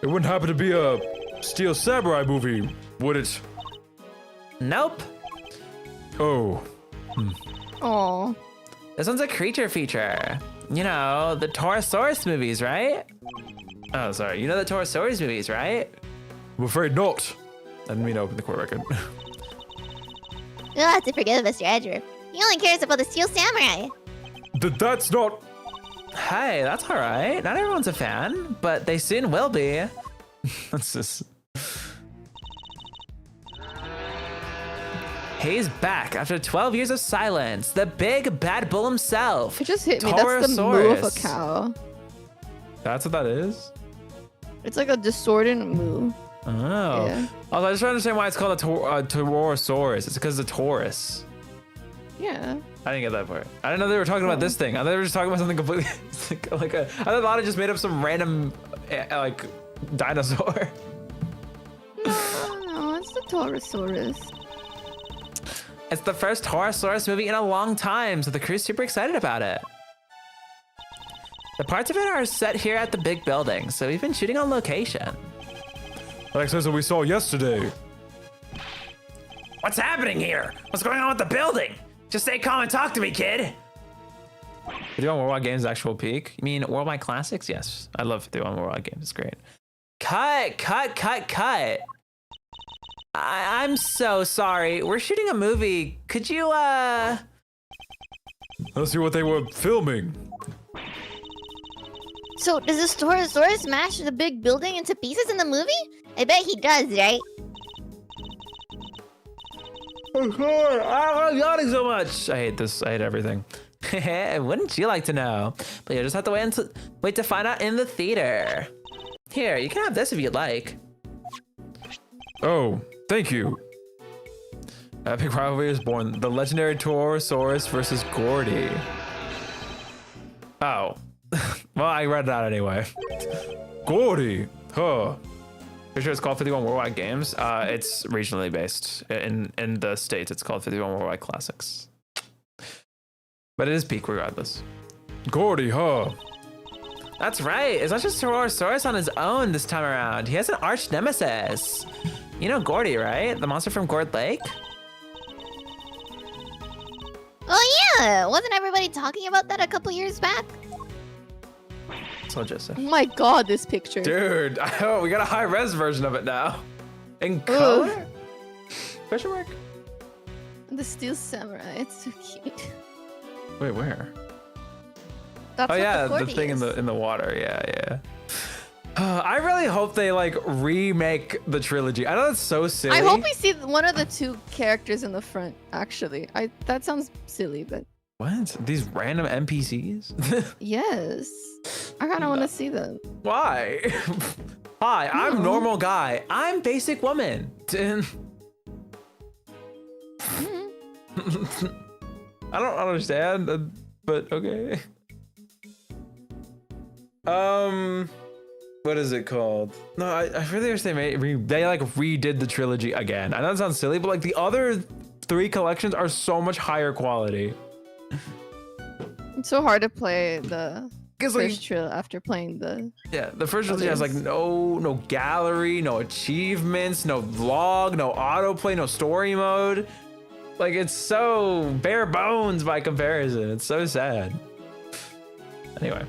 [SPEAKER 3] It wouldn't happen to be a Steel Samurai movie, would it?
[SPEAKER 7] Nope.
[SPEAKER 3] Oh.
[SPEAKER 2] Aw.
[SPEAKER 7] This one's a creature feature. You know, the Torosaurus movies, right?
[SPEAKER 1] Oh, sorry.
[SPEAKER 7] You know the Torosaurus movies, right?
[SPEAKER 3] I'm afraid not.
[SPEAKER 1] I didn't mean to open the court record.
[SPEAKER 5] You'll have to forgive Mr. Edgeworth. He only cares about the Steel Samurai.
[SPEAKER 3] That's not.
[SPEAKER 7] Hey, that's all right. Not everyone's a fan, but they soon will be.
[SPEAKER 1] That's just.
[SPEAKER 7] He's back after 12 years of silence. The big bad bull himself.
[SPEAKER 2] It just hit me. That's the moo of a
[SPEAKER 7] Torosaurus.
[SPEAKER 2] cow.
[SPEAKER 1] That's what that is?
[SPEAKER 2] It's like a disordinate moo.
[SPEAKER 1] Oh.
[SPEAKER 2] Yeah.
[SPEAKER 1] Also, I just don't understand why it's called a Torosaurus. It's because of Taurus.
[SPEAKER 2] Yeah.
[SPEAKER 1] I didn't get that part. I didn't know they were talking about this thing. I thought they were just talking about something completely I thought Lana just made up some random like dinosaur.
[SPEAKER 2] No, it's the Torosaurus.
[SPEAKER 7] It's the first Torosaurus movie in a long time, so the crew's super excited about it. The parts of it are set here at the big building, so we've been shooting on location.
[SPEAKER 3] Like says what we saw yesterday.
[SPEAKER 7] What's happening here? What's going on with the building? Just stay calm and talk to me, kid.
[SPEAKER 1] 51 Worldwide Games actual peak.
[SPEAKER 7] You mean Worldwide Classics? Yes, I love 51 Worldwide Games. It's great. Cut. I'm so sorry. We're shooting a movie. Could you,
[SPEAKER 3] Let's see what they were filming.
[SPEAKER 5] So, does the Torosaurus smash the big building into pieces in the movie? I bet he does, right?
[SPEAKER 1] I'm yawning so much. I hate this. I hate everything.
[SPEAKER 7] Wouldn't you like to know? But you'll just have to wait to find out in the theater. Here, you can have this if you'd like.
[SPEAKER 3] Oh, thank you.
[SPEAKER 1] Epic rivalry is born. The legendary Torosaurus versus Gordy. Oh. Well, I read that anyway.
[SPEAKER 3] Gordy, huh?
[SPEAKER 1] Pretty sure it's called 51 Worldwide Games. It's regionally based. In the States, it's called 51 Worldwide Classics. But it is peak regardless.
[SPEAKER 3] Gordy, huh?
[SPEAKER 7] That's right. It's not just Torosaurus on his own this time around. He has an arch nemesis. You know Gordy, right? The monster from Gourd Lake?
[SPEAKER 5] Oh yeah! Wasn't everybody talking about that a couple years back?
[SPEAKER 1] So just
[SPEAKER 2] Oh my god, this picture.
[SPEAKER 1] dude, oh, we got a high res version of it now. In color? Question mark?
[SPEAKER 2] The Steel Samurai. It's so cute.
[SPEAKER 1] Wait, where?
[SPEAKER 2] That's
[SPEAKER 1] Oh
[SPEAKER 2] what
[SPEAKER 1] yeah,
[SPEAKER 2] the
[SPEAKER 1] the thing in the water. Yeah. I really hope they like remake the trilogy. I know that's so silly.
[SPEAKER 2] I hope we see one of the two characters in the front. Actually, that sounds silly, but
[SPEAKER 1] What? These random NPCs?
[SPEAKER 2] yes, I kind of want to see them.
[SPEAKER 1] Why? Hi, I'm
[SPEAKER 2] No.
[SPEAKER 1] normal guy. I'm basic woman. I don't understand, but okay. What is it called? No, I really wish they like redid the trilogy again. I know it sounds silly, but like the other 3 collections are so much higher quality.
[SPEAKER 2] It's so hard to play the
[SPEAKER 1] Because like,
[SPEAKER 2] first trill after playing the.
[SPEAKER 1] yeah, the first trilogy has like
[SPEAKER 2] Others.
[SPEAKER 1] no gallery, no achievements, no vlog, no autoplay, no story mode. Like it's so bare bones by comparison. It's so sad. Anyway.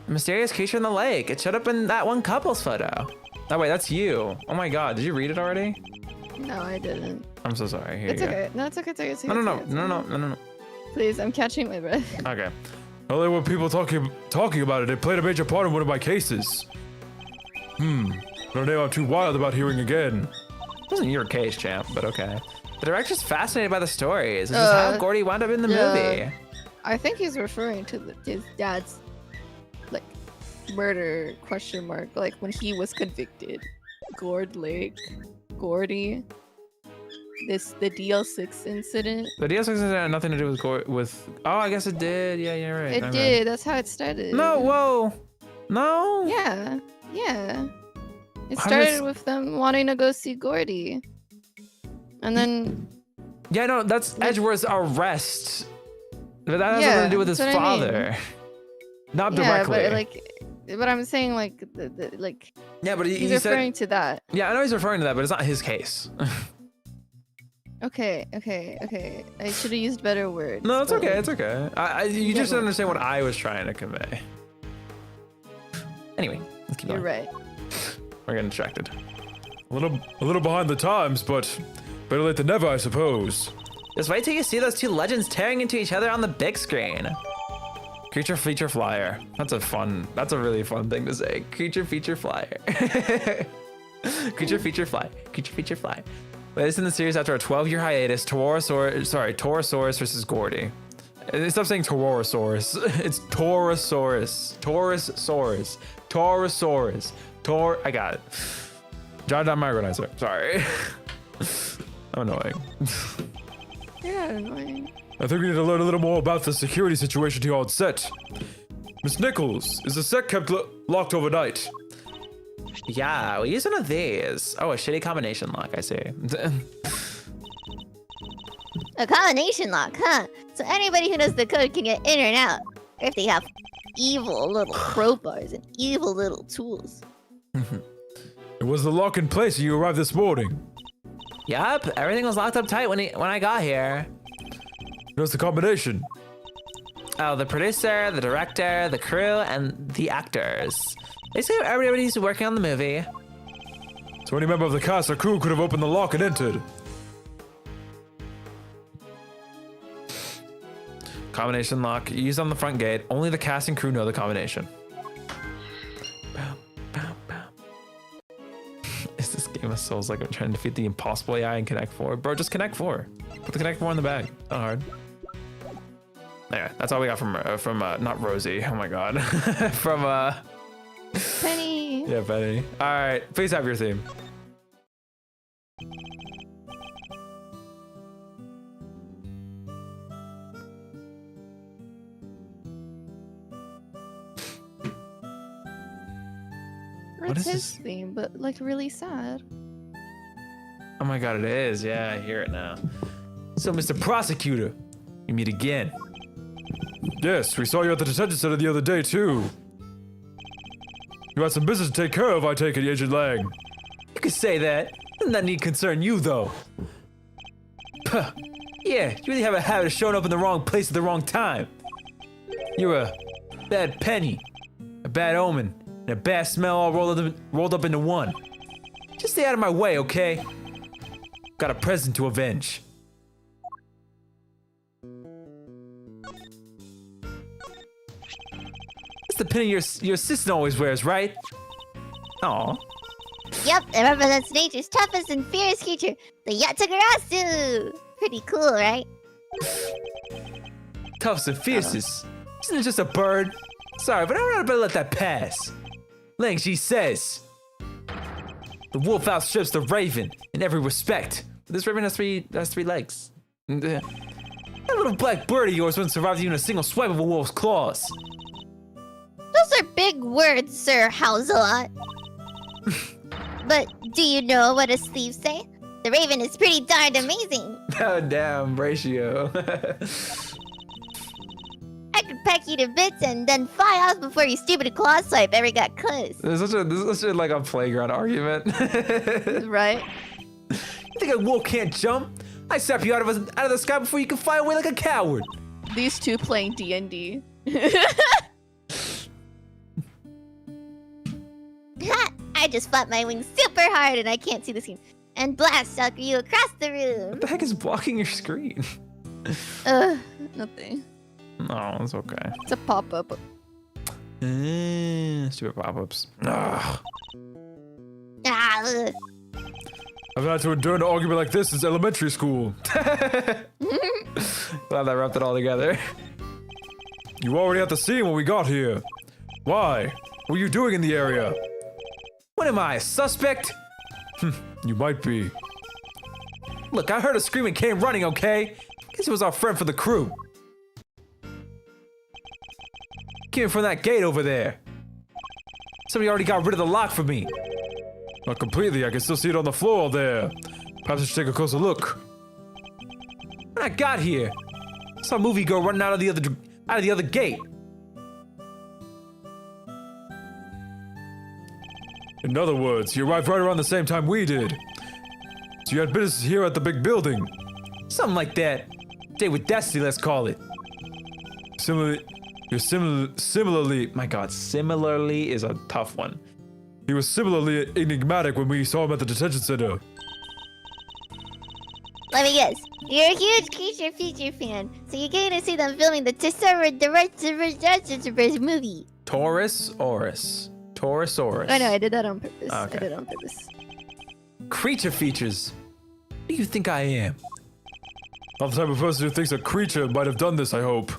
[SPEAKER 7] A mysterious creature in the lake. It showed up in that one couple's photo.
[SPEAKER 1] Oh wait, that's you. Oh my god, did you read it already?
[SPEAKER 2] No, I didn't.
[SPEAKER 1] I'm so sorry. Here
[SPEAKER 2] It's
[SPEAKER 1] you go.
[SPEAKER 2] okay. No, it's okay. It's okay. It's okay.
[SPEAKER 1] No,
[SPEAKER 2] it's
[SPEAKER 1] no,
[SPEAKER 2] okay, it's
[SPEAKER 1] no,
[SPEAKER 2] okay.
[SPEAKER 1] no, no, no, no.
[SPEAKER 2] Please, I'm catching my breath.
[SPEAKER 1] Okay.
[SPEAKER 3] Well, there were people talking about it. It played a major part in one of my cases. No, I'm too wild about hearing again.
[SPEAKER 1] It wasn't your case, champ, but okay.
[SPEAKER 7] The director's fascinated by the stories. It's just how Gordy wound up in the movie.
[SPEAKER 2] I think he's referring to his dad's like murder question mark, like when he was convicted. Gord Lake, Gordy. The DL6 incident.
[SPEAKER 1] The DL6 incident had nothing to do with. Oh, I guess it did. Yeah, you're right.
[SPEAKER 2] It did. That's how it started.
[SPEAKER 1] No, whoa, no.
[SPEAKER 2] Yeah, yeah. It
[SPEAKER 1] How
[SPEAKER 2] started
[SPEAKER 1] does-
[SPEAKER 2] with them wanting to go see Gordy, and then
[SPEAKER 1] Yeah, no, that's Edgeworth's arrest. But that has
[SPEAKER 2] Yeah,
[SPEAKER 1] nothing to do with his
[SPEAKER 2] that's what I mean.
[SPEAKER 1] father. Not
[SPEAKER 2] yeah,
[SPEAKER 1] directly.
[SPEAKER 2] but I'm saying like the like
[SPEAKER 1] yeah, but
[SPEAKER 2] he's
[SPEAKER 1] he said.
[SPEAKER 2] referring to that.
[SPEAKER 1] Yeah, I know he's referring to that, but it's not his case.
[SPEAKER 2] Okay. I should have used better words.
[SPEAKER 1] No, it's
[SPEAKER 2] but,
[SPEAKER 1] okay.
[SPEAKER 2] like,
[SPEAKER 1] It's okay. You just
[SPEAKER 2] what-
[SPEAKER 1] didn't understand what I was trying to convey. Anyway, let's keep
[SPEAKER 2] You're
[SPEAKER 1] going.
[SPEAKER 2] right.
[SPEAKER 1] We're getting distracted.
[SPEAKER 3] A little behind the times, but better late than never, I suppose.
[SPEAKER 7] Just wait till you see those two legends tearing into each other on the big screen.
[SPEAKER 1] Creature feature flyer. That's a really fun thing to say. Creature feature flyer. Creature feature fly. Creature feature fly. Latest in the series after a 12-year hiatus, Taurosaurus versus Gordy. Stop saying Taurosaurus. It's Taurosaurus. I got it. Jot down my organizer. Sorry. I'm annoying.
[SPEAKER 2] You're not annoying.
[SPEAKER 3] I think we need to learn a little more about the security situation here on set. Miss Nichols, is the set kept locked overnight?
[SPEAKER 7] Yeah, we use one of these. Oh, a shitty combination lock, I see.
[SPEAKER 5] A combination lock, huh? So anybody who knows the code can get in and out. Or if they have evil little crowbars and evil little tools.
[SPEAKER 3] Was the lock in place when you arrived this morning?
[SPEAKER 7] Yup, everything was locked up tight when I got here.
[SPEAKER 3] What's the combination?
[SPEAKER 7] Oh, the producer, the director, the crew, and the actors. Basically, everybody who's working on the movie.
[SPEAKER 3] So any member of the cast or crew could have opened the lock and entered.
[SPEAKER 1] Combination lock used on the front gate. Only the cast and crew know the combination. Is this Game of Souls like I'm trying to defeat the impossible AI in Connect 4? Bro, just Connect 4. Put the Connect 4 in the bag. Not hard. Anyway, that's all we got from not Rosie. Oh my god. From
[SPEAKER 2] Penny.
[SPEAKER 1] yeah, Penny. All right, please have your theme.
[SPEAKER 2] It's
[SPEAKER 1] is
[SPEAKER 2] his
[SPEAKER 1] this?
[SPEAKER 2] theme, but like really sad.
[SPEAKER 1] Oh my god, it is. Yeah, I hear it now. So, Mr. Prosecutor, we meet again.
[SPEAKER 3] Yes, we saw you at the detention center the other day, too. You had some business to take care of, I take it, Agent Lang.
[SPEAKER 1] You could say that. Doesn't that need concern you, though? Puh. Yeah, you really have a habit of showing up in the wrong place at the wrong time. You're a bad penny, a bad omen, and a bad smell all rolled up into one. Just stay out of my way, okay? Got a present to avenge. It's the penny your assistant always wears, right? Aw.
[SPEAKER 5] Yep, it represents nature's toughest and fiercest creature, the Yatagarasu. Pretty cool, right?
[SPEAKER 1] Toughest and fiercest. Isn't it just a bird? Sorry, but I'm not about to let that pass. Lang, she says. The wolf outstrips the raven in every respect. This raven has three legs. That little black bird of yours wouldn't survive even a single swipe of a wolf's claws.
[SPEAKER 5] Those are big words, Sir Houselot. But do you know what his thieves say? The raven is pretty darned amazing.
[SPEAKER 1] Oh, damn, ratio.
[SPEAKER 5] I could peck you to bits and then fly off before your stupid claw swipe ever got cussed.
[SPEAKER 1] This is such a like a playground argument.
[SPEAKER 2] Right?
[SPEAKER 1] You think a wolf can't jump? I slap you out of the sky before you can fly away like a coward.
[SPEAKER 2] These two playing D&D.
[SPEAKER 5] Ha! I just flapped my wings super hard and I can't see the screen. And blast sucker you across the room.
[SPEAKER 1] What the heck is blocking your screen?
[SPEAKER 2] Nothing.
[SPEAKER 1] No, it's okay.
[SPEAKER 2] It's a pop-up.
[SPEAKER 1] Stupid pop-ups. Ugh.
[SPEAKER 5] Ah, ugh.
[SPEAKER 3] I've had to endure an argument like this since elementary school.
[SPEAKER 1] Glad that wrapped it all together.
[SPEAKER 3] You already at the scene when we got here. Why? What were you doing in the area?
[SPEAKER 7] What am I, a suspect?
[SPEAKER 3] You might be.
[SPEAKER 7] Look, I heard a scream and came running, okay? Guess it was our friend from the crew. Came from that gate over there. Somebody already got rid of the lock for me.
[SPEAKER 3] Not completely, I can still see it on the floor there. Perhaps I should take a closer look.
[SPEAKER 7] When I got here, I saw a movie girl running out of the other gate.
[SPEAKER 3] In other words, you arrived right around the same time we did. So you had business here at the big building.
[SPEAKER 7] Something like that. Day with destiny, let's call it.
[SPEAKER 3] Similarly,
[SPEAKER 1] My God, similarly is a tough one.
[SPEAKER 3] he was similarly enigmatic when we saw him at the detention center.
[SPEAKER 5] Let me guess. You're a huge Creature Feature fan, so you're going to see them filming the movie.
[SPEAKER 1] Taurusaurus. Taurusaurus.
[SPEAKER 2] I know, I did that on purpose. I
[SPEAKER 1] Okay.
[SPEAKER 2] did it on purpose.
[SPEAKER 7] Creature features. What do you think I am?
[SPEAKER 3] Not the type of person who thinks a creature might have done this, I hope.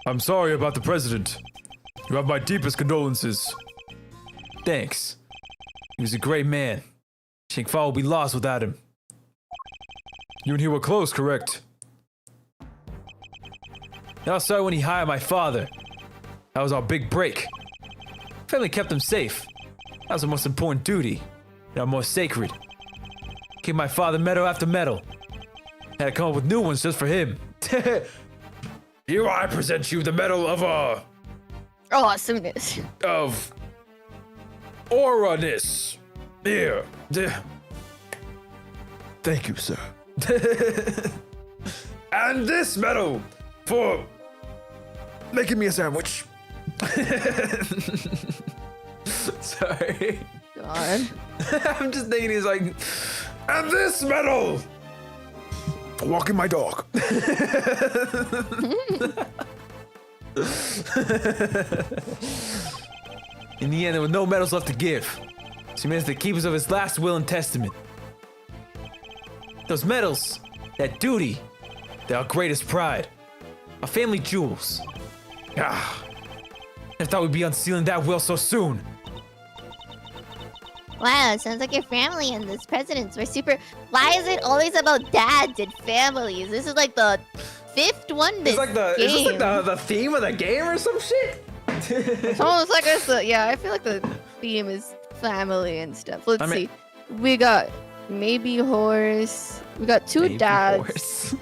[SPEAKER 3] I'm sorry about the president. You have my deepest condolences.
[SPEAKER 7] Thanks. He was a great man. Shingfa will be lost without him.
[SPEAKER 3] You and he were close, correct?
[SPEAKER 7] I was sorry when he hired my father. That was our big break. Family kept him safe. That was the most important duty. And our most sacred. Gave my father medal after medal. Had to come up with new ones just for him.
[SPEAKER 3] Here I present you the medal of,
[SPEAKER 2] Awesomeness.
[SPEAKER 3] of Oranus. Here. Thank you, sir. And this medal for making me a sandwich.
[SPEAKER 1] Sorry.
[SPEAKER 2] God.
[SPEAKER 1] I'm just thinking he's like,
[SPEAKER 3] And this medal for walking my dog.
[SPEAKER 7] In the end, there were no medals left to give. So he managed to keep us of his last will and testament. Those medals, that duty, they're our greatest pride. Our family jewels. Ah, I thought we'd be unsealing that will so soon.
[SPEAKER 5] Wow, sounds like your family and this presidents were super. Why is it always about dads and families? This is like the fifth one.
[SPEAKER 1] it's like the, is this like the theme of the game or some shit?
[SPEAKER 2] It's almost like yeah, I feel like the theme is family and stuff. Let's see. We got maybe horse. We got two
[SPEAKER 1] Baby
[SPEAKER 2] dads.
[SPEAKER 1] horse.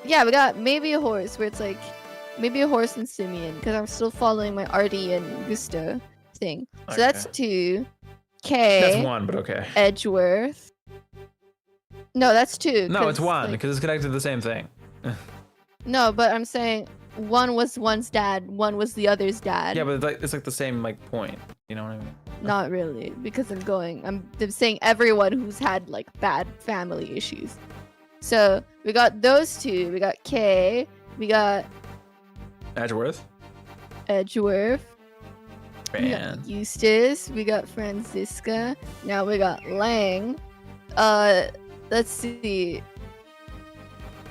[SPEAKER 2] Yeah, we got maybe a horse where it's like maybe a horse and Simeon because I'm still following my Artie and Gusta thing. So that's two. K.
[SPEAKER 1] That's one, but okay.
[SPEAKER 2] Edgeworth. No, that's two.
[SPEAKER 1] No, it's
[SPEAKER 2] 'cause,
[SPEAKER 1] one
[SPEAKER 2] like-
[SPEAKER 1] because it's connected to the same thing.
[SPEAKER 2] No, but I'm saying one was one's dad, one was the other's dad.
[SPEAKER 1] Yeah, but it's like the same like point. You know what I mean?
[SPEAKER 2] Not really, because I'm saying everyone who's had like bad family issues. So we got those two. We got K. We got
[SPEAKER 1] Edgeworth.
[SPEAKER 2] Edgeworth. We
[SPEAKER 1] Man.
[SPEAKER 2] got Eustace. We got Francisca. Now we got Lang. Let's see.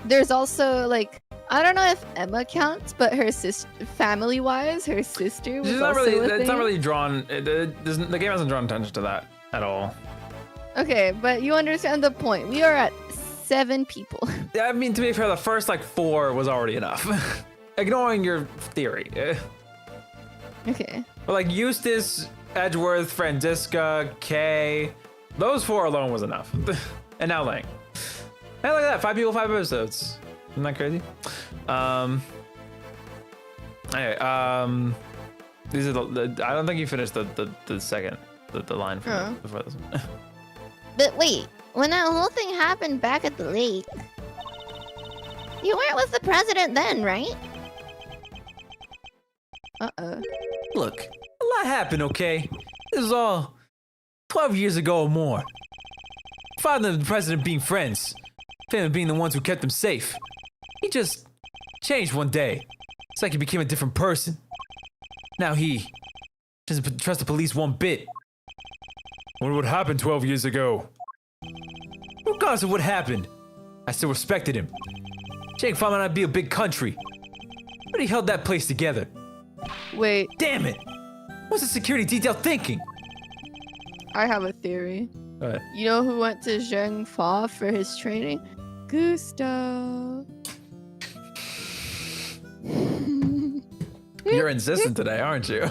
[SPEAKER 2] There's also like I don't know if Emma counts, but her sister, family-wise, her sister was
[SPEAKER 1] She's not
[SPEAKER 2] also
[SPEAKER 1] really.
[SPEAKER 2] a
[SPEAKER 1] It's
[SPEAKER 2] thing.
[SPEAKER 1] not really drawn. The game hasn't drawn attention to that at all.
[SPEAKER 2] Okay, but you understand the point. We are at 7 people.
[SPEAKER 1] Yeah, I mean, to be fair, the first like 4 was already enough. Ignoring your theory.
[SPEAKER 2] Okay.
[SPEAKER 1] But like Eustace, Edgeworth, Francisca, Kay, those 4 alone was enough. And now Lang. Hey, look at that. 5 people, 5 episodes. Isn't that crazy? Anyway, these are the I don't think you finished the second, the line from before this one.
[SPEAKER 5] But wait, when that whole thing happened back at the lake, you weren't with the president then, right?
[SPEAKER 2] Uh-oh.
[SPEAKER 7] Look, a lot happened, okay? This is all 12 years ago or more. Father and the president being friends. Family being the ones who kept him safe. He just changed one day. It's like he became a different person. Now he doesn't trust the police one bit.
[SPEAKER 3] What would happen 12 years ago?
[SPEAKER 7] Regardless of what happened, I still respected him.
[SPEAKER 3] Jake might not be a big country, but he held that place together.
[SPEAKER 2] Wait,
[SPEAKER 3] Damn it! What's the security detail thinking?
[SPEAKER 2] I have a theory.
[SPEAKER 3] What?
[SPEAKER 2] You know who went to Zheng Fa for his training? Gusto.
[SPEAKER 3] You're insistent today, aren't you?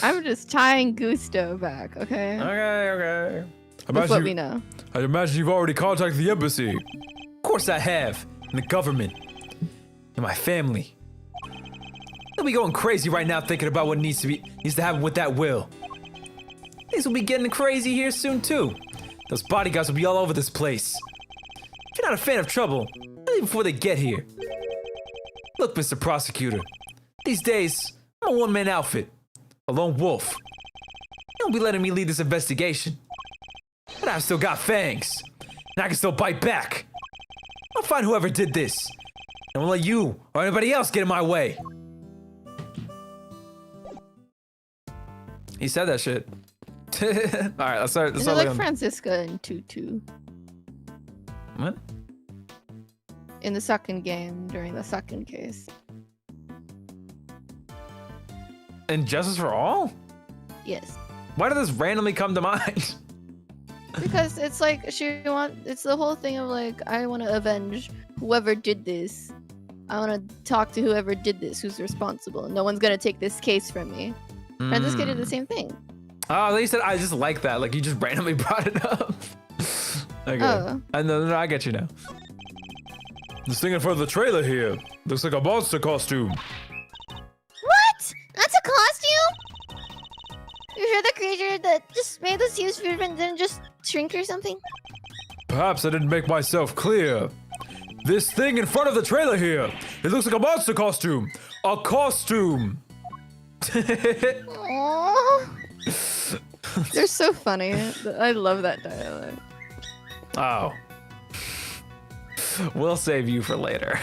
[SPEAKER 2] I'm just tying Gusto back, okay?
[SPEAKER 3] Okay.
[SPEAKER 2] That's what we know.
[SPEAKER 3] I imagine you've already contacted the embassy. Of course I have. And the government. And my family. They'll be going crazy right now thinking about what needs to happen with that will. Things will be getting crazy here soon too. Those bodyguards will be all over this place. If you're not a fan of trouble, leave before they get here. Look, Mr. Prosecutor. These days, I'm a one-man outfit. A lone wolf. You won't be letting me lead this investigation. But I've still got fangs. And I can still bite back. I'll find whoever did this. And won't let you or anybody else get in my way. He said that shit. Alright, let's start.
[SPEAKER 2] Is it like Francisca and Tutu
[SPEAKER 3] What?
[SPEAKER 2] in the second game during the second case?
[SPEAKER 3] And Justice for All?
[SPEAKER 2] Yes.
[SPEAKER 1] Why did this randomly come to mind?
[SPEAKER 2] Because it's like it's the whole thing of like, I want to avenge whoever did this. I want to talk to whoever did this, who's responsible. No one's gonna take this case from me. Francisca did the same thing.
[SPEAKER 1] Oh, they said I just like that. Like you just randomly brought it up. Okay.
[SPEAKER 2] Oh.
[SPEAKER 1] No, I get you now.
[SPEAKER 3] This thing in front of the trailer here looks like a monster costume.
[SPEAKER 5] What? That's a costume? You sure the creature that just made this huge movement didn't just shrink or something?
[SPEAKER 3] Perhaps I didn't make myself clear. This thing in front of the trailer here, it looks like a monster costume. A costume.
[SPEAKER 5] Aww.
[SPEAKER 2] They're so funny. I love that dialogue.
[SPEAKER 1] Oh. We'll save you for later.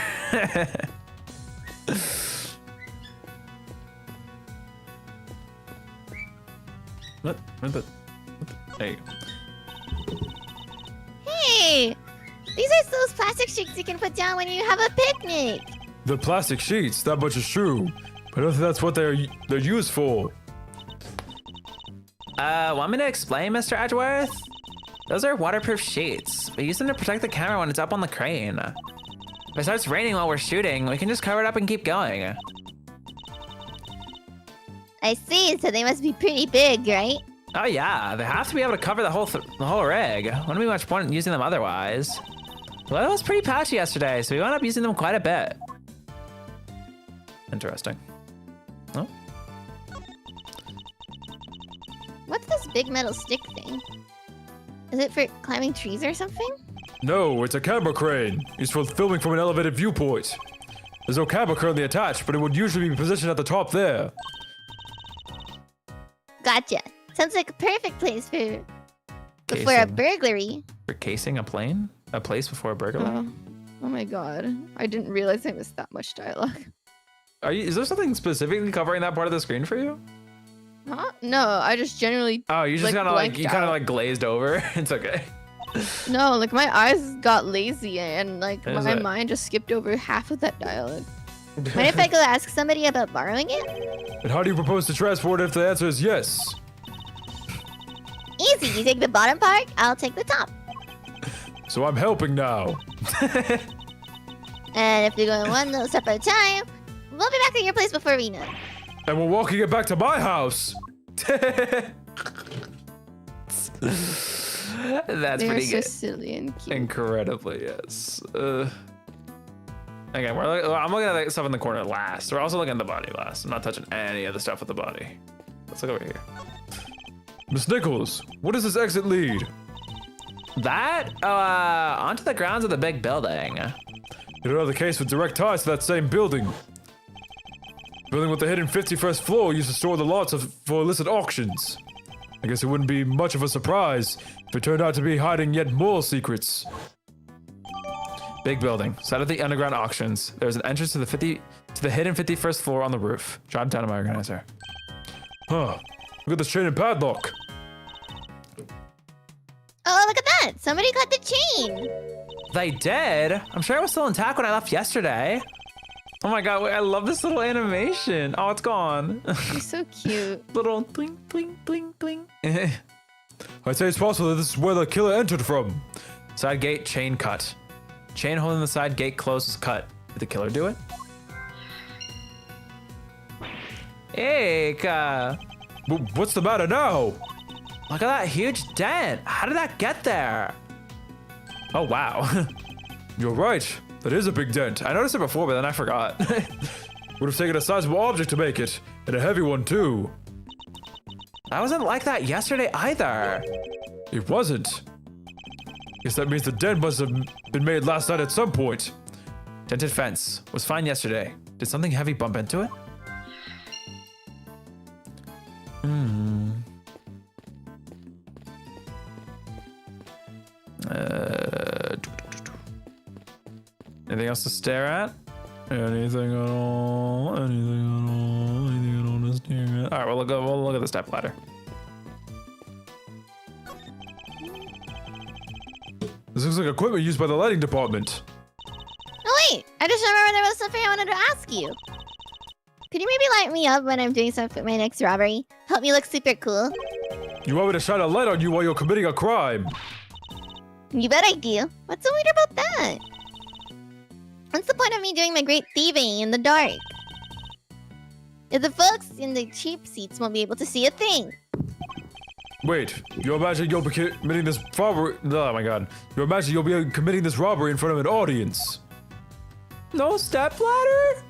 [SPEAKER 3] What?
[SPEAKER 1] Hey.
[SPEAKER 5] Hey! These are those plastic sheets you can put down when you have a picnic.
[SPEAKER 3] The plastic sheets, that much is true. But I don't think that's what they're used for.
[SPEAKER 7] Want me to explain, Mr. Edgeworth? Those are waterproof sheets. We use them to protect the camera when it's up on the crane. If it starts raining while we're shooting, we can just cover it up and keep going.
[SPEAKER 5] I see, so they must be pretty big, right?
[SPEAKER 7] Oh yeah, they have to be able to cover the whole rig. Wouldn't be much point using them otherwise. The weather was pretty patchy yesterday, so we wound up using them quite a bit.
[SPEAKER 1] Interesting. Oh.
[SPEAKER 5] What's this big metal stick thing? Is it for climbing trees or something?
[SPEAKER 3] No, it's a camera crane. Used for filming from an elevated viewpoint. There's no camera currently attached, but it would usually be positioned at the top there.
[SPEAKER 5] Gotcha. Sounds like a perfect place for before a
[SPEAKER 1] Casing.
[SPEAKER 5] burglary.
[SPEAKER 1] For casing a plane? A place before a burglary?
[SPEAKER 2] Oh my god. I didn't realize I missed that much dialogue.
[SPEAKER 1] Is there something specifically covering that part of the screen for you?
[SPEAKER 2] Huh? No, I just generally
[SPEAKER 1] Oh, you just
[SPEAKER 2] like,
[SPEAKER 1] kind of like, you
[SPEAKER 2] blanked
[SPEAKER 1] kind of
[SPEAKER 2] out.
[SPEAKER 1] like glazed over. It's okay.
[SPEAKER 2] No, like my eyes got lazy and like
[SPEAKER 1] Is
[SPEAKER 2] my
[SPEAKER 1] it?
[SPEAKER 2] mind just skipped over half of that dialogue.
[SPEAKER 5] Mind if I go ask somebody about borrowing it?
[SPEAKER 3] And how do you propose to transport it if the answer is yes?
[SPEAKER 5] Easy. You take the bottom part, I'll take the top.
[SPEAKER 3] So I'm helping now.
[SPEAKER 5] And if you're going one little step at a time, we'll be back at your place before we know.
[SPEAKER 3] And we're walking it back to my house.
[SPEAKER 1] That's
[SPEAKER 2] They're
[SPEAKER 1] pretty
[SPEAKER 2] so
[SPEAKER 1] good.
[SPEAKER 2] silly and cute.
[SPEAKER 1] Incredibly, yes. Again, I'm looking at the stuff in the corner last. We're also looking at the body last. I'm not touching any of the stuff with the body. Let's look over here.
[SPEAKER 3] Miss Nichols, what does this exit lead?
[SPEAKER 7] That? Onto the grounds of the big building.
[SPEAKER 3] You don't have the case with direct ties to that same building. Building with the hidden 51st floor used to store the lots for illicit auctions. I guess it wouldn't be much of a surprise if it turned out to be hiding yet more secrets.
[SPEAKER 1] Big building. Site of the underground auctions. There's an entrance to the hidden 51st floor on the roof. Jot down to my organizer.
[SPEAKER 3] Huh. Look at this chain and padlock.
[SPEAKER 5] Oh, look at that! Somebody got the chain!
[SPEAKER 7] They did? I'm sure it was still intact when I left yesterday.
[SPEAKER 1] Oh my god, wait, I love this little animation. Oh, it's gone.
[SPEAKER 2] He's so cute.
[SPEAKER 1] Little twing, twing, twing, twing.
[SPEAKER 3] I'd say it's possible that this is where the killer entered from.
[SPEAKER 1] Side gate, chain cut. Chain holding the side gate closed was cut. Did the killer do it? Eek.
[SPEAKER 3] What's the matter now?
[SPEAKER 7] Look at that huge dent. How did that get there?
[SPEAKER 1] Oh, wow.
[SPEAKER 3] You're right. That is a big dent.
[SPEAKER 1] I noticed it before, but then I forgot.
[SPEAKER 3] Would have taken a sizable object to make it, and a heavy one too.
[SPEAKER 7] That wasn't like that yesterday either.
[SPEAKER 3] It wasn't. Guess that means the dent must have been made last night at some point.
[SPEAKER 1] Dented fence. Was fine yesterday. Did something heavy bump into it? Anything else to stare at? Anything at all? Anything at all? Anything at all to stare at? All right, we'll look at the step ladder.
[SPEAKER 3] This looks like equipment used by the lighting department.
[SPEAKER 5] Oh wait, I just remembered there was something I wanted to ask you. Could you maybe light me up when I'm doing something for my next robbery? Help me look super cool.
[SPEAKER 3] You want me to shine a light on you while you're committing a crime?
[SPEAKER 5] You bet I do. What's so weird about that? What's the point of me doing my great thieving in the dark? If the folks in the cheap seats won't be able to see a thing.
[SPEAKER 3] Wait, you imagine you'll be committing this robbery? Oh my god. You imagine you'll be committing this robbery in front of an audience?
[SPEAKER 1] No step ladder?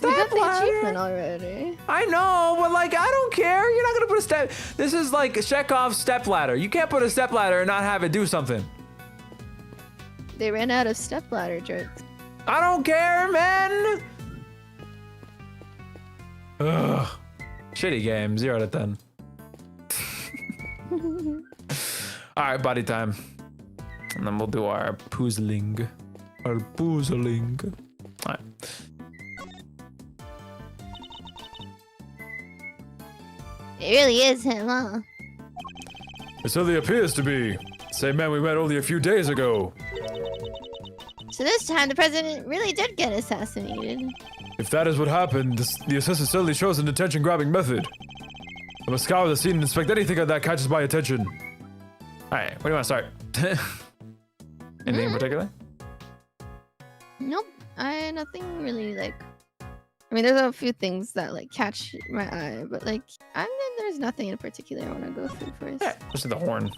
[SPEAKER 2] We got
[SPEAKER 1] Step
[SPEAKER 2] the
[SPEAKER 1] ladder?
[SPEAKER 2] achievement already.
[SPEAKER 1] I know, but like, I don't care. You're not gonna put a step. This is like Chekhov's step ladder. You can't put a step ladder and not have it do something.
[SPEAKER 2] They ran out of stepladder jokes.
[SPEAKER 1] I don't care, man.
[SPEAKER 3] Ugh.
[SPEAKER 1] Shitty game, 0 out of 10. All right, body time. And then we'll do our puzzling. Our puzzling. All right.
[SPEAKER 5] It really is him, huh?
[SPEAKER 3] It certainly appears to be. Same man we met only a few days ago.
[SPEAKER 5] So this time the president really did get assassinated.
[SPEAKER 3] If that is what happened, the assistant certainly chose an attention-grabbing method. I must scour the scene and inspect anything that catches my attention.
[SPEAKER 1] All right, where do you want to start? Anything in particular?
[SPEAKER 2] Nope. Nothing really like. I mean, there's a few things that like catch my eye, but like, there's nothing in particular I want to go through first.
[SPEAKER 1] Yeah, especially the horn.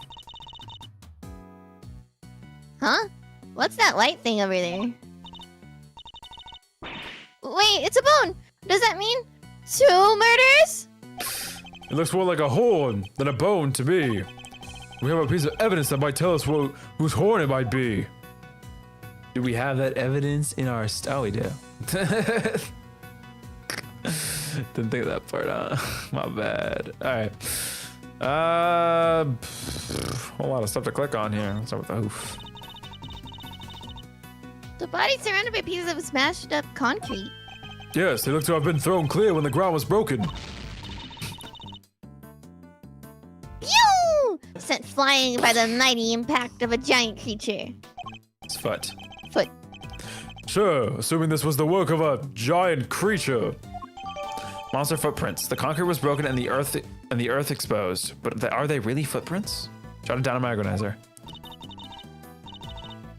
[SPEAKER 5] Huh? What's that white thing over there? Wait, it's a bone! Does that mean 2 murders?
[SPEAKER 3] It looks more like a horn than a bone to me. We have a piece of evidence that might tell us whose horn it might be.
[SPEAKER 1] Do we have that evidence in our oh, we do. Didn't think of that part, huh? My bad. All right. Whole lot of stuff to click on here. Let's start with the hoof.
[SPEAKER 5] The body's surrounded by pieces of smashed up concrete.
[SPEAKER 3] Yes, they look to have been thrown clear when the ground was broken.
[SPEAKER 5] Pew! Sent flying by the mighty impact of a giant creature.
[SPEAKER 3] It's foot.
[SPEAKER 5] Foot.
[SPEAKER 3] Sure, assuming this was the work of a giant creature.
[SPEAKER 1] Monster footprints. The concrete was broken and the earth exposed. But are they really footprints? Jot it down on my organizer.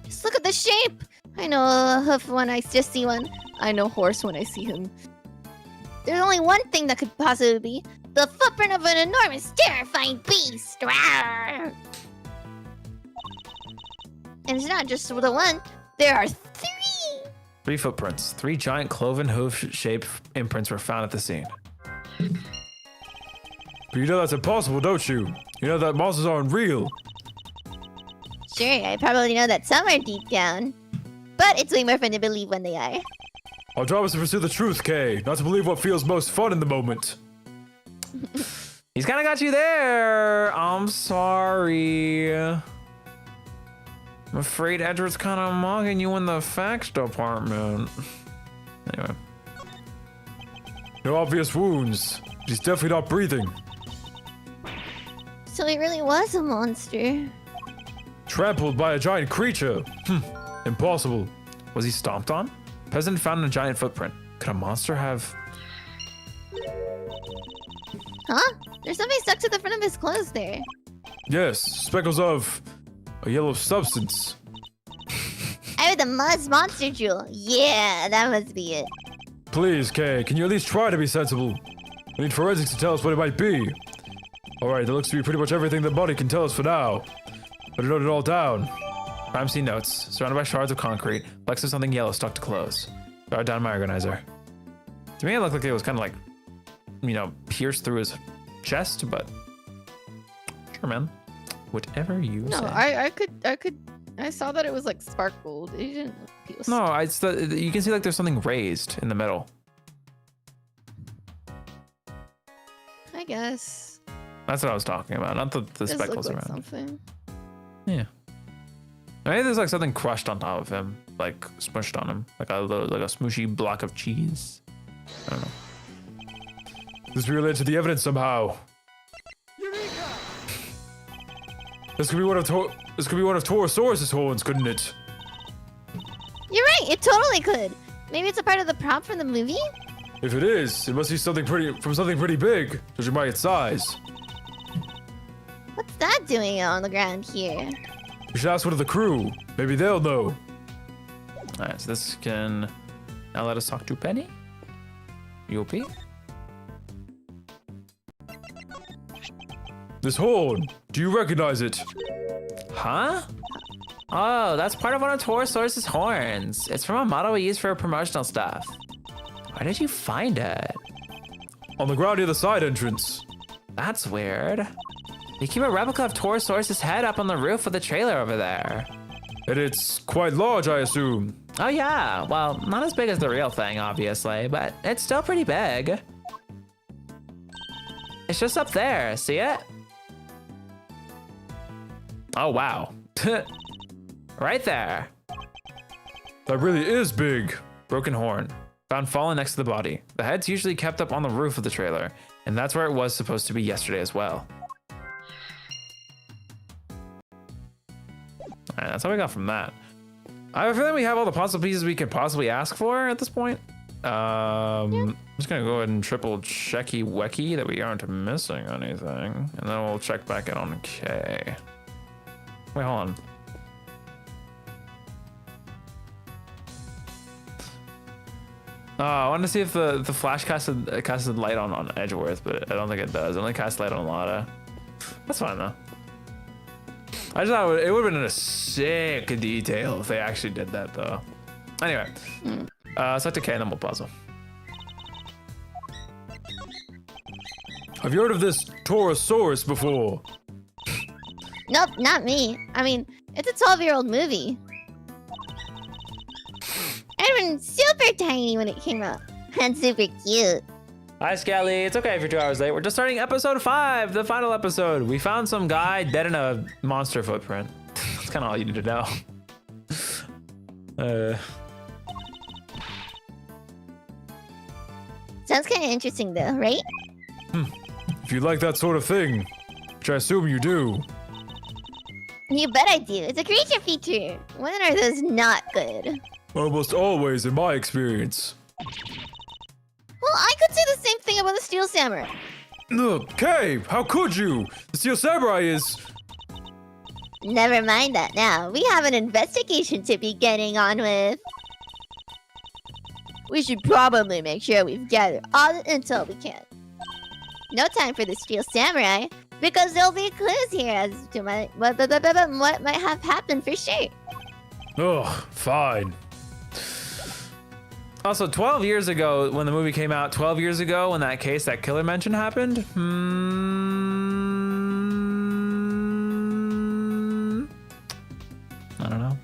[SPEAKER 5] Just look at the shape. I know a hoof when I just see one. I know horse when I see him. There's only one thing that could possibly be the footprint of an enormous, terrifying beast. Rawr! And it's not just the one. There are 3.
[SPEAKER 1] 3 footprints. 3 giant cloven hoof-shaped imprints were found at the scene.
[SPEAKER 3] But you know that's impossible, don't you? You know that monsters aren't real.
[SPEAKER 5] Sure, I probably know that some are deep down. But it's way more fun to believe when they are.
[SPEAKER 3] Our job is to pursue the truth, Kay, not to believe what feels most fun in the moment.
[SPEAKER 1] He's kind of got you there. I'm sorry. I'm afraid Edgeworth's kind of mugging you in the facts department. Anyway.
[SPEAKER 3] No obvious wounds. He's definitely not breathing.
[SPEAKER 5] So it really was a monster.
[SPEAKER 3] Trampled by a giant creature. Impossible.
[SPEAKER 1] Was he stomped on? Peasant found a giant footprint. Could a monster have...
[SPEAKER 5] Huh? There's something stuck to the front of his clothes there.
[SPEAKER 3] Yes, speckles of a yellow substance.
[SPEAKER 5] Oh, the monster jewel. Yeah, that must be it.
[SPEAKER 3] Please, Kay, can you at least try to be sensible? I need forensics to tell us what it might be. Alright, that looks to be pretty much everything the body can tell us for now. Better note it all down.
[SPEAKER 1] Crime scene notes. Surrounded by shards of concrete. Flecks of something yellow stuck to clothes. Jotted down my organizer. To me, it looked like it was kind of like, you know, pierced through his chest, but... Sure, man. Whatever you
[SPEAKER 2] No,
[SPEAKER 1] say.
[SPEAKER 2] I saw that it was like sparkled. It didn't feel
[SPEAKER 1] No, you can see like there's something raised in the middle.
[SPEAKER 2] I guess.
[SPEAKER 1] That's what I was talking about, not the
[SPEAKER 2] Does
[SPEAKER 1] speckles
[SPEAKER 2] look like
[SPEAKER 1] around.
[SPEAKER 2] something.
[SPEAKER 1] Yeah. Maybe there's like something crushed on top of him, like smushed on him, like a smooshy block of cheese. I don't know.
[SPEAKER 3] This be related to the evidence somehow. This could be one of Torosaurus's horns, couldn't it?
[SPEAKER 5] You're right, it totally could. Maybe it's a part of the prop from the movie?
[SPEAKER 3] If it is, it must be something pretty big, judging by its size.
[SPEAKER 5] What's that doing on the ground here?
[SPEAKER 3] We should ask one of the crew. Maybe they'll know.
[SPEAKER 1] Alright, so this can now let us talk to Penny. UOP.
[SPEAKER 3] This horn, do you recognize it?
[SPEAKER 7] Huh? Oh, that's part of one of Torosaurus's horns. It's from a model we use for promotional stuff. Where did you find it?
[SPEAKER 3] On the ground near the side entrance.
[SPEAKER 7] That's weird. You keep a replica of Torosaurus's head up on the roof of the trailer over there.
[SPEAKER 3] And it's quite large, I assume.
[SPEAKER 7] Oh yeah, well, not as big as the real thing, obviously, but it's still pretty big. It's just up there, see it? Oh wow. Right there.
[SPEAKER 3] That really is big.
[SPEAKER 1] Broken horn. Found fallen next to the body. The head's usually kept up on the roof of the trailer, and that's where it was supposed to be yesterday as well. Alright, that's all we got from that. I have a feeling we have all the puzzle pieces we could possibly ask for at this point. I'm just gonna go ahead and triple checky wecky that we aren't missing anything, and then we'll check back in on K. Wait, hold on. I wanted to see if the flash casted light on Edgeworth, but I don't think it does. It only casts light on Lotta. That's fine though. I just thought it would have been a sick detail if they actually did that though. Anyway, let's talk to K and then we'll puzzle.
[SPEAKER 3] Have you heard of this Torosaurus before?
[SPEAKER 5] Nope, not me. I mean, it's a 12-year-old movie. I'd been super tiny when it came out. And super cute.
[SPEAKER 1] Hi, Skelly. It's okay if you're 2 hours late. We're just starting episode 5, the final episode. We found some guy dead in a monster footprint. That's kind of all you need to know.
[SPEAKER 5] Sounds kind of interesting though, right?
[SPEAKER 3] If you like that sort of thing, which I assume you do.
[SPEAKER 5] You bet I do. It's a creature feature. When are those not good?
[SPEAKER 3] Almost always, in my experience.
[SPEAKER 5] Well, I could say the same thing about the Steel Samurai.
[SPEAKER 3] Look, Kay, how could you? The Steel Samurai is...
[SPEAKER 5] Never mind that now. We have an investigation to be getting on with. We should probably make sure we've gathered all the intel we can. No time for the Steel Samurai, because there'll be clues here as to what might have happened for sure.
[SPEAKER 3] Ugh, fine.
[SPEAKER 1] Also, 12 years ago when the movie came out, 12 years ago when that case, that killer mention happened. I don't know.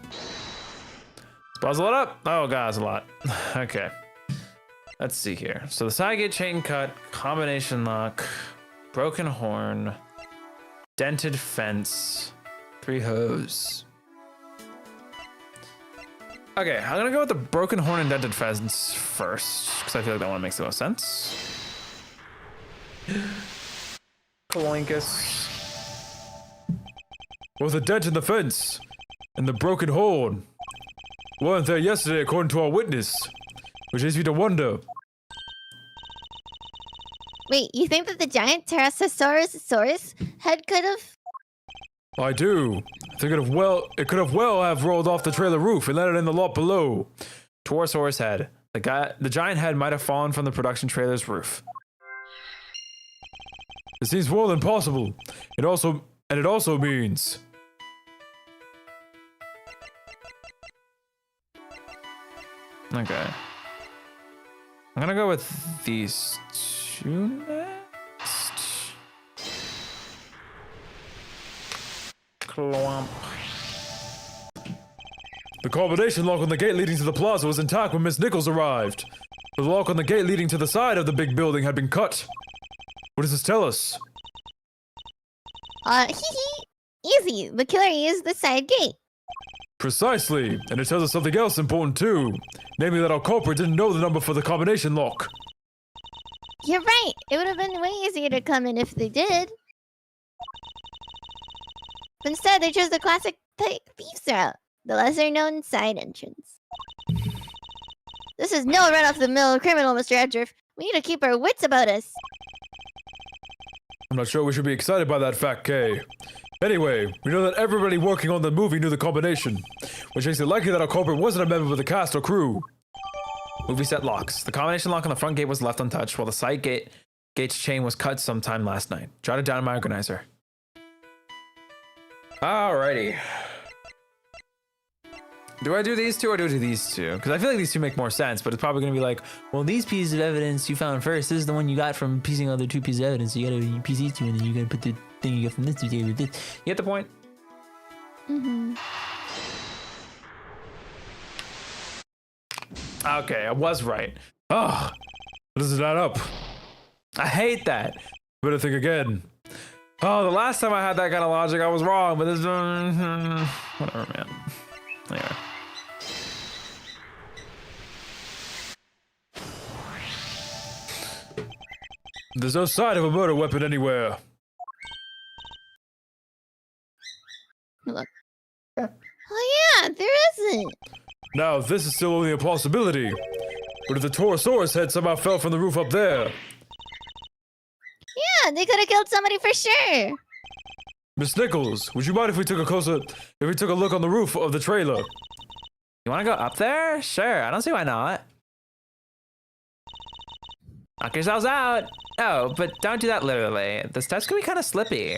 [SPEAKER 1] Let's puzzle it up. Oh god, that's a lot. Okay. Let's see here. So the side gate chain cut, combination lock, broken horn, dented fence, 3 hose. Okay, I'm gonna go with the broken horn and dented fence first, because I feel like that one makes the most sense. Colinkus.
[SPEAKER 3] With a dent in the fence. And and the broken horn. Weren't there yesterday according to our witness, which leads me to wonder.
[SPEAKER 5] Wait, you think that the giant Pterosaurus head could have?
[SPEAKER 3] I do. I think it could have well have rolled off the trailer roof and landed in the lot below.
[SPEAKER 1] Torosaurus head. The giant head might have fallen from the production trailer's roof.
[SPEAKER 3] It seems more than possible. It also means.
[SPEAKER 1] Okay. I'm gonna go with these two next. Clomp.
[SPEAKER 3] The combination lock on the gate leading to the plaza was intact when Miss Nichols arrived. The lock on the gate leading to the side of the big building had been cut. What does this tell us?
[SPEAKER 5] Easy. The killer used the side gate.
[SPEAKER 3] Precisely, and it tells us something else important too. Namely that our culprit didn't know the number for the combination lock.
[SPEAKER 5] You're right. It would have been way easier to come in if they did. But instead, they chose the classic thief's route, the lesser-known side entrance. This is no run-off-the-mill criminal, Mr. Edgeworth. We need to keep our wits about us.
[SPEAKER 3] I'm not sure we should be excited by that fact, Kay. Anyway, we know that everybody working on the movie knew the combination, which makes it likely that our culprit wasn't a member of the cast or crew.
[SPEAKER 1] Movie set locks. The combination lock on the front gate was left untouched, while the side gate's chain was cut sometime last night. Jotted down in my organizer. Alrighty. Do I do these two or do I do these two? Because I feel like these two make more sense, but it's probably going to be like, well, these pieces of evidence you found first, this is the one you got from piecing other two pieces of evidence. So you got to piece these two, and then you got to put the thing you get from this together with this. You get the point?
[SPEAKER 5] Mm-hmm.
[SPEAKER 1] Okay, I was right.
[SPEAKER 3] Ah, does it add up?
[SPEAKER 1] I hate that.
[SPEAKER 3] Better think again.
[SPEAKER 1] Oh, the last time I had that kind of logic, I was wrong, but this whatever, man. Anyway.
[SPEAKER 3] There's no sign of a murder weapon anywhere.
[SPEAKER 5] Look. Oh yeah, there isn't.
[SPEAKER 3] Now, this is still only a possibility. But if the Torosaurus head somehow fell from the roof up there...
[SPEAKER 5] Yeah, they could have killed somebody for sure.
[SPEAKER 3] Miss Nichols, would you mind if we took a look on the roof of the trailer?
[SPEAKER 1] You want to go up there? Sure, I don't see why not. Knock yourselves out. Oh, but don't do that literally. The steps can be kind of slippy.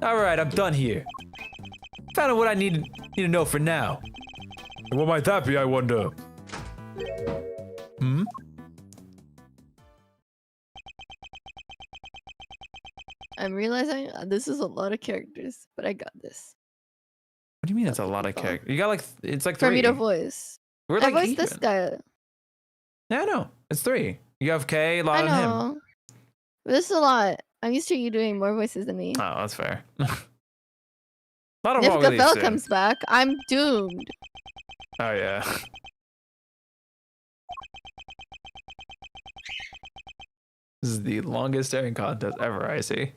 [SPEAKER 3] All right, I'm done here. Found out what I need to know for now. And what might that be, I wonder? Hmm?
[SPEAKER 2] I'm realizing this is a lot of characters, but I got this.
[SPEAKER 1] What do you mean it's a lot of characters? You got like, it's like
[SPEAKER 2] For
[SPEAKER 1] three.
[SPEAKER 2] me to voice.
[SPEAKER 1] We're
[SPEAKER 2] I
[SPEAKER 1] like
[SPEAKER 2] voiced this
[SPEAKER 1] even.
[SPEAKER 2] guy.
[SPEAKER 1] Yeah, no, it's three. You have Kay,
[SPEAKER 2] I
[SPEAKER 1] Lot, and him.
[SPEAKER 2] know. This is a lot. I'm used to you doing more voices than me.
[SPEAKER 1] Oh, that's fair. A lot of
[SPEAKER 2] If
[SPEAKER 1] Wogglies
[SPEAKER 2] Gafel
[SPEAKER 1] soon.
[SPEAKER 2] comes back, I'm doomed.
[SPEAKER 1] Oh yeah. This is the longest staring contest ever, I see.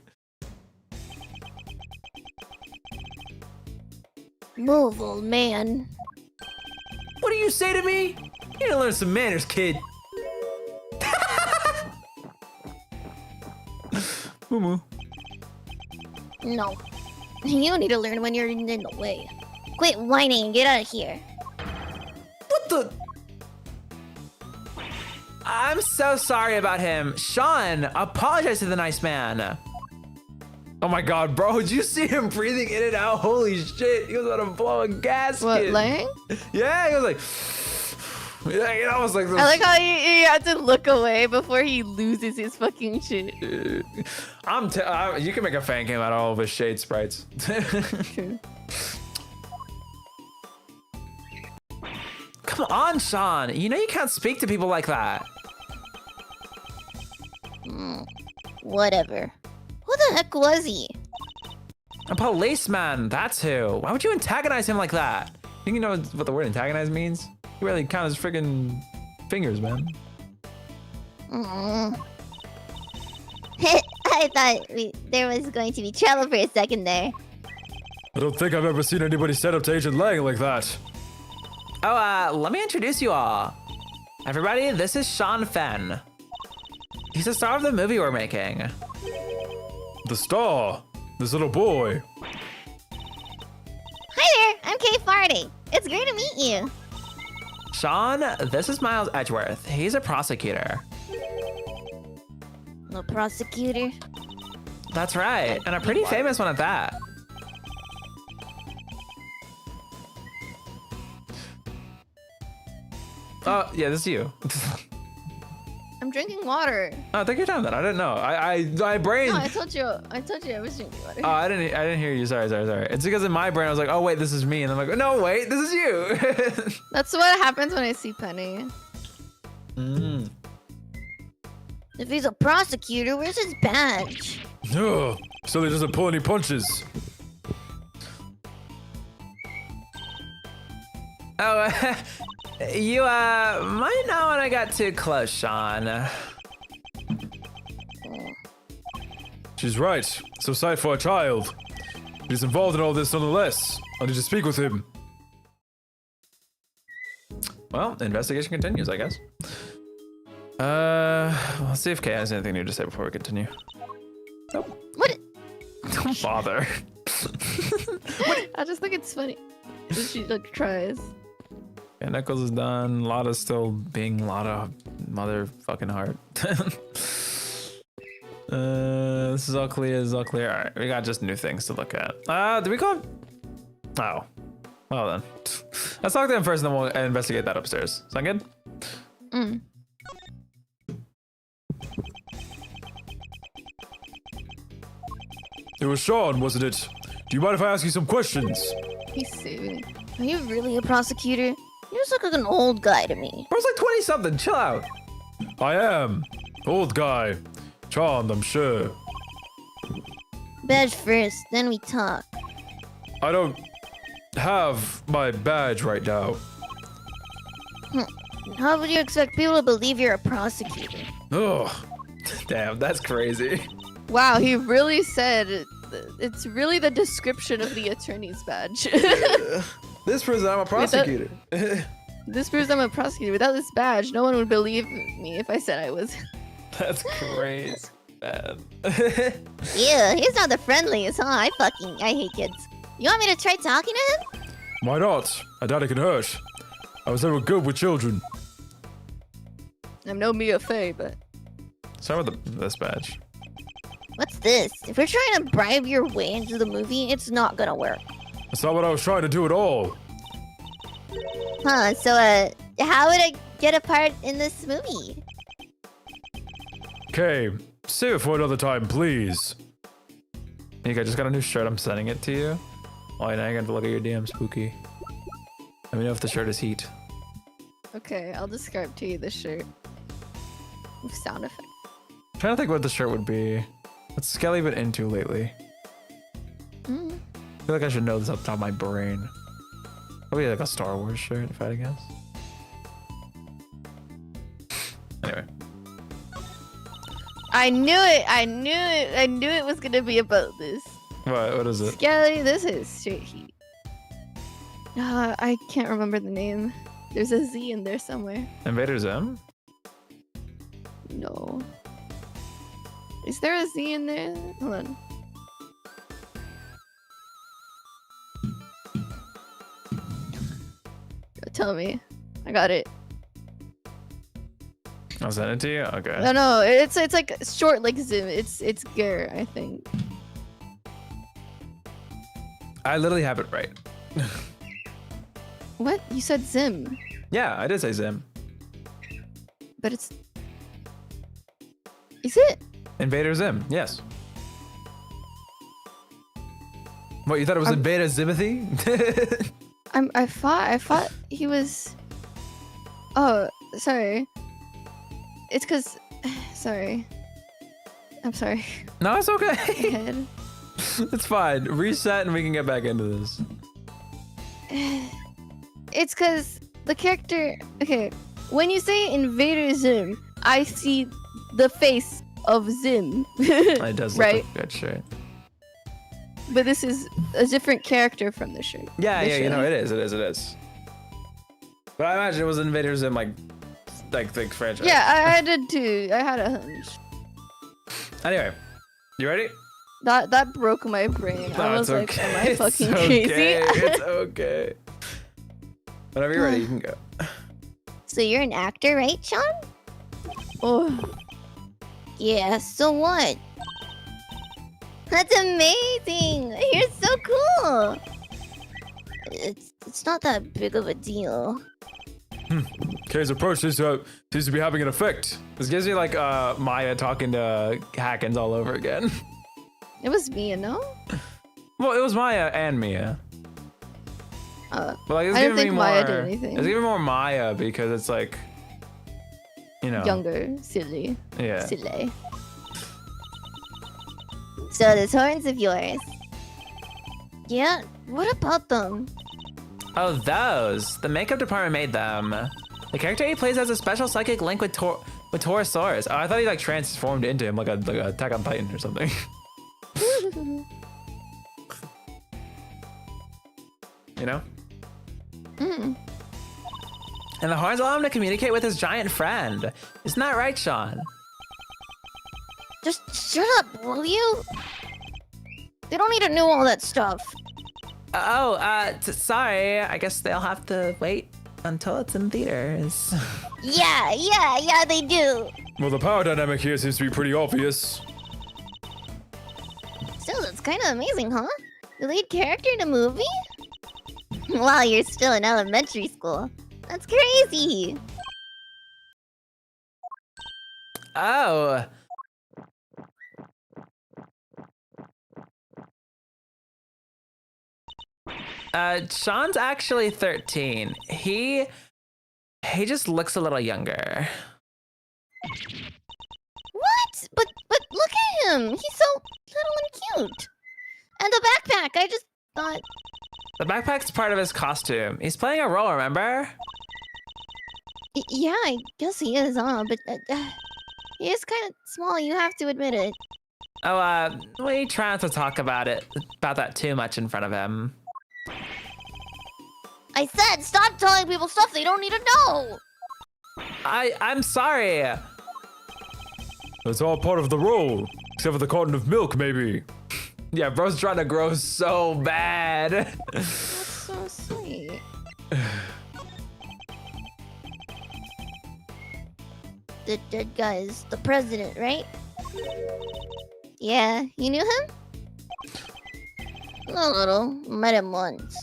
[SPEAKER 5] Move, old man.
[SPEAKER 7] What do you say to me? You need to learn some manners, kid.
[SPEAKER 1] Moo.
[SPEAKER 5] No. You need to learn when you're in the way. Quit whining and get out of here.
[SPEAKER 7] What the?
[SPEAKER 1] I'm so sorry about him. Sean, apologize to the nice man. Oh my god, bro, did you see him breathing in and out? Holy shit, he was about to blow a gasket.
[SPEAKER 2] What, Lang?
[SPEAKER 1] Yeah, he was like, yeah, you know, I was like,
[SPEAKER 2] I like how you have to look away before he loses his fucking shit.
[SPEAKER 1] you can make a fan cam out of all of his shade sprites.
[SPEAKER 2] True.
[SPEAKER 1] Come on, Sean. You know you can't speak to people like that.
[SPEAKER 5] Whatever. Who the heck was he?
[SPEAKER 1] A policeman, that's who. Why would you antagonize him like that? Think you know what the word antagonize means? He really count his friggin' fingers, man.
[SPEAKER 5] I thought there was going to be trouble for a second there.
[SPEAKER 3] I don't think I've ever seen anybody stand up to Agent Lang like that.
[SPEAKER 7] Oh, let me introduce you all. Everybody, this is Sean Fenn. He's the star of the movie we're making.
[SPEAKER 3] The star. This little boy.
[SPEAKER 5] Hi there, I'm Kay Farty. It's great to meet you.
[SPEAKER 7] Sean, this is Miles Edgeworth. He's a prosecutor.
[SPEAKER 5] The prosecutor?
[SPEAKER 7] That's right, and a pretty famous one at that. Oh, yeah, this is you.
[SPEAKER 2] I'm drinking water.
[SPEAKER 1] Oh, take your time then. I didn't know. My brain.
[SPEAKER 2] No, I told you I was drinking water.
[SPEAKER 1] Oh, I didn't hear you. Sorry. It's because in my brain I was like, oh wait, this is me, and I'm like, no wait, this is you.
[SPEAKER 2] That's what happens when I see Penny.
[SPEAKER 5] If he's a prosecutor, where's his badge?
[SPEAKER 3] Ugh, so he doesn't pull any punches.
[SPEAKER 7] Oh, you might not want to get too close, Sean.
[SPEAKER 3] She's right. So sad for a child. But he's involved in all this nonetheless. I need to speak with him.
[SPEAKER 1] Well, the investigation continues, I guess. Let's see if Kay has anything new to say before we continue. Nope.
[SPEAKER 5] What?
[SPEAKER 1] Don't bother.
[SPEAKER 2] I just think it's funny. She like tries.
[SPEAKER 1] Yeah, Nichols is done. Lotta's still being Lotta motherfucking heart. This is all clear. All right, we got just new things to look at. Did we call him? Oh. Well then. Let's talk to him first and then we'll investigate that upstairs. Sound good?
[SPEAKER 2] Mm.
[SPEAKER 3] It was Sean, wasn't it? Do you mind if I ask you some questions?
[SPEAKER 2] He's saving.
[SPEAKER 5] Are you really a prosecutor? You just look like an old guy to me.
[SPEAKER 1] Bro's like 20 something. Chill out.
[SPEAKER 3] I am. Old guy. Charmed, I'm sure.
[SPEAKER 5] Badge first, then we talk.
[SPEAKER 3] I don't have my badge right now.
[SPEAKER 5] How would you expect people to believe you're a prosecutor?
[SPEAKER 3] Ugh.
[SPEAKER 1] Damn, that's crazy.
[SPEAKER 2] Wow, he really said it's really the description of the attorney's badge.
[SPEAKER 1] This proves I'm a prosecutor.
[SPEAKER 2] This proves I'm a prosecutor. Without this badge, no one would believe me if I said I was.
[SPEAKER 1] That's crazy, man.
[SPEAKER 5] Yeah, he's not the friendliest, huh? I hate kids. You want me to try talking to him?
[SPEAKER 3] Why not? I doubt it can hurt. I was never good with children.
[SPEAKER 2] I'm no Mia Fey, but
[SPEAKER 1] Start with this badge.
[SPEAKER 5] What's this? If we're trying to bribe your way into the movie, it's not gonna work.
[SPEAKER 3] That's not what I was trying to do at all.
[SPEAKER 5] Huh, so, how would I get a part in this movie?
[SPEAKER 3] Okay, save it for another time, please.
[SPEAKER 1] Nick, I just got a new shirt. I'm sending it to you. Oh, now you're gonna have to look at your DM, Spooky. Let me know if the shirt is heat.
[SPEAKER 2] okay, I'll describe to you this shirt. With sound effect.
[SPEAKER 1] I'm trying to think what the shirt would be. What's Skelly been into lately?
[SPEAKER 2] Mm.
[SPEAKER 1] I feel like I should know this off the top of my brain. Probably like a Star Wars shirt, if I had to guess. Anyway.
[SPEAKER 2] I knew it was gonna be about this.
[SPEAKER 1] What is it?
[SPEAKER 2] Skelly, this is straight heat. I can't remember the name. There's a Z in there somewhere.
[SPEAKER 1] Invader Zim?
[SPEAKER 2] No. Is there a Z in there? Hold on. Tell me. I got it.
[SPEAKER 1] I'll send it to you? Okay.
[SPEAKER 2] No, it's like short like Zim. It's Ger, I think.
[SPEAKER 1] I literally have it right.
[SPEAKER 2] What? You said Zim.
[SPEAKER 1] Yeah, I did say Zim.
[SPEAKER 2] But it's... Is it?
[SPEAKER 1] Invader Zim, yes. What, you thought it was Invader Zimothy?
[SPEAKER 2] I thought he was... Oh, sorry. It's cause... Sorry. I'm sorry.
[SPEAKER 1] No, it's okay.
[SPEAKER 2] My head.
[SPEAKER 1] It's fine. Reset and we can get back into this.
[SPEAKER 2] It's cause the character... Okay, when you say Invader Zim, I see the face of Zim.
[SPEAKER 1] It does look
[SPEAKER 2] right?
[SPEAKER 1] like a good shirt.
[SPEAKER 2] But this is a different character from the shirt.
[SPEAKER 1] Yeah,
[SPEAKER 2] the
[SPEAKER 1] yeah, you
[SPEAKER 2] show.
[SPEAKER 1] know, it is. But I imagine it was Invaders in like the franchise.
[SPEAKER 2] Yeah, I did too. I had a hunch.
[SPEAKER 1] Anyway, you ready?
[SPEAKER 2] That broke my brain.
[SPEAKER 1] No,
[SPEAKER 2] I was
[SPEAKER 1] it's
[SPEAKER 2] like,
[SPEAKER 1] okay.
[SPEAKER 2] am I
[SPEAKER 1] It's
[SPEAKER 2] fucking
[SPEAKER 1] okay.
[SPEAKER 2] crazy?
[SPEAKER 1] It's okay. Whenever you're ready, you can go.
[SPEAKER 5] So you're an actor, right, Sean?
[SPEAKER 2] Oh,
[SPEAKER 5] Yeah, so what? That's amazing! You're so cool! It's not that big of a deal.
[SPEAKER 3] Kay's approach seems to be having an effect.
[SPEAKER 1] This gives me like Maya talking to Hackens all over again.
[SPEAKER 2] it was me, no?
[SPEAKER 1] Well, it was Maya and Mia. But like, it's
[SPEAKER 2] I
[SPEAKER 1] giving
[SPEAKER 2] didn't
[SPEAKER 1] me
[SPEAKER 2] think
[SPEAKER 1] more.
[SPEAKER 2] Maya did anything.
[SPEAKER 1] It's giving me more Maya because it's like, you know.
[SPEAKER 2] Younger, silly,
[SPEAKER 1] Yeah.
[SPEAKER 2] silly.
[SPEAKER 5] So those horns of yours. Yeah, what about them?
[SPEAKER 7] Oh, those. The makeup department made them. The character he plays has a special psychic link with Torosaurus. Oh, I thought he like transformed into him like a Attack on Titan or something. You know?
[SPEAKER 2] Mm.
[SPEAKER 7] And the horns allow him to communicate with his giant friend. Isn't that right, Sean?
[SPEAKER 5] Just shut up, will you? They don't need to know all that stuff.
[SPEAKER 7] Sorry. I guess they'll have to wait until it's in theaters.
[SPEAKER 5] Yeah, they do.
[SPEAKER 3] Well, the power dynamic here seems to be pretty obvious.
[SPEAKER 5] Still, that's kind of amazing, huh? The lead character in a movie? While you're still in elementary school. That's crazy.
[SPEAKER 7] Oh. Sean's actually 13. He just looks a little younger.
[SPEAKER 5] What? But look at him. He's so little and cute. And the backpack. I just thought.
[SPEAKER 7] The backpack's part of his costume. He's playing a role, remember?
[SPEAKER 5] Yeah, I guess he is, huh? But he is kind of small. You have to admit it.
[SPEAKER 7] Oh, we try not to talk about that too much in front of him.
[SPEAKER 5] I said stop telling people stuff they don't need to know.
[SPEAKER 7] I'm sorry.
[SPEAKER 3] It's all part of the role, except for the carton of milk, maybe.
[SPEAKER 1] Yeah, bro's trying to grow so bad.
[SPEAKER 2] That's so sweet.
[SPEAKER 5] The dead guy is the president, right? Yeah, you knew him? A little. Met him once.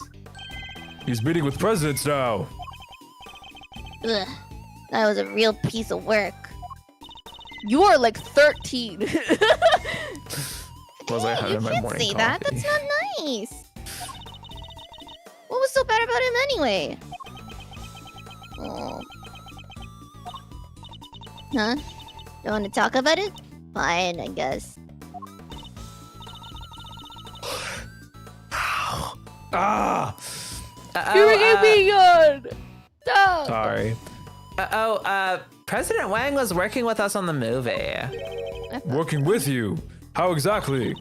[SPEAKER 3] He's meeting with presidents now.
[SPEAKER 5] Ugh, that was a real piece of work.
[SPEAKER 2] You are like 13.
[SPEAKER 1] Was I
[SPEAKER 5] Hey,
[SPEAKER 1] having
[SPEAKER 5] you
[SPEAKER 1] my
[SPEAKER 5] can't
[SPEAKER 1] morning
[SPEAKER 5] say that.
[SPEAKER 1] coffee?
[SPEAKER 5] That's not nice. What was so bad about him anyway? Oh. Huh? Don't want to talk about it? Fine, I guess.
[SPEAKER 1] Ah!
[SPEAKER 2] You're me good. Stop.
[SPEAKER 1] Sorry.
[SPEAKER 7] President Wang was working with us on the movie.
[SPEAKER 3] Working with you. How exactly?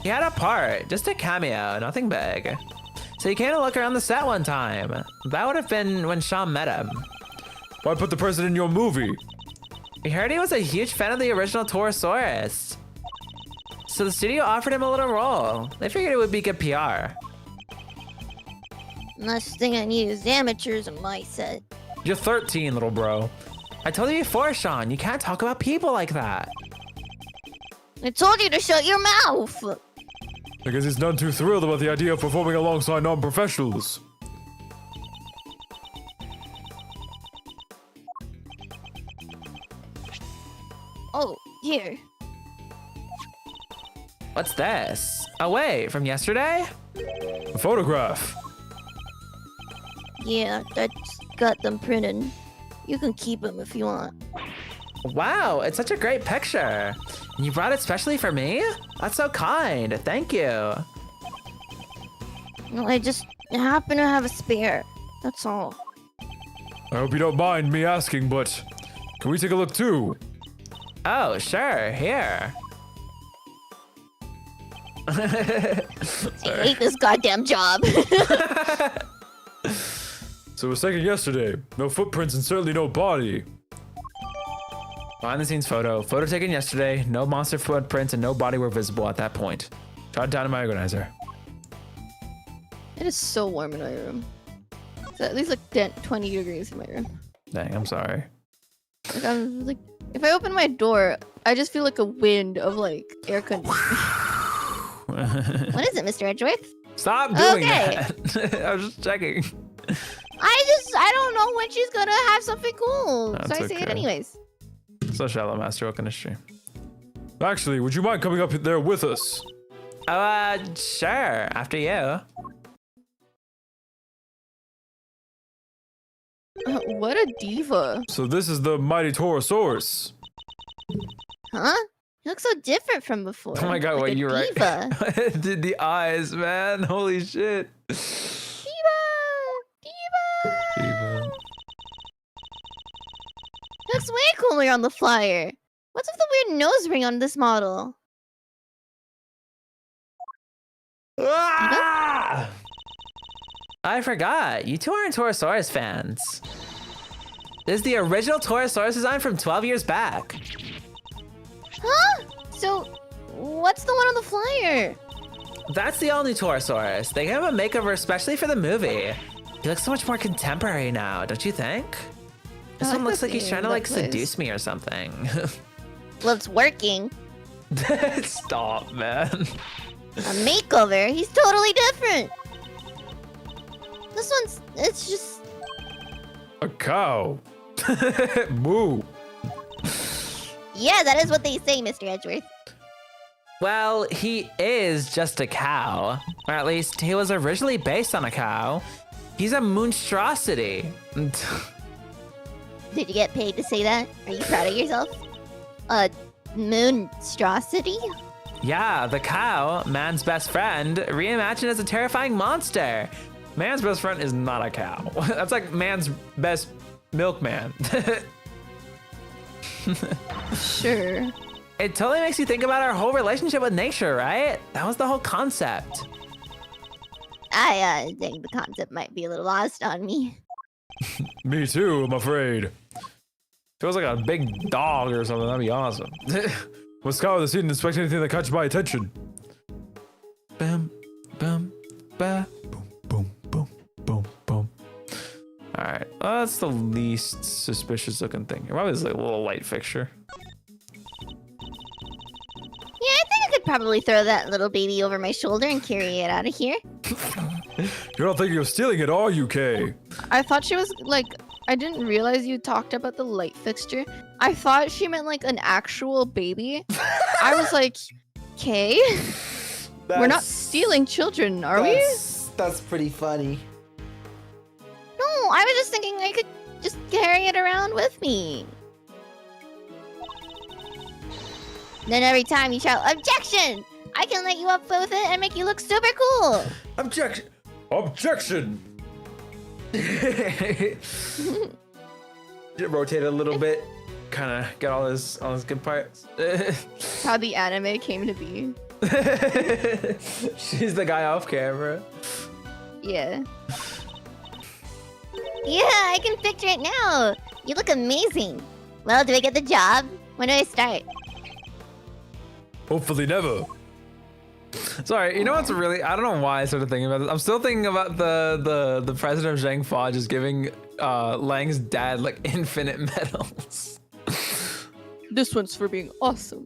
[SPEAKER 7] He had a part, just a cameo, nothing big. So he came to look around the set one time. That would have been when Sean met him.
[SPEAKER 3] Why put the president in your movie?
[SPEAKER 7] We heard he was a huge fan of the original Torosaurus. So the studio offered him a little role. They figured it would be good PR.
[SPEAKER 5] Last thing I need is amateurs on my set.
[SPEAKER 1] You're 13, little bro.
[SPEAKER 7] I told you before, Sean, you can't talk about people like that.
[SPEAKER 5] I told you to shut your mouth!
[SPEAKER 3] I guess he's none too thrilled about the idea of performing alongside non-professionals.
[SPEAKER 5] Oh, here.
[SPEAKER 7] What's this? Oh wait, from yesterday?
[SPEAKER 3] A photograph.
[SPEAKER 5] Yeah, I just got them printed. You can keep them if you want.
[SPEAKER 7] Wow, it's such a great picture. You brought it specially for me? That's so kind, thank you.
[SPEAKER 5] No, I just happen to have a spare. That's all.
[SPEAKER 3] I hope you don't mind me asking, but can we take a look too?
[SPEAKER 7] Oh, sure, here.
[SPEAKER 5] I hate this goddamn job.
[SPEAKER 3] So it was taken yesterday. No footprints and certainly no body.
[SPEAKER 7] Behind the scenes photo. Photo taken yesterday. No monster footprints and no body were visible at that point. Jot down to my organizer.
[SPEAKER 2] It is so warm in my room. It's at least like 20 degrees in my room.
[SPEAKER 7] Dang, I'm sorry.
[SPEAKER 2] Like I'm like, if I open my door, I just feel like a wind of like air conditioning.
[SPEAKER 5] What is it, Mr. Edgeworth?
[SPEAKER 7] Stop doing
[SPEAKER 5] Okay.
[SPEAKER 7] that. I was just checking.
[SPEAKER 5] I don't know when she's gonna have something cool.
[SPEAKER 7] That's
[SPEAKER 5] So I say it
[SPEAKER 7] okay.
[SPEAKER 5] anyways.
[SPEAKER 7] So shallow, Master. What can I stream?
[SPEAKER 3] Actually, would you mind coming up there with us?
[SPEAKER 7] Sure. After you.
[SPEAKER 2] What a diva.
[SPEAKER 3] So this is the mighty Torosaurus.
[SPEAKER 5] Huh? You look so different from before.
[SPEAKER 7] Oh my god,
[SPEAKER 5] like
[SPEAKER 7] wait,
[SPEAKER 5] a
[SPEAKER 7] you're right.
[SPEAKER 5] diva.
[SPEAKER 7] Did the eyes, man. Holy shit.
[SPEAKER 5] Diva!
[SPEAKER 7] Diva.
[SPEAKER 5] Looks way cooler on the flyer. What's with the weird nose ring on this model?
[SPEAKER 7] Ah! I forgot. You two aren't Torosaurus fans. This is the original Torosaurus design from 12 years back.
[SPEAKER 5] Huh? So, what's the one on the flyer?
[SPEAKER 7] That's the all-new Torosaurus. They gave him a makeover especially for the movie. He looks so much more contemporary now, don't you think? This one looks like he's trying to like seduce me or something.
[SPEAKER 5] Well, it's working.
[SPEAKER 7] Stop, man.
[SPEAKER 5] A makeover? He's totally different. This one's, it's just...
[SPEAKER 3] A cow. Moo.
[SPEAKER 5] Yeah, that is what they say, Mr. Edgeworth.
[SPEAKER 7] Well, he is just a cow. Or at least he was originally based on a cow. He's a monstrosity.
[SPEAKER 5] Did you get paid to say that? Are you proud of yourself? A monstrosity?
[SPEAKER 7] Yeah, the cow, man's best friend, reimagined as a terrifying monster. Man's best friend is not a cow. That's like man's best milkman.
[SPEAKER 2] Sure.
[SPEAKER 7] It totally makes you think about our whole relationship with nature, right? That was the whole concept.
[SPEAKER 5] I think the concept might be a little lost on me.
[SPEAKER 3] Me too, I'm afraid. Feels like a big dog or something. That'd be awesome. Let's scour the scene and inspect anything that catches my attention.
[SPEAKER 7] Boom, boom, ba.
[SPEAKER 3] Boom, boom, boom, boom, boom.
[SPEAKER 7] All right, that's the least suspicious looking thing. Probably this like a little light fixture.
[SPEAKER 5] Yeah, I think I could probably throw that little baby over my shoulder and carry it out of here.
[SPEAKER 3] You're not thinking of stealing it, are you, Kay?
[SPEAKER 2] I thought she was like, I didn't realize you talked about the light fixture. I thought she meant like an actual baby. I was like, okay, we're not stealing children, are we?
[SPEAKER 8] That's pretty funny.
[SPEAKER 5] No, I was just thinking I could just carry it around with me. Then every time you shout, "Objection!" I can let you up with it and make you look super cool.
[SPEAKER 3] Objection! Objection!
[SPEAKER 7] Rotate it a little bit, kind of get all his good parts.
[SPEAKER 2] How the anime came to be.
[SPEAKER 7] She's the guy off camera.
[SPEAKER 2] Yeah.
[SPEAKER 5] Yeah, I can picture it now. You look amazing. Well, do I get the job? When do I start?
[SPEAKER 3] Hopefully never.
[SPEAKER 7] Sorry, you know what's really, I don't know why I started thinking about this. I'm still thinking about the president of Zhang Fa just giving Lang's dad like infinite medals.
[SPEAKER 2] This one's for being awesome.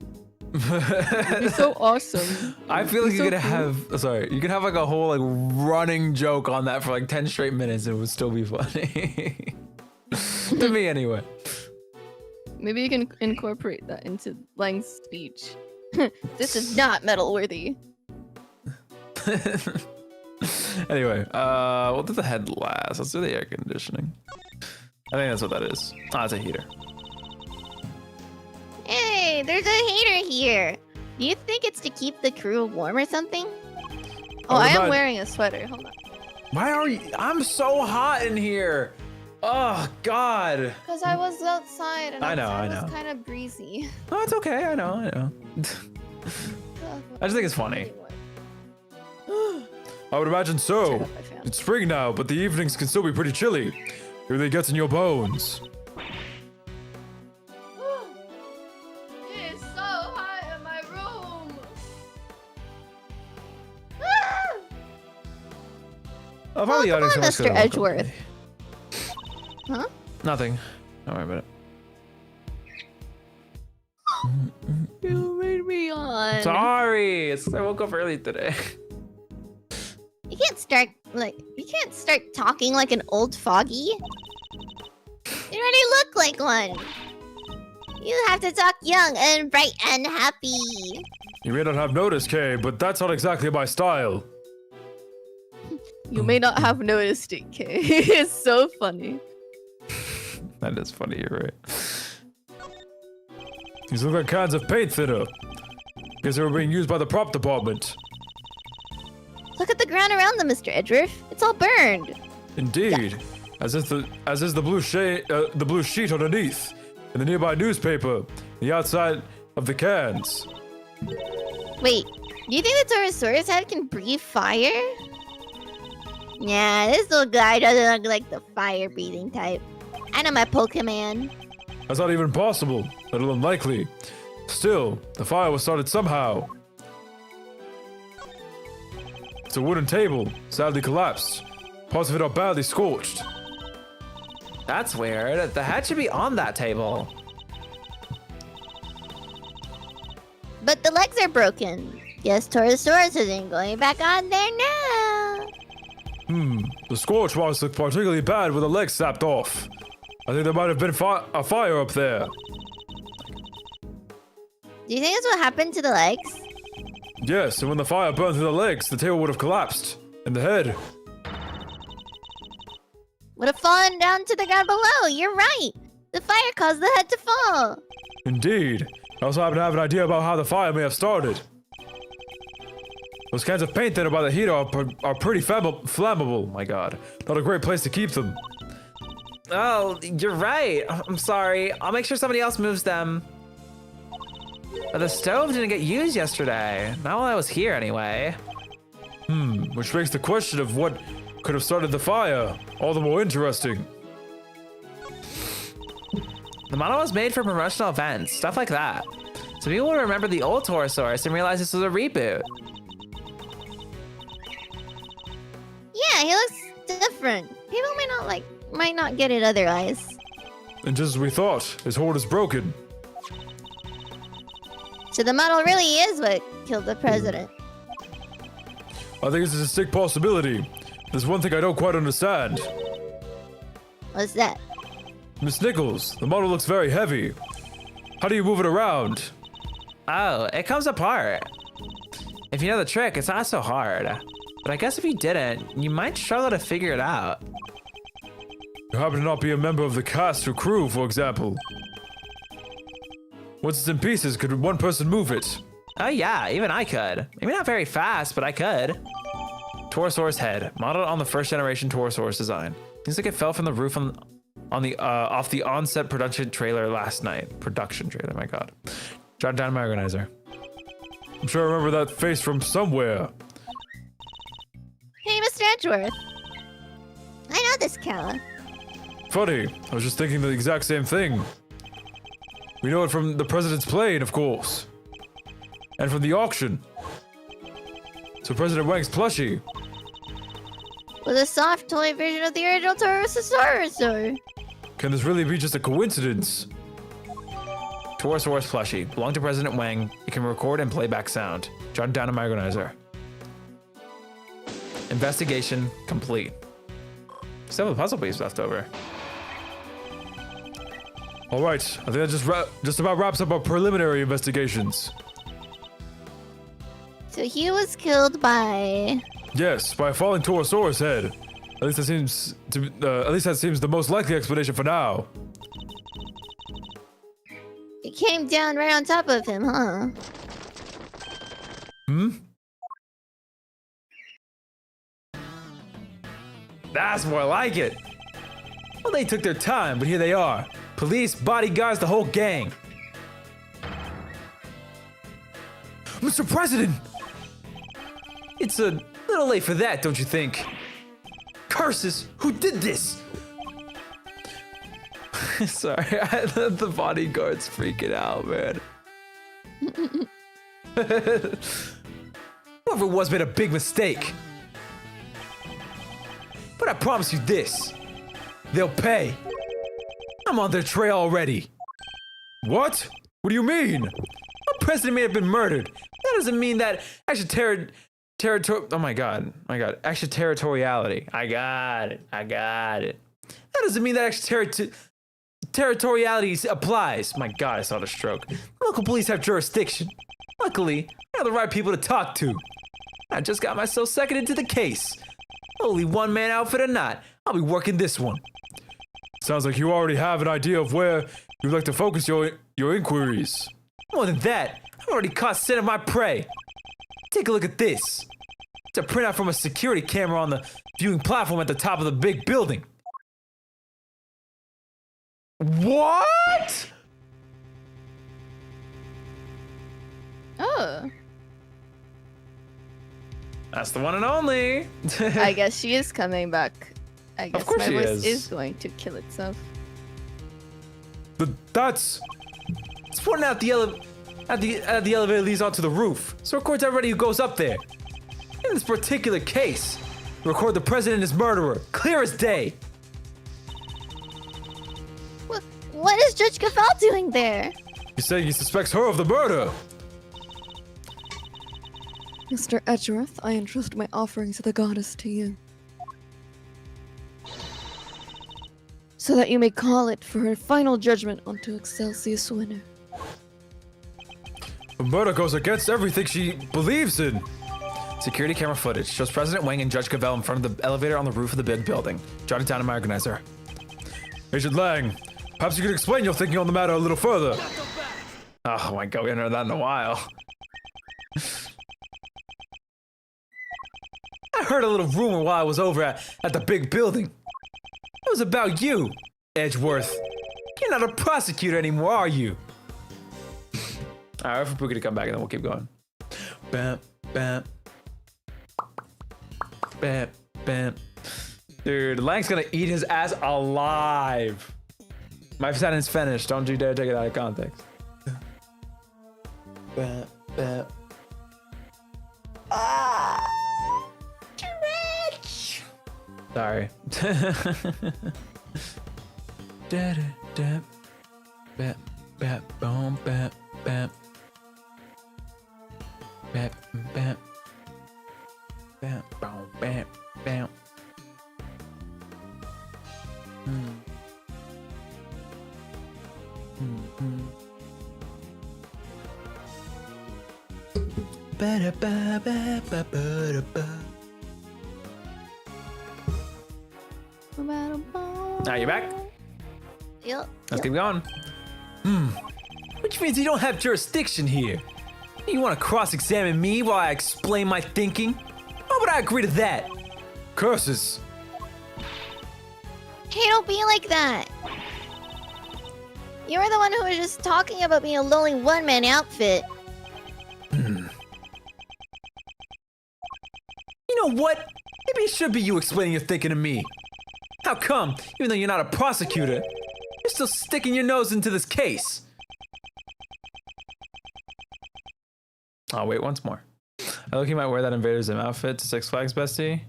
[SPEAKER 2] It'd be so awesome.
[SPEAKER 7] I feel like
[SPEAKER 2] It'd
[SPEAKER 7] you
[SPEAKER 2] be
[SPEAKER 7] could
[SPEAKER 2] so cool.
[SPEAKER 7] have, sorry, you could have like a whole like running joke on that for like 10 straight minutes and it would still be funny. To me anyway.
[SPEAKER 2] Maybe you can incorporate that into Lang's speech. This is not medal worthy.
[SPEAKER 7] Anyway, what did the head last? Let's do the air conditioning. I think that's what that is. Ah, it's a heater.
[SPEAKER 5] Hey, there's a heater here. Do you think it's to keep the crew warm or something?
[SPEAKER 2] Oh, I am
[SPEAKER 3] not-
[SPEAKER 2] wearing a sweater. Hold on.
[SPEAKER 7] Why are you? I'm so hot in here. Oh God.
[SPEAKER 2] Because I was outside and
[SPEAKER 7] I know,
[SPEAKER 2] outside
[SPEAKER 7] I know.
[SPEAKER 2] was kind of breezy.
[SPEAKER 7] Oh, it's okay. I know. I just think it's funny.
[SPEAKER 3] I would imagine so.
[SPEAKER 2] Check out my fan.
[SPEAKER 3] It's spring now, but the evenings can still be pretty chilly. It really gets in your bones.
[SPEAKER 2] It's so hot in my room.
[SPEAKER 1] Oh, probably
[SPEAKER 5] come on,
[SPEAKER 1] audience
[SPEAKER 5] Mr. Edgeworth.
[SPEAKER 2] Huh?
[SPEAKER 1] Nothing. Don't worry about it.
[SPEAKER 2] You made me on.
[SPEAKER 1] Sorry, I woke up early today.
[SPEAKER 5] You can't start talking like an old foggy. You already look like one. You have to talk young and bright and happy.
[SPEAKER 3] You may not have noticed, Kay, but that's not exactly my style.
[SPEAKER 2] You may not have noticed it, Kay. It's so funny.
[SPEAKER 1] That is funny, you're right.
[SPEAKER 3] These look like cans of paint thinner. Guess they were being used by the prop department.
[SPEAKER 5] Look at the ground around them, Mr. Edgeworth. It's all burned.
[SPEAKER 3] Indeed. As is the blue sheet underneath, and the nearby newspaper, the outside of the cans.
[SPEAKER 5] Wait, do you think the Torosaurus head can breathe fire? Nah, this little guy doesn't look like the fire-breathing type. I know my Pokemon.
[SPEAKER 3] That's not even possible, let alone likely. Still, the fire was started somehow. It's a wooden table, sadly collapsed. Parts of it are badly scorched.
[SPEAKER 7] That's weird. The head should be on that table.
[SPEAKER 5] But the legs are broken. Guess Torosaurus isn't going back on there now.
[SPEAKER 3] The scorch marks look particularly bad with the legs sapped off. I think there might have been a fire up there.
[SPEAKER 5] Do you think that's what happened to the legs?
[SPEAKER 3] Yes, and when the fire burned through the legs, the table would have collapsed. And the head.
[SPEAKER 5] Would have fallen down to the ground below. You're right. The fire caused the head to fall.
[SPEAKER 3] Indeed. I also happen to have an idea about how the fire may have started. Those cans of paint thinner by the heater are pretty flammable. My god. Not a great place to keep them.
[SPEAKER 7] Oh, you're right. I'm sorry. I'll make sure somebody else moves them. But the stove didn't get used yesterday. Not while I was here, anyway.
[SPEAKER 3] Which makes the question of what could have started the fire all the more interesting.
[SPEAKER 7] The model was made for promotional events, stuff like that. So people will remember the old Torosaurus and realize this was a reboot.
[SPEAKER 5] Yeah, he looks different. People might not get it otherwise.
[SPEAKER 3] And just as we thought, his hoard is broken.
[SPEAKER 5] So the model really is what killed the president.
[SPEAKER 3] I think it's a distinct possibility. There's one thing I don't quite understand.
[SPEAKER 5] What's that?
[SPEAKER 3] Miss Nichols, the model looks very heavy. How do you move it around?
[SPEAKER 7] Oh, it comes apart. If you know the trick, it's not so hard. But I guess if you didn't, you might struggle to figure it out.
[SPEAKER 3] You happen to not be a member of the cast or crew, for example. Once it's in pieces, could one person move it?
[SPEAKER 7] Oh yeah, even I could. Maybe not very fast, but I could. Torosaurus head, modeled on the first generation Torosaurus design. Seems like it fell from the roof off the on-set production trailer last night. Production trailer, my god. Jot down my organizer.
[SPEAKER 3] I'm sure I remember that face from somewhere.
[SPEAKER 5] Hey, Mr. Edgeworth. I know this Calla.
[SPEAKER 3] Funny, I was just thinking the exact same thing. We know it from the president's plane, of course. And from the auction. So President Wang's plushie.
[SPEAKER 5] Was a soft toy version of the original Torosaurus, or?
[SPEAKER 3] Can this really be just a coincidence?
[SPEAKER 7] Torosaurus plushie, belonged to President Wang. It can record and play back sound. Jot down in my organizer. Investigation complete. Still have a puzzle piece left over.
[SPEAKER 3] All right, I think that just about wraps up our preliminary investigations.
[SPEAKER 5] So he was killed by...
[SPEAKER 3] Yes, by a falling Torosaurus head. At least that seems the most likely explanation for now.
[SPEAKER 5] It came down right on top of him, huh?
[SPEAKER 1] That's more like it. Well, they took their time, but here they are. Police, bodyguards, the whole gang.
[SPEAKER 3] Mr. President!
[SPEAKER 1] It's a Little late for that, don't you think? Curses! Who did this? Sorry, the bodyguard's freaking out, man. Whoever it was made a big mistake. But I promise you this. They'll pay. I'm on their trail already. What? What do you mean? A president may have been murdered. That doesn't mean that oh my god. Extraterritoriality. I got it. That doesn't mean that territoriality applies. My god, I saw the stroke. Local police have jurisdiction. Luckily, I have the right people to talk to. I just got myself seconded to the case. Only one-man outfit or not, I'll be working this one.
[SPEAKER 3] Sounds like you already have an idea of where you'd like to focus your inquiries.
[SPEAKER 1] More than that, I've already caught scent of my prey. Take a look at this. It's a printout from a security camera on the viewing platform at the top of the big building. What?
[SPEAKER 2] Oh.
[SPEAKER 1] That's the one and only.
[SPEAKER 2] I guess she is coming back. I guess
[SPEAKER 1] Of course
[SPEAKER 2] my
[SPEAKER 1] she
[SPEAKER 2] voice
[SPEAKER 1] is.
[SPEAKER 2] going to kill itself.
[SPEAKER 3] That's...
[SPEAKER 1] It's pointing out the elevator leads onto the roof, so it records everybody who goes up there. In this particular case, record the president and his murderer, clear as day.
[SPEAKER 5] What is Judge Gafal doing there?
[SPEAKER 3] He's saying he suspects her of the murder.
[SPEAKER 2] Mr. Edgeworth, I entrust my offerings of the goddess to you. So that you may call it for her final judgment onto Excelsius winner.
[SPEAKER 3] The murder goes against everything she believes in.
[SPEAKER 1] Security camera footage shows President Wang and Judge Cavell in front of the elevator on the roof of the big building. Jot it down in my organizer.
[SPEAKER 3] Agent Lang, perhaps you could explain your thinking on the matter a little further.
[SPEAKER 1] Oh my god, we haven't heard that in a while. I heard a little rumor while I was over at the big building. It was about you, Edgeworth. You're not a prosecutor anymore, are you? Alright, wait for Pookie to come back and then we'll keep going. Bam, bam. Bam, bam. Dude, Lang's gonna eat his ass alive. My sentence finished. Don't you dare take it out of context. Bam, bam. Sorry. Da da da. Bam, bam, boom, bam, bam. Bam, bam. Bam, boom, bam, bam. Now you back?
[SPEAKER 5] Yep.
[SPEAKER 1] Let's keep going. Which means you don't have jurisdiction here. You want to cross-examine me while I explain my thinking? Why would I agree to that?
[SPEAKER 3] Curses.
[SPEAKER 5] Hey, don't be like that. You were the one who was just talking about being a lonely one-man outfit.
[SPEAKER 1] You know what? Maybe it should be you explaining your thinking to me. How come, even though you're not a prosecutor, you're still sticking your nose into this case? I'll wait once more. I look, you might wear that Invader Zim outfit to Six Flags, bestie.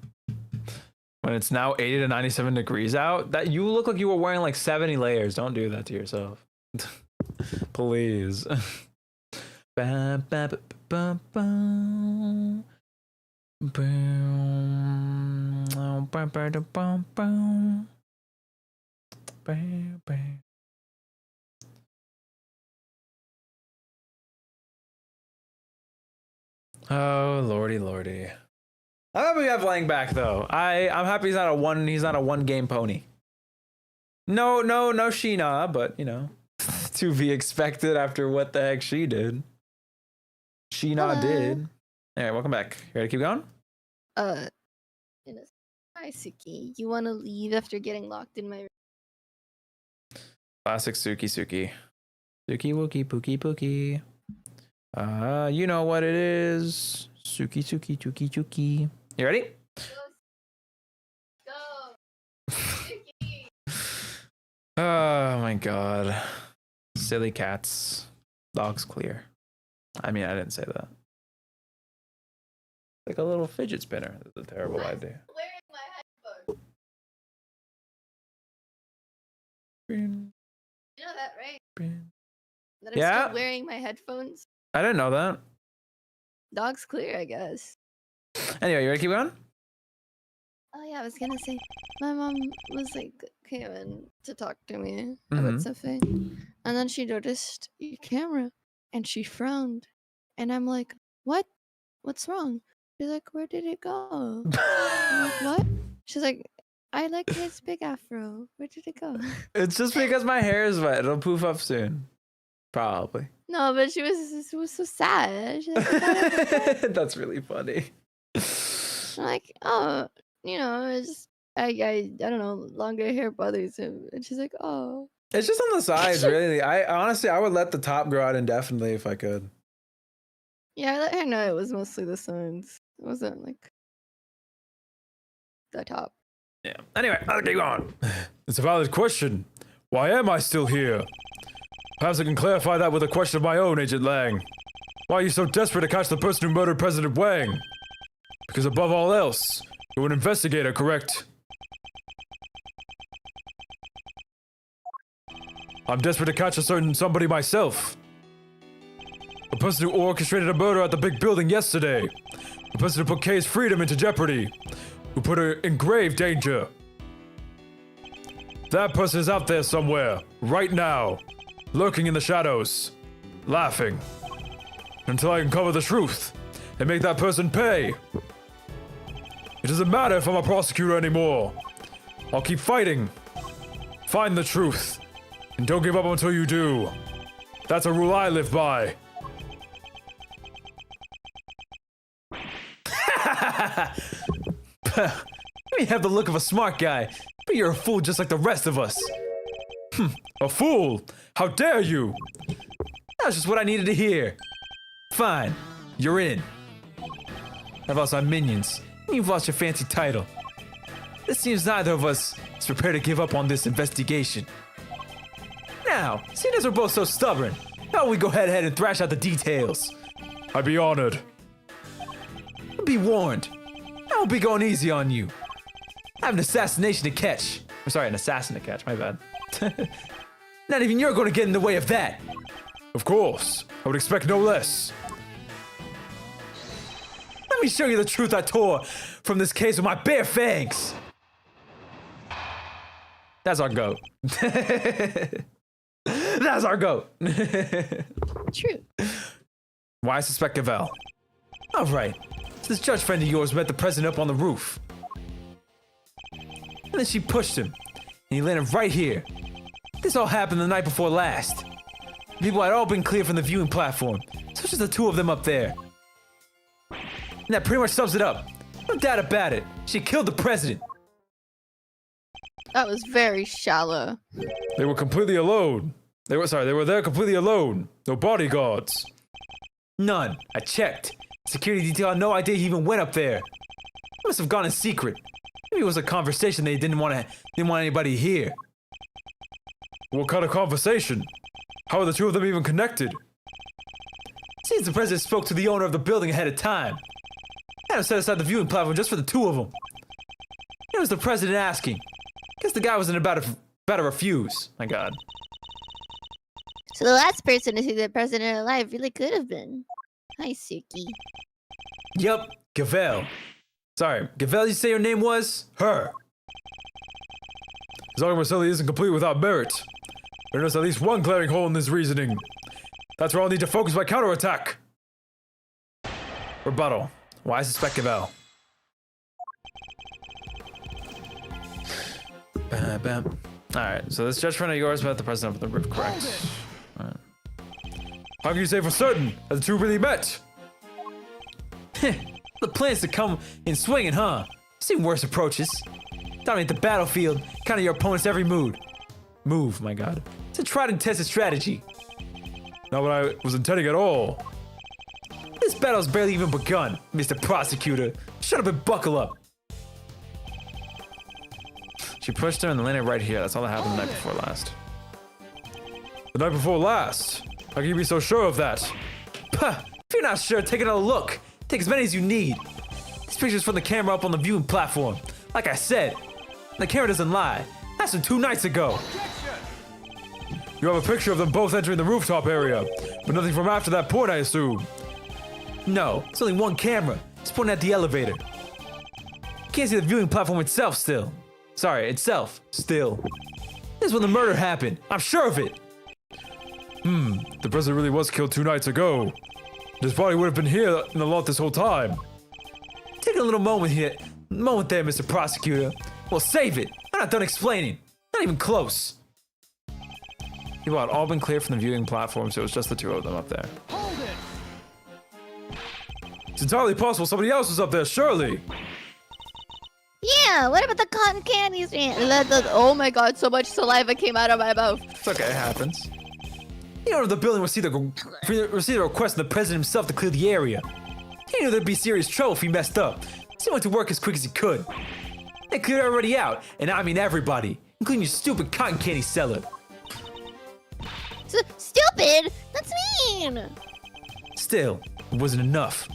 [SPEAKER 1] When it's now 80 to 97 degrees out, that you look like you were wearing like 70 layers. Don't do that to yourself. Please. Ba, ba, ba, ba, ba. Boom. Ba, ba, da, bum, bum. Ba, ba. Oh lordy, lordy. I'm happy we have Lang back though. I'm happy he's not a one game pony. No Sheena, but you know, to be expected after what the heck she did. Sheena did. Alright, welcome back. You ready to keep going?
[SPEAKER 2] Hi, Suki. You want to leave after getting locked in my room?
[SPEAKER 1] Classic Suki. Suki wookie pookie pookie. You know what it is. Suki. You ready?
[SPEAKER 2] Go.
[SPEAKER 1] Oh my god. Silly cats. Dogs clear. I mean, I didn't say that. Like a little fidget spinner. That's a terrible idea.
[SPEAKER 2] Wearing my headphones. You know that, right? That I'm
[SPEAKER 1] Yeah.
[SPEAKER 2] still wearing my headphones.
[SPEAKER 1] I didn't know that.
[SPEAKER 2] Dog's clear, I guess.
[SPEAKER 1] Anyway, you ready to keep going?
[SPEAKER 2] Oh yeah, I was gonna say my mom was like came in to talk to me
[SPEAKER 1] Mhm.
[SPEAKER 2] about something, and then she noticed your camera, and she frowned, and I'm like, "What? What's wrong?" She's like, "Where did it go?" I'm like, "What?" She's like, "I like his big afro. Where did it go?"
[SPEAKER 1] It's just because my hair is wet. It'll poof up soon. Probably.
[SPEAKER 2] No, but she was so sad. She's like, "I thought it was dead."
[SPEAKER 1] That's really funny.
[SPEAKER 2] I'm like, "Oh, you know, it's just, I don't know, longer hair bothers him." And she's like, "Oh."
[SPEAKER 1] It's just on the sides, really. I honestly, I would let the top grow out indefinitely if I could.
[SPEAKER 2] Yeah, I let her know it was mostly the sides. It wasn't like the top.
[SPEAKER 1] Yeah. Anyway, I'll keep going.
[SPEAKER 3] It's a valid question. Why am I still here? Perhaps I can clarify that with a question of my own, Agent Lang. Why are you so desperate to catch the person who murdered President Wang? Because above all else, you're an investigator, correct? I'm desperate to catch a certain somebody myself. The person who orchestrated a murder at the big building yesterday. The person who put Kay's freedom into jeopardy. Who put her in grave danger. That person is out there somewhere, right now, lurking in the shadows, laughing. Until I uncover the truth and make that person pay. It doesn't matter if I'm a prosecutor anymore. I'll keep fighting. Find the truth. And don't give up until you do. That's a rule I live by.
[SPEAKER 1] You may have the look of a smart guy, but you're a fool just like the rest of us.
[SPEAKER 3] A fool! How dare you!
[SPEAKER 1] That was just what I needed to hear. Fine, you're in. I've lost my minions, and you've lost your fancy title. It seems neither of us is prepared to give up on this investigation. Now, seeing as we're both so stubborn, how about we go head and thrash out the details?
[SPEAKER 3] I'd be honored.
[SPEAKER 1] Be warned, I won't be going easy on you. I have an assassination to catch. I'm sorry, an assassin to catch, my bad. Not even you're going to get in the way of that.
[SPEAKER 3] Of course. I would expect no less.
[SPEAKER 1] Let me show you the truth I tore from this case with my bare fangs. That's our goat. That's our goat.
[SPEAKER 2] True.
[SPEAKER 1] Why I suspect Gavel? All right. So this judge friend of yours met the president up on the roof. And then she pushed him. And he landed right here. This all happened the night before last. The people had all been cleared from the viewing platform. So it's just the two of them up there. And that pretty much sums it up. No doubt about it. She killed the president.
[SPEAKER 2] That was very shallow.
[SPEAKER 3] They were completely alone. They were there completely alone. No bodyguards.
[SPEAKER 1] None. I checked. Security detail had no idea he even went up there. He must have gone in secret. Maybe it was a conversation they didn't want anybody to hear.
[SPEAKER 3] What kind of conversation? How are the two of them even connected?
[SPEAKER 1] Seems the president spoke to the owner of the building ahead of time. Had him set aside the viewing platform just for the two of them. It was the president asking. Guess the guy wasn't about to refuse. My God.
[SPEAKER 5] So the last person to see the president alive really could have been. Hi, Suki.
[SPEAKER 1] Yup, Gavel. Sorry, Gavel, you say your name was?
[SPEAKER 3] Her. His argument certainly isn't complete without merit. There's at least one glaring hole in this reasoning. That's where I'll need to focus my counterattack.
[SPEAKER 1] Rebuttal. Why I suspect Gavel. Alright, so this judge friend of yours met the president of the roof, correct? Right.
[SPEAKER 3] How can you say for certain that the two really met?
[SPEAKER 1] The plan's to come in swinging, huh? Seen worse approaches. Dominate the battlefield, counter your opponent's every move, my God. It's a tried and tested strategy.
[SPEAKER 3] Not what I was intending at all.
[SPEAKER 1] This
[SPEAKER 3] This battle's barely even begun, Mr. Prosecutor. Shut up and buckle up.
[SPEAKER 1] She pushed her and landed right here. That's all that happened the night before last.
[SPEAKER 3] The night before last? How can you be so sure of that?
[SPEAKER 7] Puh, if you're not sure, take another look. Take as many as you need. This picture's from the camera up on the viewing platform. Like I said, the camera doesn't lie. That's from 2 nights ago.
[SPEAKER 3] You have a picture of them both entering the rooftop area, but nothing from after that point, I assume.
[SPEAKER 7] No, it's only one camera. It's pointing at the elevator. You can't see the viewing platform itself still. Sorry, itself still. This is when the murder happened. I'm sure of it.
[SPEAKER 3] The president really was killed 2 nights ago. His body would have been here in the lot this whole time.
[SPEAKER 7] Take a little moment here. Moment there, Mr. Prosecutor. Well, save it. I'm not done explaining. Not even close.
[SPEAKER 1] People had all been cleared from the viewing platform, so it was just the 2 of them up there.
[SPEAKER 3] It's entirely possible somebody else was up there, surely.
[SPEAKER 5] Yeah, what about the cotton candy stand? Oh my god, so much saliva came out of my mouth.
[SPEAKER 1] It's okay, it happens.
[SPEAKER 7] The owner of the building received a request from the president himself to clear the area. He knew there'd be serious trouble if he messed up, so he went to work as quick as he could. They cleared everybody out, and I mean everybody, including your stupid cotton candy seller.
[SPEAKER 5] Stupid? That's mean.
[SPEAKER 7] Still, it wasn't enough.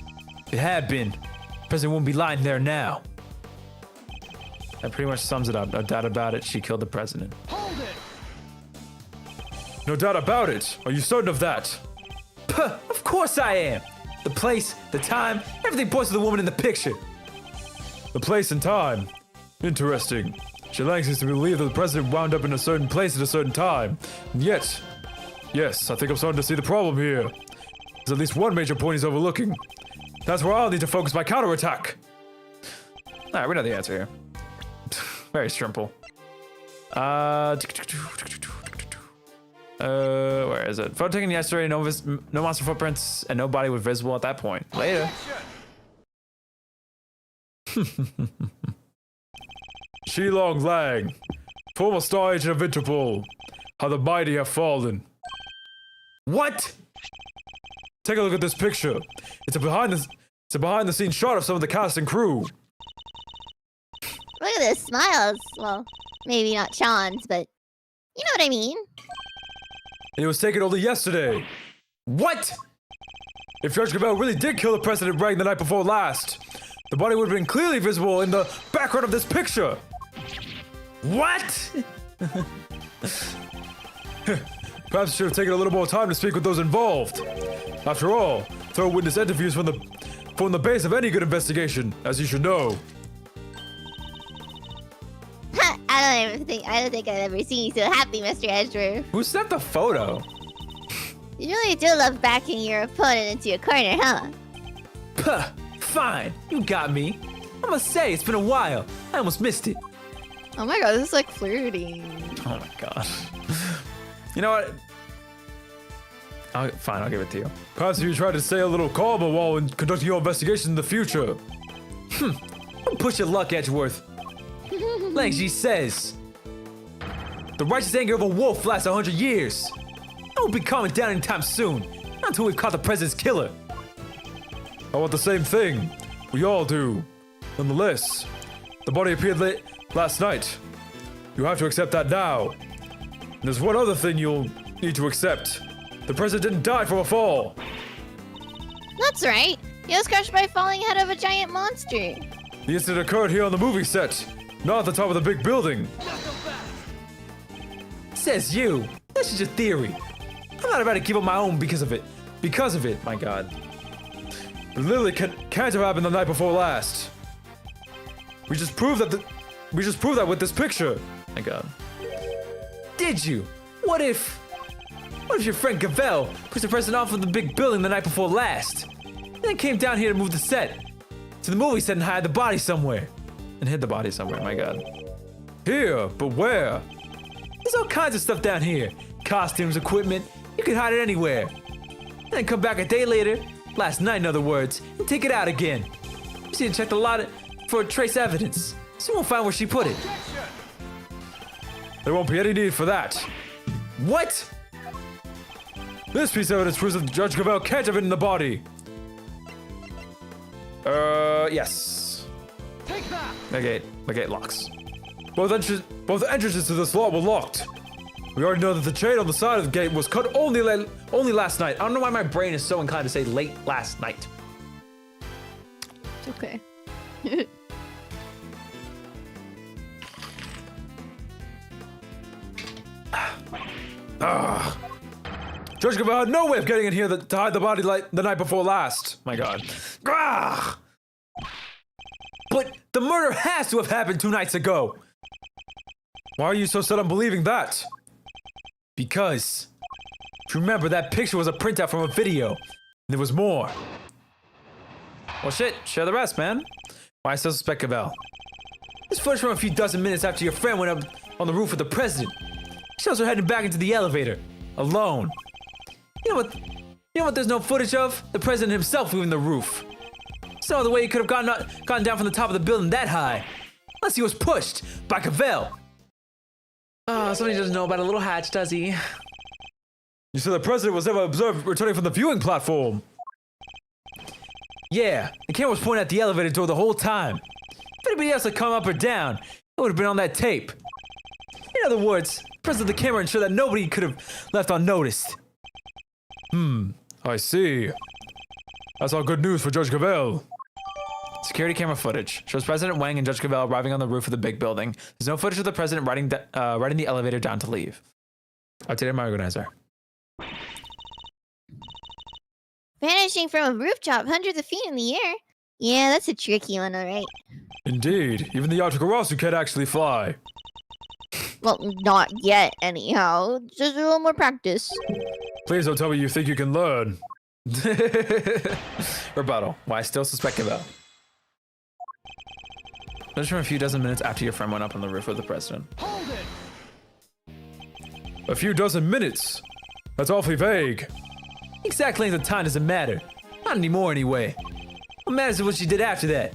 [SPEAKER 7] If it had been, the president wouldn't be lying there now.
[SPEAKER 1] That pretty much sums it up. No doubt about it, she killed the president.
[SPEAKER 3] No doubt about it. Are you certain of that?
[SPEAKER 7] Puh, of course I am. The place, the time, everything points to the woman in the picture.
[SPEAKER 3] The place and time. Interesting. Shi-Long seems to believe that the president wound up in a certain place at a certain time. And yet, yes, I think I'm starting to see the problem here. There's at least one major point he's overlooking. That's where I'll need to focus my counterattack.
[SPEAKER 1] Alright, we know the answer here. Very simple. Where is it? Photo taken yesterday, no monster footprints, and no body was visible at that point. Later.
[SPEAKER 3] Shi-Long Lang, former star agent of Interpol. How the mighty have fallen.
[SPEAKER 7] What?
[SPEAKER 3] Take a look at this picture. It's a behind the scenes shot of some of the cast and crew.
[SPEAKER 5] Look at those smiles. Well, maybe not Sean's, but you know what I mean.
[SPEAKER 3] It was taken only yesterday.
[SPEAKER 7] What?
[SPEAKER 3] If Judge Gambit really did kill the president Rang the night before last, the body would have been clearly visible in the background of this picture.
[SPEAKER 7] What?
[SPEAKER 3] Perhaps you should have taken a little more time to speak with those involved. After all, thorough witness interviews form the base of any good investigation, as you should know.
[SPEAKER 5] I don't think I've ever seen you so happy, Mr. Edgeworth.
[SPEAKER 1] Who snapped the photo?
[SPEAKER 5] You really do love backing your opponent into a corner, huh?
[SPEAKER 7] Puh, fine. You got me. I must say, it's been a while. I almost missed it.
[SPEAKER 2] Oh my god, this is like flirting.
[SPEAKER 1] Oh my gosh. You know what? Fine, I'll give it to you.
[SPEAKER 3] Perhaps if you try to stay a little calmer while conducting your investigation in the future.
[SPEAKER 7] Don't push your luck, Edgeworth. Like she says, the righteous anger of a wolf lasts 100 years. I won't be calming down anytime soon. Not until we've caught the president's killer.
[SPEAKER 3] I want the same thing. We all do. Nonetheless, the body appeared late last night. You have to accept that now. And there's one other thing you'll need to accept. The president didn't die from a fall.
[SPEAKER 5] That's right. He was crushed by falling out of a giant monster.
[SPEAKER 3] The incident occurred here on the movie set, not at the top of the big building.
[SPEAKER 7] Says you. That's just a theory. I'm not about to give up my own because of it. Because of it, my god.
[SPEAKER 3] It literally can't have happened the night before last. We just proved that with this picture.
[SPEAKER 1] My god.
[SPEAKER 7] Did you? What if your friend Gavel pushed the president off of the big building the night before last? And then came down here to move the set to the movie set and hide the body somewhere.
[SPEAKER 1] And hid the body somewhere, my god.
[SPEAKER 3] Here, but where?
[SPEAKER 7] There's all kinds of stuff down here. Costumes, equipment. You can hide it anywhere. And then come back a day later, last night in other words, and take it out again. She didn't check the lot for trace evidence, so we won't find where she put it.
[SPEAKER 3] There won't be any need for that.
[SPEAKER 7] What?
[SPEAKER 3] This piece of evidence proves that Judge Gavel can't have hidden the body. Yes.
[SPEAKER 4] Take that!
[SPEAKER 3] The gate locks. Both entrances to this lot were locked. We already know that the chain on the side of the gate was cut only last night.
[SPEAKER 1] I don't know why my brain is so inclined to say late last night.
[SPEAKER 2] It's okay.
[SPEAKER 3] Judge Gambit had no way of getting in here to hide the body like the night before last. My God. Ah! But the murder has to have happened 2 nights ago. Why are you so set on believing that? Because, remember, that picture was a printout from a video. And there was more.
[SPEAKER 1] Well, shit. Share the rest, man.
[SPEAKER 3] Why still suspect Cavell? This footage from a few dozen minutes after your friend went up on the roof with the president. She shows her heading back into the elevator. Alone. You know what there's no footage of? The president himself leaving the roof. So the way he could have gone down from the top of the building that high. Unless he was pushed by Cavell.
[SPEAKER 1] Oh, somebody doesn't know about a little hatch, does he?
[SPEAKER 3] You said the president was never observed returning from the viewing platform. Yeah, the camera was pointing at the elevator door the whole time. If anybody else had come up or down, it would have been on that tape. In other words, the president of the camera ensured that nobody could have left unnoticed. I see. That's all good news for Judge Cavell.
[SPEAKER 1] Security camera footage shows President Wang and Judge Cavell arriving on the roof of the big building. There's no footage of the president riding the elevator down to leave.
[SPEAKER 3] Updated my organizer.
[SPEAKER 5] Vanishing from a rooftop hundreds of feet in the air? Yeah, that's a tricky one, alright.
[SPEAKER 3] Indeed, even the Yatagarasu can't actually fly.
[SPEAKER 5] Well, not yet, anyhow. Just a little more practice.
[SPEAKER 3] Please don't tell me you think you can learn.
[SPEAKER 1] Rebuttal. Why I still suspect Cavell. Just from a few dozen minutes after your friend went up on the roof with the president.
[SPEAKER 4] Hold it!
[SPEAKER 3] A few dozen minutes? That's awfully vague.
[SPEAKER 1] Exact length of time doesn't matter. Not anymore, anyway. What matters is what she did after that.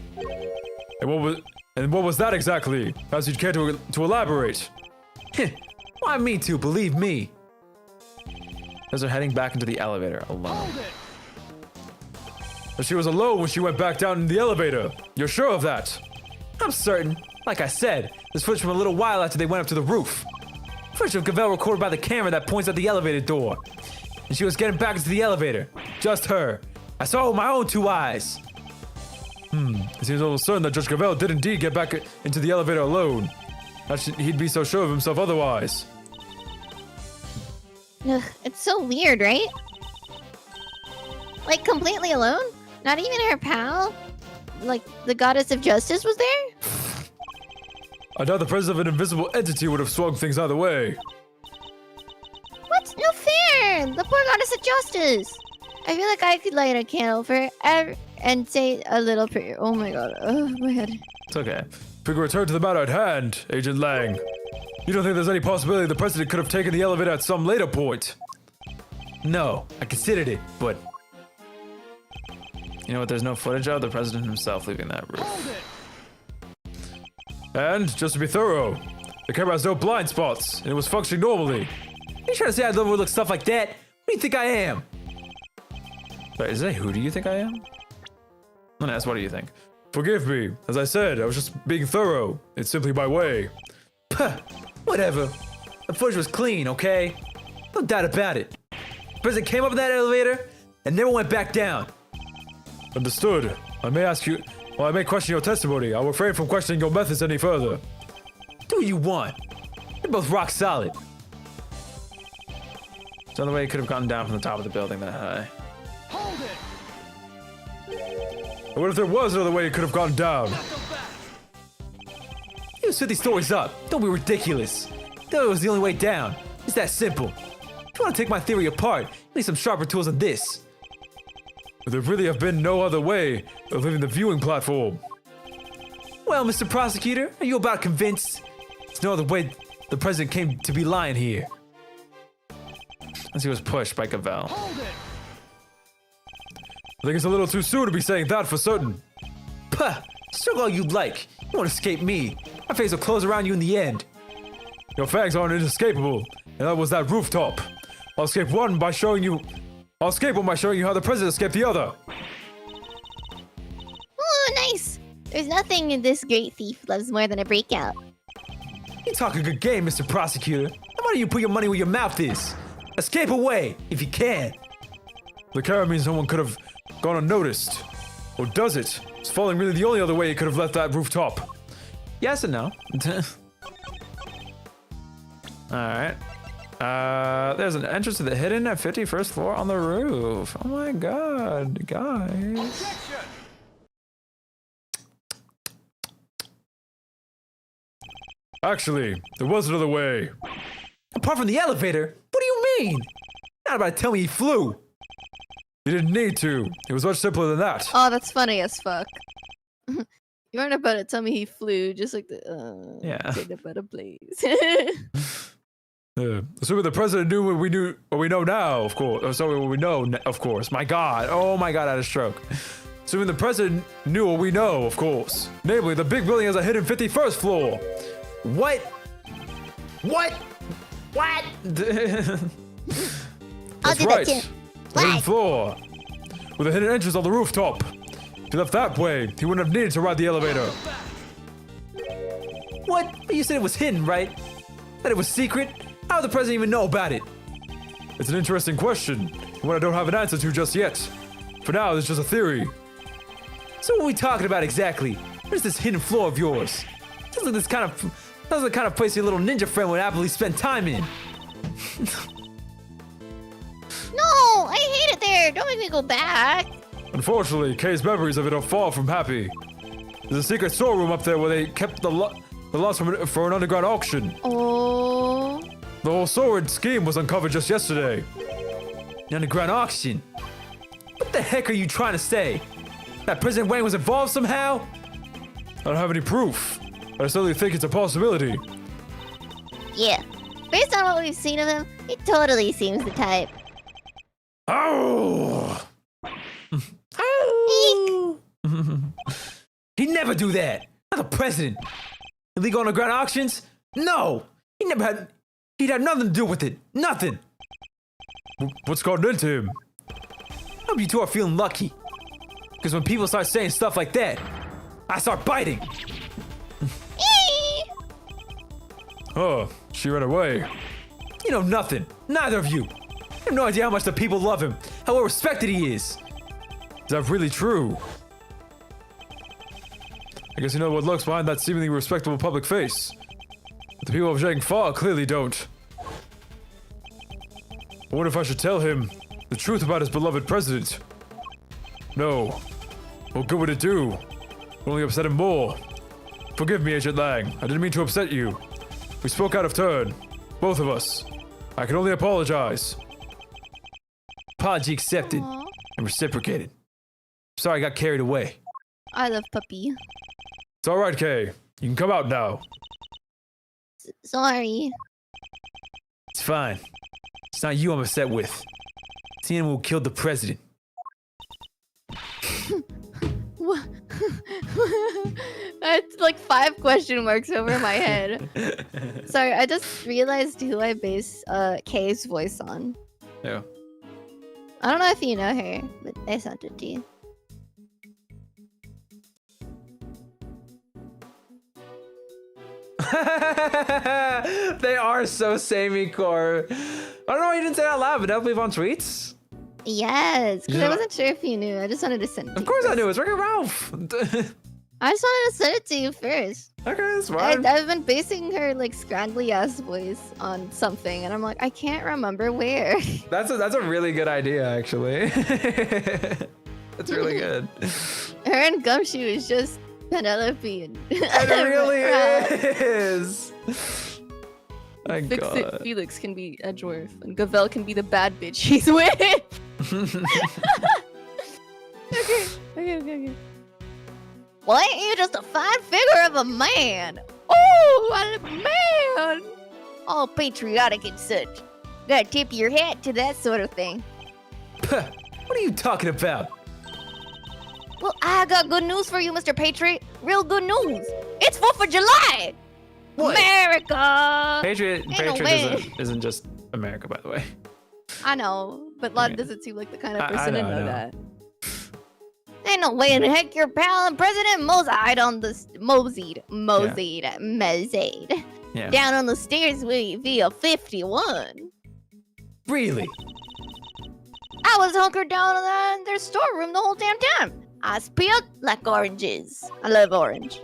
[SPEAKER 3] And what was that exactly? Perhaps you'd care to elaborate.
[SPEAKER 1] Why me to? Believe me.
[SPEAKER 3] As they're heading back into the elevator alone.
[SPEAKER 4] Hold it!
[SPEAKER 3] But she was alone when she went back down in the elevator. You're sure of that?
[SPEAKER 1] I'm certain. Like I said, there's footage from a little while after they went up to the roof. Footage of Cavell recorded by the camera that points at the elevator door. And she was getting back into the elevator. Just her. I saw it with my own 2 eyes.
[SPEAKER 3] It seems almost certain that Judge Cavell did indeed get back into the elevator alone. He'd be so sure of himself otherwise.
[SPEAKER 5] Ugh, it's so weird, right? Like, completely alone? Not even her pal? Like, the goddess of justice was there?
[SPEAKER 3] I doubt the presence of an invisible entity would have swung things either way.
[SPEAKER 5] What? No fair! The poor goddess of justice! I feel like I could light a candle for her and say a little prayer. Oh my god. Oh, my head.
[SPEAKER 3] It's okay. If we could return to the matter at hand, Agent Lang. You don't think there's any possibility the president could have taken the elevator at some later point?
[SPEAKER 1] No, I considered it, but... You know what there's no footage of? The president himself leaving that roof.
[SPEAKER 4] Hold it!
[SPEAKER 3] And, just to be thorough, the camera has no blind spots, and it was functioning normally.
[SPEAKER 1] You trying to say I'd overlook stuff like that? What do you think I am?
[SPEAKER 3] Wait, is that who do you think I am?
[SPEAKER 1] I'm gonna ask, what do you think?
[SPEAKER 3] Forgive me. As I said, I was just being thorough. It's simply my way.
[SPEAKER 1] Puh, whatever. The footage was clean, okay? No doubt about it. The president came up in that elevator and never went back down.
[SPEAKER 3] Understood. I may question your testimony. I'll refrain from questioning your methods any further.
[SPEAKER 1] Do what you want. You're both rock solid. So the way he could have gotten down from the top of the building that high.
[SPEAKER 4] Hold it!
[SPEAKER 3] And what if there was another way it could have gone down?
[SPEAKER 1] You set these stories up. Don't be ridiculous. That was the only way down. It's that simple. If you want to take my theory apart, you need some sharper tools than this.
[SPEAKER 3] But there really have been no other way of leaving the viewing platform.
[SPEAKER 1] Well, Mr. Prosecutor, are you about convinced? There's no other way the president came to be lying here. As he was pushed by Cavell.
[SPEAKER 4] Hold it!
[SPEAKER 3] I think it's a little too soon to be saying that for certain.
[SPEAKER 1] Puh! Struggle all you'd like. You won't escape me. My face will close around you in the end.
[SPEAKER 3] Your fangs aren't inescapable, and that was that rooftop. I'll escape one by showing you how the president escaped the other.
[SPEAKER 5] There's nothing this great thief loves more than a breakout.
[SPEAKER 3] You talk a good game, Mr. Prosecutor. How about you put your money where your mouth is? Escape away, if you can. The carrot means no one could have gone unnoticed. Or does it? Is falling really the only other way you could have left that rooftop?
[SPEAKER 1] Yes and no. Alright. There's an entrance to the hidden at 51st floor on the roof. Oh my god, guys.
[SPEAKER 4] Objection!
[SPEAKER 3] Actually, there was another way. Apart from the elevator? What do you mean? Not about to tell me he flew. You didn't need to. It was much simpler than that.
[SPEAKER 2] Oh, that's funny as fuck. You weren't about to tell me he flew, just like the
[SPEAKER 1] Yeah.
[SPEAKER 2] get a better place.
[SPEAKER 3] Assuming the president knew what we know now, of course. Oh, sorry, what we know, of course. My God. Oh my God, I had a stroke. Assuming the president knew what we know, of course. Namely, the big building has a hidden 51st floor. What? What?
[SPEAKER 5] What? I'll
[SPEAKER 3] That's
[SPEAKER 5] do
[SPEAKER 3] right.
[SPEAKER 5] that too.
[SPEAKER 3] A hidden
[SPEAKER 5] Why?
[SPEAKER 3] floor. With a hidden entrance on the rooftop. If he left that way, he wouldn't have needed to ride the elevator. What? But you said it was hidden, right? That it was secret? How would the president even know about it? It's an interesting question, one I don't have an answer to just yet. For now, it's just a theory. So what are we talking about exactly? Where's this hidden floor of yours? Sounds like the kind of place your little ninja friend would happily spend time in.
[SPEAKER 5] No, I hate it there. Don't make me go back.
[SPEAKER 3] Unfortunately, Kay's memories of it are far from happy. There's a secret storeroom up there where they kept the lots for an underground auction.
[SPEAKER 2] Oh.
[SPEAKER 3] The whole sword scheme was uncovered just yesterday.
[SPEAKER 7] An underground auction? What the heck are you trying to say? That President Wang was involved somehow?
[SPEAKER 3] I don't have any proof, but I certainly think it's a possibility.
[SPEAKER 5] Yeah. Based on what we've seen of him, he totally seems the type.
[SPEAKER 3] Oh!
[SPEAKER 7] He'd never do that. Not the president. Illegal underground auctions? No. He'd have nothing to do with it. Nothing.
[SPEAKER 3] What's gotten into him?
[SPEAKER 7] I hope you two are feeling lucky. Because when people start saying stuff like that, I start biting.
[SPEAKER 3] Oh, she ran away.
[SPEAKER 7] You know nothing. Neither of you. I have no idea how much the people love him. How well respected he is.
[SPEAKER 3] Is that really true? I guess you know what lurks behind that seemingly respectable public face. But the people of Zhangfa clearly don't. I wonder if I should tell him the truth about his beloved president. No. What good would it do? It only upset him more. Forgive me, Agent Lang. I didn't mean to upset you. We spoke out of turn. Both of us. I can only apologize.
[SPEAKER 7] Apology accepted
[SPEAKER 2] Aw.
[SPEAKER 7] and reciprocated. Sorry I got carried away.
[SPEAKER 2] I love puppy.
[SPEAKER 3] It's alright, Kay. You can come out now.
[SPEAKER 5] Sorry.
[SPEAKER 7] It's fine. It's not you I'm upset with. It's the animal who killed the president.
[SPEAKER 2] What? That's like 5 question marks over my head. Sorry, I just realized who I base Kay's voice on.
[SPEAKER 1] Yeah.
[SPEAKER 2] I don't know if you know her, but I sent it to you.
[SPEAKER 1] They are so samey core. I don't know why you didn't say that out loud, but don't leave on tweets.
[SPEAKER 2] Yes, because
[SPEAKER 1] Yeah.
[SPEAKER 2] I wasn't sure if you knew. I just wanted to send it to
[SPEAKER 1] Of
[SPEAKER 2] you
[SPEAKER 1] course I
[SPEAKER 2] first.
[SPEAKER 1] knew. It's Wreck-It Ralph.
[SPEAKER 2] I just wanted to send it to you first.
[SPEAKER 1] Okay, that's fine.
[SPEAKER 2] I've been basing her like scraggly ass voice on something, and I'm like, I can't remember where.
[SPEAKER 1] That's a really good idea, actually. That's really good.
[SPEAKER 2] Her and Gumshoe is just Penelope and
[SPEAKER 1] It really is. My
[SPEAKER 2] Fix
[SPEAKER 1] God.
[SPEAKER 2] It Felix can be Edgeworth, and Gavel can be the bad bitch he's with. Okay.
[SPEAKER 5] Well, ain't you just a fine figure of a man? Oh, what a man! All patriotic and such. Gotta tip your hat to that sort of thing.
[SPEAKER 7] Puh, what are you talking about?
[SPEAKER 5] Well, I got good news for you, Mr. Patriot. Real good news. It's 4th of July!
[SPEAKER 7] What?
[SPEAKER 5] America!
[SPEAKER 1] Patriot
[SPEAKER 5] no way.
[SPEAKER 1] isn't just America, by the way.
[SPEAKER 2] I know, but Lod doesn't seem like the kind of
[SPEAKER 1] I
[SPEAKER 2] person to
[SPEAKER 1] know, I
[SPEAKER 2] know
[SPEAKER 1] know.
[SPEAKER 2] that.
[SPEAKER 5] Ain't no way in the heck your pal and President moseyed
[SPEAKER 1] Yeah.
[SPEAKER 5] down on the stairs via 51.
[SPEAKER 1] Really?
[SPEAKER 5] I was hunkered down in their storeroom the whole damn time. I peeled like oranges. I love orange.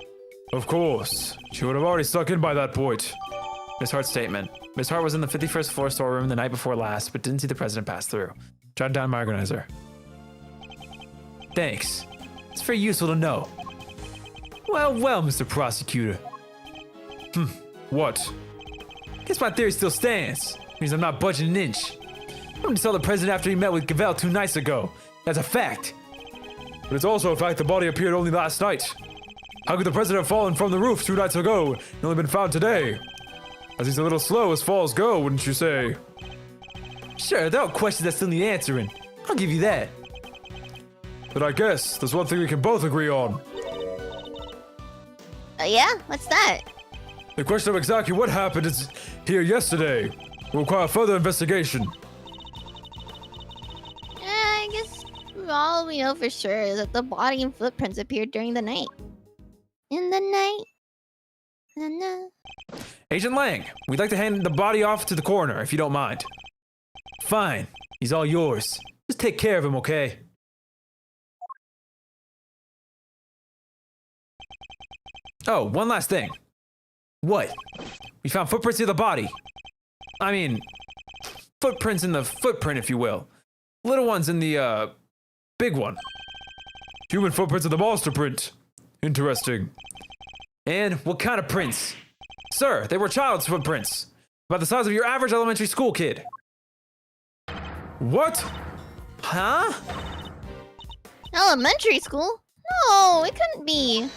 [SPEAKER 3] Of course. She would have already stuck in by that point.
[SPEAKER 7] Miss Hart's statement. Miss Hart was in the 51st floor storeroom the night before last, but didn't see the president pass through. Jot down my organizer.
[SPEAKER 3] Thanks. It's very useful to know. Well, Mr. Prosecutor. What? Guess my theory still stands. Means I'm not budging an inch. I'm going to tell the president after he met with Gavel 2 nights ago. That's a fact. But it's also a fact the body appeared only last night. How could the president have fallen from the roof 2 nights ago and only been found today? As he's a little slow as falls go, wouldn't you say? Sure, there are questions that still need answering. I'll give you that. But I guess there's one thing we can both agree on.
[SPEAKER 5] Yeah? What's that?
[SPEAKER 3] The question of exactly what happened is here yesterday will require further investigation.
[SPEAKER 5] I guess all we know for sure is that the body and footprints appeared during the night. In the night.
[SPEAKER 3] Agent Lang, we'd like to hand the body off to the coroner, if you don't mind. Fine. He's all yours. Just take care of him, okay? Oh, one last thing. What? We found footprints near the body. I mean, footprints in the footprint, if you will. Little ones in the, big one. Human footprints in the monster print. Interesting. And what kind of prints? Sir, they were child's footprints. About the size of your average elementary school kid. What?
[SPEAKER 7] Huh?
[SPEAKER 5] Elementary school? No, it couldn't be.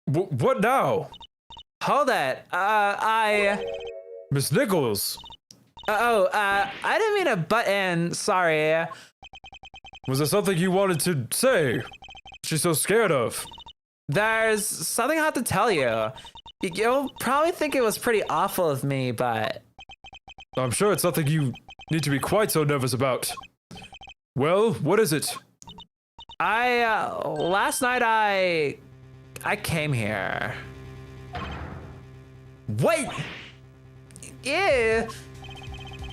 [SPEAKER 3] What now?
[SPEAKER 7] Hold that.
[SPEAKER 3] Miss Nichols.
[SPEAKER 7] I didn't mean to butt in. Sorry.
[SPEAKER 3] Was there something you wanted to say? She's so scared of.
[SPEAKER 7] There's something I have to tell you. You'll probably think it was pretty awful of me, but...
[SPEAKER 3] I'm sure it's nothing you need to be quite so nervous about. Well, what is it?
[SPEAKER 7] Last night I came here.
[SPEAKER 3] Wait!
[SPEAKER 7] Yeah.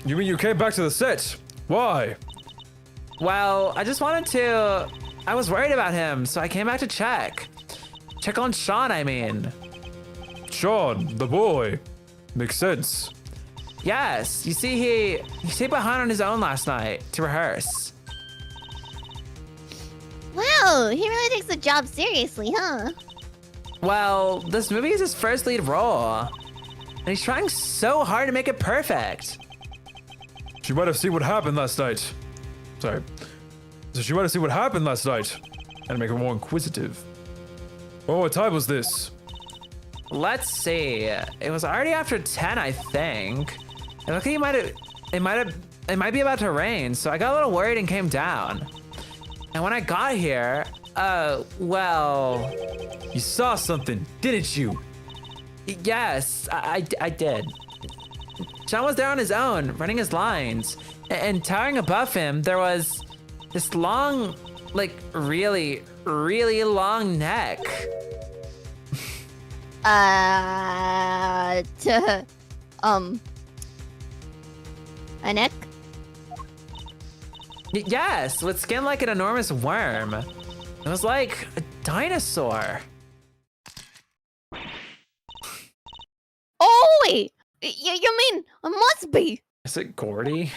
[SPEAKER 3] You mean you came back to the set? Why?
[SPEAKER 7] Well, I just wanted to... I was worried about him, so I came back to check. Check on Sean, I mean.
[SPEAKER 3] Sean, the boy. Makes sense.
[SPEAKER 7] Yes, you see he stayed behind on his own last night to rehearse.
[SPEAKER 5] Wow, he really takes the job seriously, huh?
[SPEAKER 7] Well, this movie is his first lead role. And he's trying so hard to make it perfect.
[SPEAKER 3] She might have seen what happened last night. Sorry. So she might have seen what happened last night. And make her more inquisitive. Oh, what time was this?
[SPEAKER 7] Let's see. It was already after 10, I think. It looked like it might be about to rain, so I got a little worried and came down. And when I got here, well...
[SPEAKER 3] You saw something, didn't you?
[SPEAKER 7] Yes, I did. Sean was there on his own, running his lines. And towering above him, there was this long, like, really, really long neck.
[SPEAKER 5] A neck?
[SPEAKER 7] Yes, with skin like an enormous worm. It was like a dinosaur.
[SPEAKER 5] Oh, wait! You mean, it must be.
[SPEAKER 7] Is it Gordy?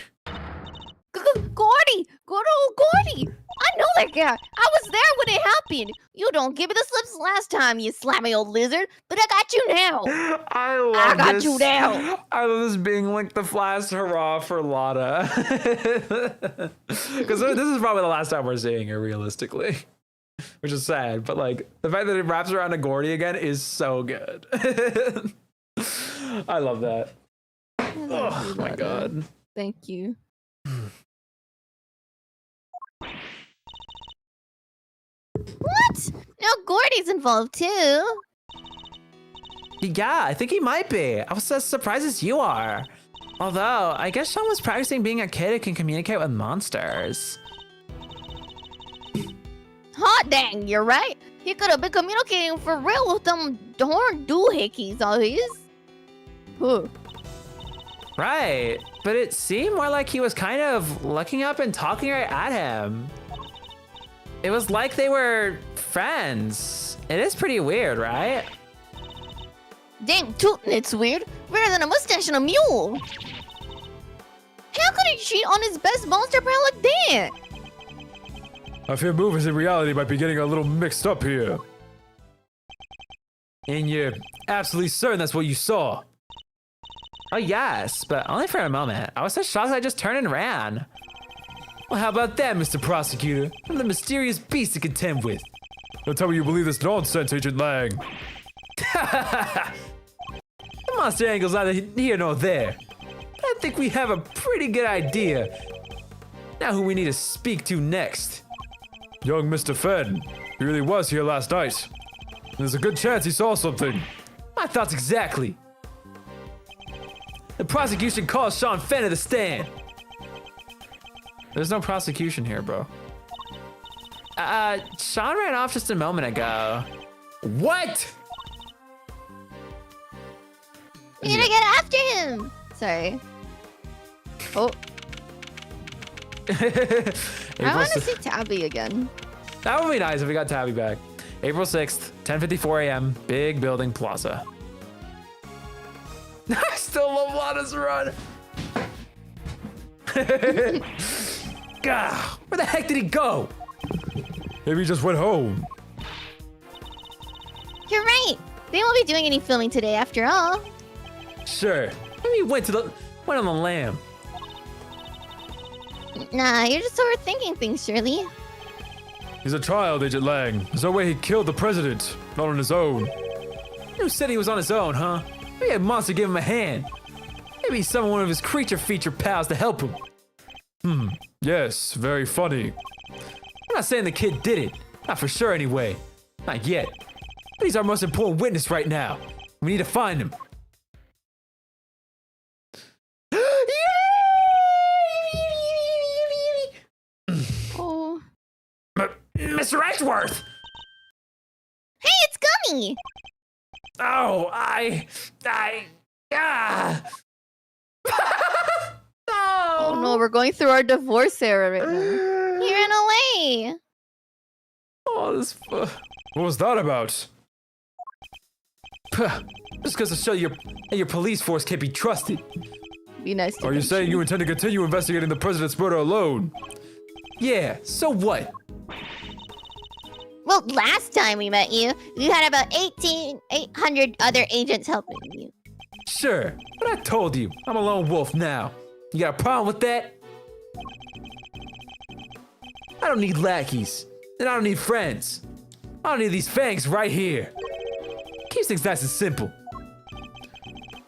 [SPEAKER 5] Gordy! Good old Gordy! I know that guy. I was there when it happened. You don't give me the slips last time, you slimy old lizard, but I got you now.
[SPEAKER 1] I
[SPEAKER 5] got you now.
[SPEAKER 1] I love this being like the last hurrah for Lotta. Because this is probably the last time we're seeing her realistically. Which is sad, but like the fact that it wraps around to Gordy again is so good. I love that. Oh my god.
[SPEAKER 2] Thank you.
[SPEAKER 5] What? Now Gordy's involved too.
[SPEAKER 7] Yeah, I think he might be. I was as surprised as you are. Although, I guess Sean was practicing being a kid who can communicate with monsters.
[SPEAKER 5] God dang, you're right. He could have been communicating for real with them darn doohickeys of his. Huh.
[SPEAKER 7] Right, but it seemed more like he was kind of looking up and talking right at him. It was like they were friends. It is pretty weird, right?
[SPEAKER 5] Dang tootin', it's weird. Weirder than a mustache and a mule. How could he cheat on his best monster pal like that?
[SPEAKER 3] I fear movers in reality might be getting a little mixed up here.
[SPEAKER 1] And you're absolutely certain that's what you saw?
[SPEAKER 7] Oh yes, but only for a moment. I was so shocked I just turned and ran.
[SPEAKER 1] Well, how about that, Mr. Prosecutor? I'm the mysterious beast to contend with.
[SPEAKER 3] Don't tell me you believe this nonsense, Agent Lang.
[SPEAKER 1] The monster angle's neither here nor there. But I think we have a pretty good idea. Now who we need to speak to next.
[SPEAKER 3] Young Mr. Fenn. He really was here last night. There's a good chance he saw something.
[SPEAKER 1] My thoughts exactly. The prosecution calls Sean Fenn to the stand.
[SPEAKER 7] There's no prosecution here, bro. Sean ran off just a moment ago.
[SPEAKER 1] What?
[SPEAKER 5] We need to get after him. Sorry. Oh, I want to see Tabby again.
[SPEAKER 1] That would be nice if we got Tabby back.
[SPEAKER 7] April 6th, 10:54 a.m., Big Building Plaza.
[SPEAKER 1] I still love Lana's run. God, where the heck did he go?
[SPEAKER 3] Maybe he just went home.
[SPEAKER 5] You're right. They won't be doing any filming today after all.
[SPEAKER 1] Sure. Maybe he went on the lam.
[SPEAKER 5] Nah, you're just overthinking things, Shirley.
[SPEAKER 3] He's a child, Agent Lang. There's no way he killed the president. Not on his own.
[SPEAKER 1] Who said he was on his own, huh? Maybe a monster gave him a hand. Maybe he summoned one of his creature feature pals to help him.
[SPEAKER 3] Yes, very funny.
[SPEAKER 1] I'm not saying the kid did it. Not for sure anyway. Not yet. But he's our most important witness right now. We need to find him.
[SPEAKER 5] Oh.
[SPEAKER 1] Mr. Edgeworth!
[SPEAKER 5] Hey, it's Gummy!
[SPEAKER 1] Oh,
[SPEAKER 2] Oh no, we're going through our divorce era right now.
[SPEAKER 5] He ran away!
[SPEAKER 1] Oh, this.
[SPEAKER 3] What was that about?
[SPEAKER 1] Just because to show your police force can't be trusted.
[SPEAKER 2] Be nice to
[SPEAKER 3] Are you
[SPEAKER 2] them,
[SPEAKER 3] saying you intend to continue investigating the president's murder alone?
[SPEAKER 1] Yeah, so what?
[SPEAKER 5] Well, last time we met you, you had about 800 other agents helping you.
[SPEAKER 1] Sure, but I told you, I'm a lone wolf now. You got a problem with that? I don't need lackeys, and I don't need friends. I don't need these fangs right here. Keeps things nice and simple.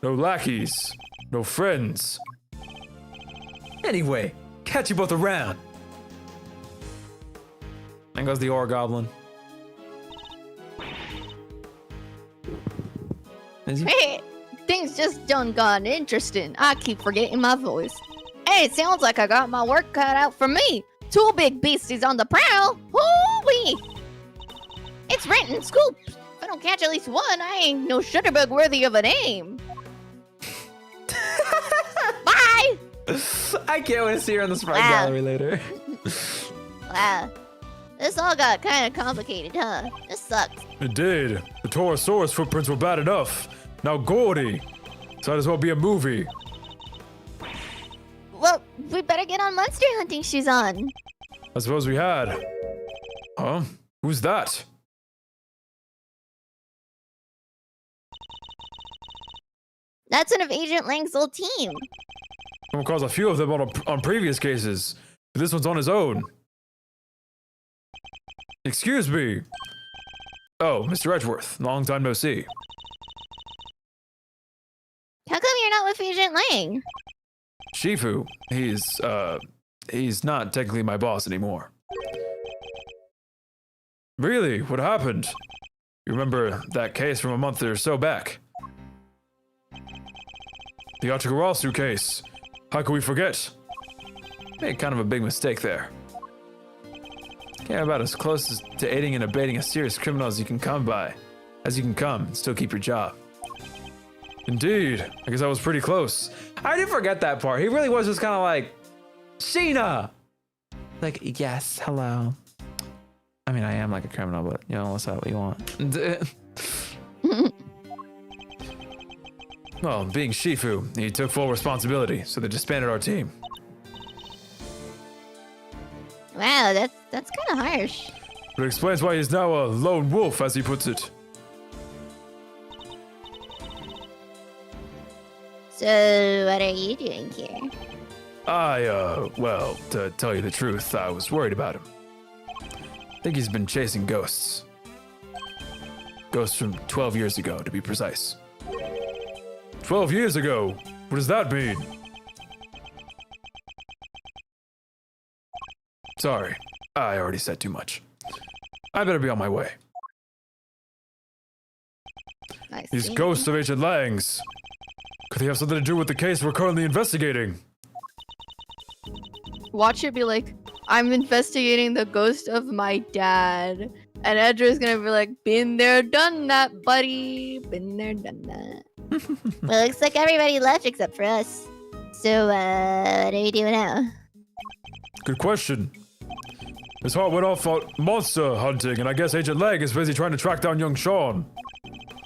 [SPEAKER 3] No lackeys. No friends.
[SPEAKER 1] Anyway, catch you both around.
[SPEAKER 7] There goes the ore goblin. Is he?
[SPEAKER 2] Hey, things just done gotten interesting. I keep forgetting my voice. Hey, it sounds like I got my work cut out for me. Two big beasties on the prowl. Hoo-wee!
[SPEAKER 5] It's Rent and Scoop. If I don't catch at least one, I ain't no shutterbug worthy of a name. Bye!
[SPEAKER 7] I can't wait to see her in the sprite
[SPEAKER 5] Wow.
[SPEAKER 7] gallery later.
[SPEAKER 5] Wow. This all got kind of complicated, huh? This sucks.
[SPEAKER 3] It did. The Torosaurus footprints were bad enough. Now Gordy. So might as well be a movie.
[SPEAKER 5] Well, we better get on monster hunting she's on.
[SPEAKER 3] I suppose we had. Huh? Who's that?
[SPEAKER 5] That's one of Agent Lang's old team.
[SPEAKER 3] Come across a few of them on previous cases. But this one's on his own. Excuse me. Oh, Mr. Edgeworth. Long time no see.
[SPEAKER 5] How come you're not with Agent Lang?
[SPEAKER 3] Shifu. He's not technically my boss anymore. Really? What happened? You remember that case from a month or so back? The Achigarasu case. How could we forget? Made kind of a big mistake there. Yeah, about as close to aiding and abetting a serious criminal as you can come and still keep your job. Indeed. I guess I was pretty close.
[SPEAKER 1] I did forget that part. He really was just kind of like, Sheena!
[SPEAKER 7] Like, yes, hello. I mean, I am like a criminal, but you know, unless that's what you want.
[SPEAKER 3] Well, being Shifu, he took full responsibility, so they disbanded our team.
[SPEAKER 5] Wow, that's kind of harsh.
[SPEAKER 3] But it explains why he's now a lone wolf, as he puts it.
[SPEAKER 5] So, what are you doing here?
[SPEAKER 3] Well, to tell you the truth, I was worried about him. I think he's been chasing ghosts. Ghosts from 12 years ago, to be precise. 12 years ago? What does that mean? Sorry, I already said too much. I better be on my way.
[SPEAKER 2] I
[SPEAKER 3] These
[SPEAKER 2] see.
[SPEAKER 3] ghosts of Agent Lang's. Could they have something to do with the case we're currently investigating?
[SPEAKER 2] Watch it be like, I'm investigating the ghost of my dad. And Edgeworth's gonna be like, been there, done that, buddy. Been there, done that.
[SPEAKER 5] Well, looks like everybody left except for us. So, what are you doing now?
[SPEAKER 3] Good question. His heart went off on monster hunting, and I guess Agent Lang is busy trying to track down young Sean.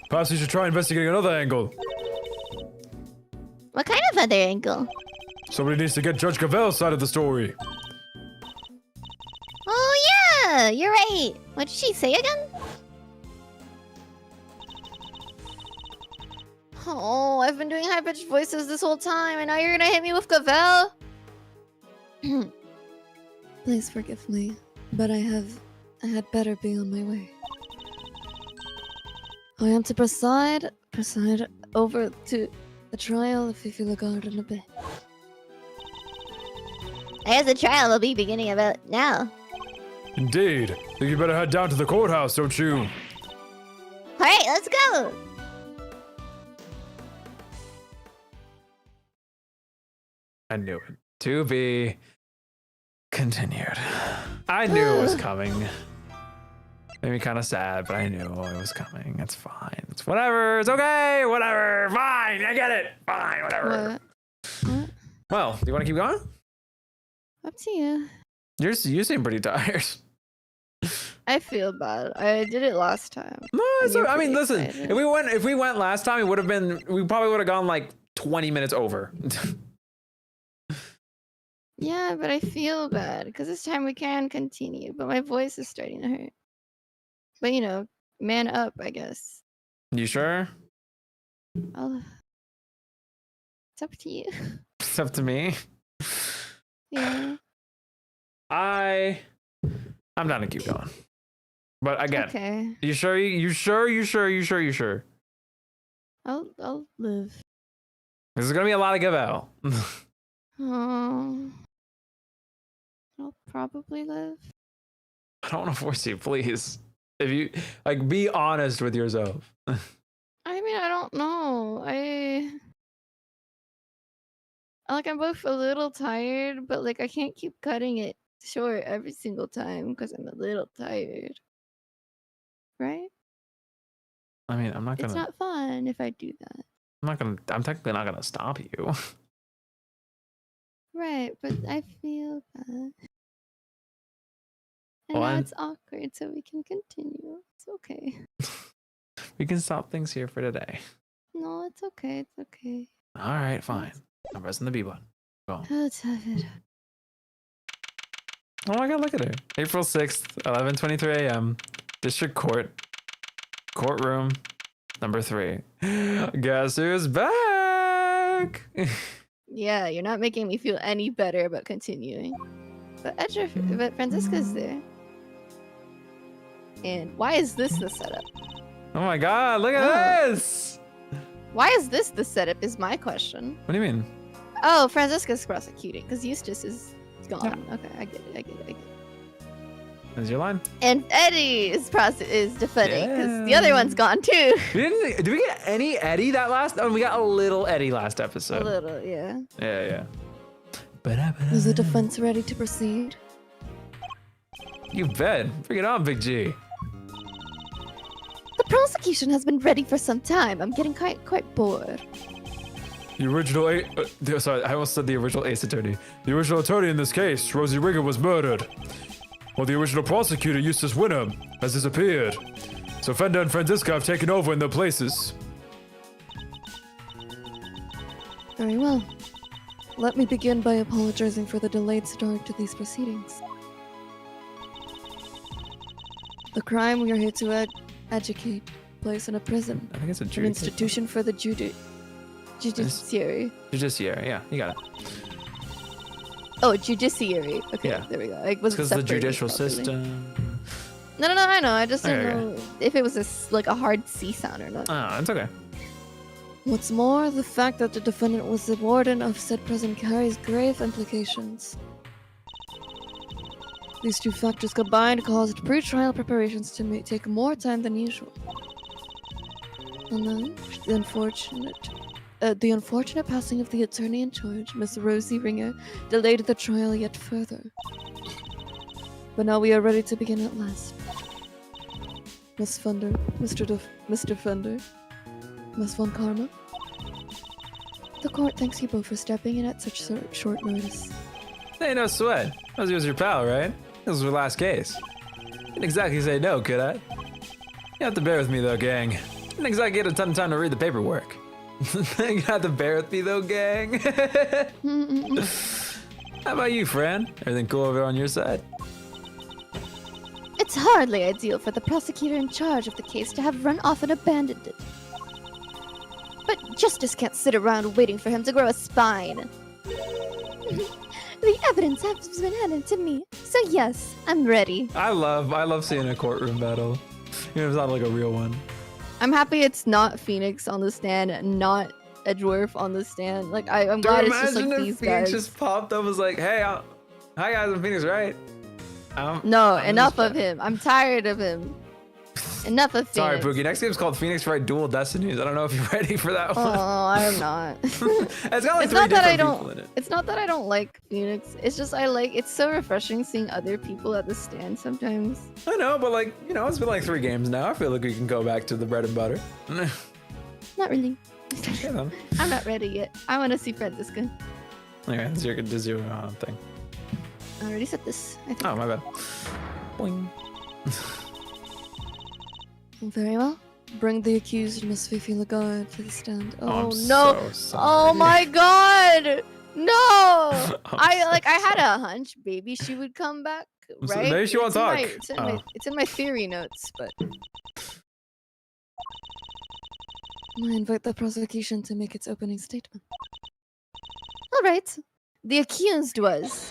[SPEAKER 3] Perhaps he should try investigating another angle.
[SPEAKER 5] What kind of other angle?
[SPEAKER 3] Somebody needs to get Judge Cavell's side of the story.
[SPEAKER 5] Oh, yeah, you're right. What did she say again?
[SPEAKER 2] Oh, I've been doing high-pitched voices this whole time, and now you're gonna hit me with Cavell? Please forgive me, but I had better be on my way. I am to preside over to the trial if you feel a garden a bit.
[SPEAKER 5] I guess the trial will be beginning about now.
[SPEAKER 3] Indeed. Think you better head down to the courthouse, don't you?
[SPEAKER 5] Alright, let's go!
[SPEAKER 1] I knew it. To be continued. I knew it was coming. Made me kind of sad, but I knew it was coming. It's fine. It's whatever. It's okay. Whatever. Fine. I get it. Fine. Whatever.
[SPEAKER 2] What?
[SPEAKER 1] Well, do you want to keep going?
[SPEAKER 2] Up to you.
[SPEAKER 1] You seem pretty tired.
[SPEAKER 2] I feel bad. I did it last time.
[SPEAKER 1] No, it's
[SPEAKER 2] You're
[SPEAKER 1] I mean,
[SPEAKER 2] pretty
[SPEAKER 1] listen.
[SPEAKER 2] excited.
[SPEAKER 1] If we went last time, we probably would have gone like 20 minutes over.
[SPEAKER 2] Yeah, but I feel bad because this time we can continue, but my voice is starting to hurt. But you know, man up, I guess.
[SPEAKER 1] You sure?
[SPEAKER 2] It's up to you.
[SPEAKER 1] It's up to me.
[SPEAKER 2] Yeah.
[SPEAKER 1] I'm down to keep going. But again,
[SPEAKER 2] Okay.
[SPEAKER 1] you sure? You sure?
[SPEAKER 2] I'll live.
[SPEAKER 1] This is gonna be a lot of give out.
[SPEAKER 2] Oh. I'll probably live.
[SPEAKER 1] I don't want to force you, please. If you like, be honest with yourself.
[SPEAKER 2] I mean, I don't know. I'm both a little tired, but like I can't keep cutting it short every single time because I'm a little tired. Right?
[SPEAKER 1] I mean, I'm
[SPEAKER 2] It's not fun if I do that.
[SPEAKER 1] I'm technically not gonna stop you.
[SPEAKER 2] Right, but I feel bad. And
[SPEAKER 1] Well,
[SPEAKER 2] now
[SPEAKER 1] I'm-
[SPEAKER 2] it's awkward, so we can continue. It's okay.
[SPEAKER 1] We can stop things here for today.
[SPEAKER 2] No, it's okay. It's okay.
[SPEAKER 1] All right, fine. I'm pressing the B button. Go.
[SPEAKER 2] Let's have it.
[SPEAKER 1] Oh my god, look at her. April 6th, 11:23 a.m. District Court. Courtroom number 3. Guess who's back?
[SPEAKER 2] Yeah, you're not making me feel any better about continuing. But but Francisca's there. And why is this the setup?
[SPEAKER 1] Oh my god, look at
[SPEAKER 2] Oh.
[SPEAKER 1] this!
[SPEAKER 2] Why is this the setup is my question.
[SPEAKER 1] What do you mean?
[SPEAKER 2] Oh, Francisca's prosecuting because Eustace is gone. Okay, I get it.
[SPEAKER 1] Is your line?
[SPEAKER 2] And Eddie is defending because the other one's gone too.
[SPEAKER 1] Did we get any Eddie that last? Oh, we got a little Eddie last
[SPEAKER 2] A
[SPEAKER 1] episode.
[SPEAKER 2] little, yeah.
[SPEAKER 1] Yeah.
[SPEAKER 2] Is the defense ready to proceed?
[SPEAKER 1] You bet. Bring it on, Big G.
[SPEAKER 2] The prosecution has been ready for some time. I'm getting quite bored.
[SPEAKER 3] The original sorry, I almost said the original ace attorney. The original attorney in this case, Rosie Rigger, was murdered. While the original prosecutor, Eustace Winner, has disappeared. So Fender and Franziska have taken over in their places.
[SPEAKER 2] Very well. Let me begin by apologizing for the delayed start to these proceedings. The crime we are here to educate place in a prison,
[SPEAKER 1] I think it's a
[SPEAKER 2] an
[SPEAKER 1] jury.
[SPEAKER 2] institution for the judiciary.
[SPEAKER 1] Judiciary, yeah, you got it.
[SPEAKER 2] Oh, judiciary. Okay,
[SPEAKER 1] Yeah.
[SPEAKER 2] there we go. I wasn't
[SPEAKER 1] Because the
[SPEAKER 2] separated
[SPEAKER 1] judicial
[SPEAKER 2] properly.
[SPEAKER 1] system.
[SPEAKER 2] No, I know. I just didn't
[SPEAKER 1] Okay.
[SPEAKER 2] know if it was like a hard C sound or not.
[SPEAKER 1] Oh, it's okay.
[SPEAKER 2] What's more, the fact that the defendant was the warden of said prison carries grave implications. These two factors combined caused pre-trial preparations to take more time than usual. And then, the unfortunate passing of the attorney in charge, Miss Rosie Ringer, delayed the trial yet further. But now we are ready to begin at last. Miss Fender, Mr. Fender, Miss Von Karma. The court thanks you both for stepping in at such short notice.
[SPEAKER 1] Hey, no sweat. Rosie was your pal, right? This was her last case. Didn't exactly say no, could I? You have to bear with me though, gang. Didn't exactly get a ton of time to read the paperwork. You have to bear with me though, gang. How about you, friend? Everything cool over on your side?
[SPEAKER 2] It's hardly ideal for the prosecutor in charge of the case to have run off and abandoned it. But justice can't sit around waiting for him to grow a spine. The evidence has been handed to me, so yes, I'm ready.
[SPEAKER 1] I love seeing a courtroom battle. Even if it's not like a real one.
[SPEAKER 2] I'm happy it's not Phoenix on the stand, not Edgeworth on the stand. Like I'm glad it's just like these
[SPEAKER 1] Phoenix
[SPEAKER 2] guys.
[SPEAKER 1] just popped up, was like, "Hey, hi guys, I'm Phoenix, right?"
[SPEAKER 2] No,
[SPEAKER 1] I'm
[SPEAKER 2] enough
[SPEAKER 1] just-
[SPEAKER 2] of him. I'm tired of him. Enough of
[SPEAKER 1] Sorry,
[SPEAKER 2] Phoenix.
[SPEAKER 1] Pookie. Next game's called Phoenix Wright Dual Destinies. I don't know if you're ready for that
[SPEAKER 2] Oh,
[SPEAKER 1] one.
[SPEAKER 2] I'm not.
[SPEAKER 1] It's got like
[SPEAKER 2] It's
[SPEAKER 1] three
[SPEAKER 2] not that I
[SPEAKER 1] different people
[SPEAKER 2] don't.
[SPEAKER 1] in it.
[SPEAKER 2] It's not that I don't like Phoenix. It's just it's so refreshing seeing other people at the stand sometimes.
[SPEAKER 1] I know, but like, you know, it's been like 3 games now. I feel like we can go back to the bread and butter.
[SPEAKER 2] Not really.
[SPEAKER 1] Okay, then.
[SPEAKER 2] I'm not ready yet. I want to see Franziska.
[SPEAKER 1] Okay, this is your thing.
[SPEAKER 2] I already said this. I think.
[SPEAKER 1] Oh, my bad. Boing.
[SPEAKER 2] Very well. Bring the accused, Miss Fifi Lagarde, to the stand. Oh,
[SPEAKER 1] I'm
[SPEAKER 2] no!
[SPEAKER 1] so sorry.
[SPEAKER 2] Oh my God! No!
[SPEAKER 1] I'm
[SPEAKER 2] I had a hunch, baby. She would come back,
[SPEAKER 1] I'm so-
[SPEAKER 2] right?
[SPEAKER 1] maybe she won't
[SPEAKER 2] It's in
[SPEAKER 1] talk.
[SPEAKER 2] it's in my theory notes, but I invite the prosecution to make its opening statement. All right. The accused was.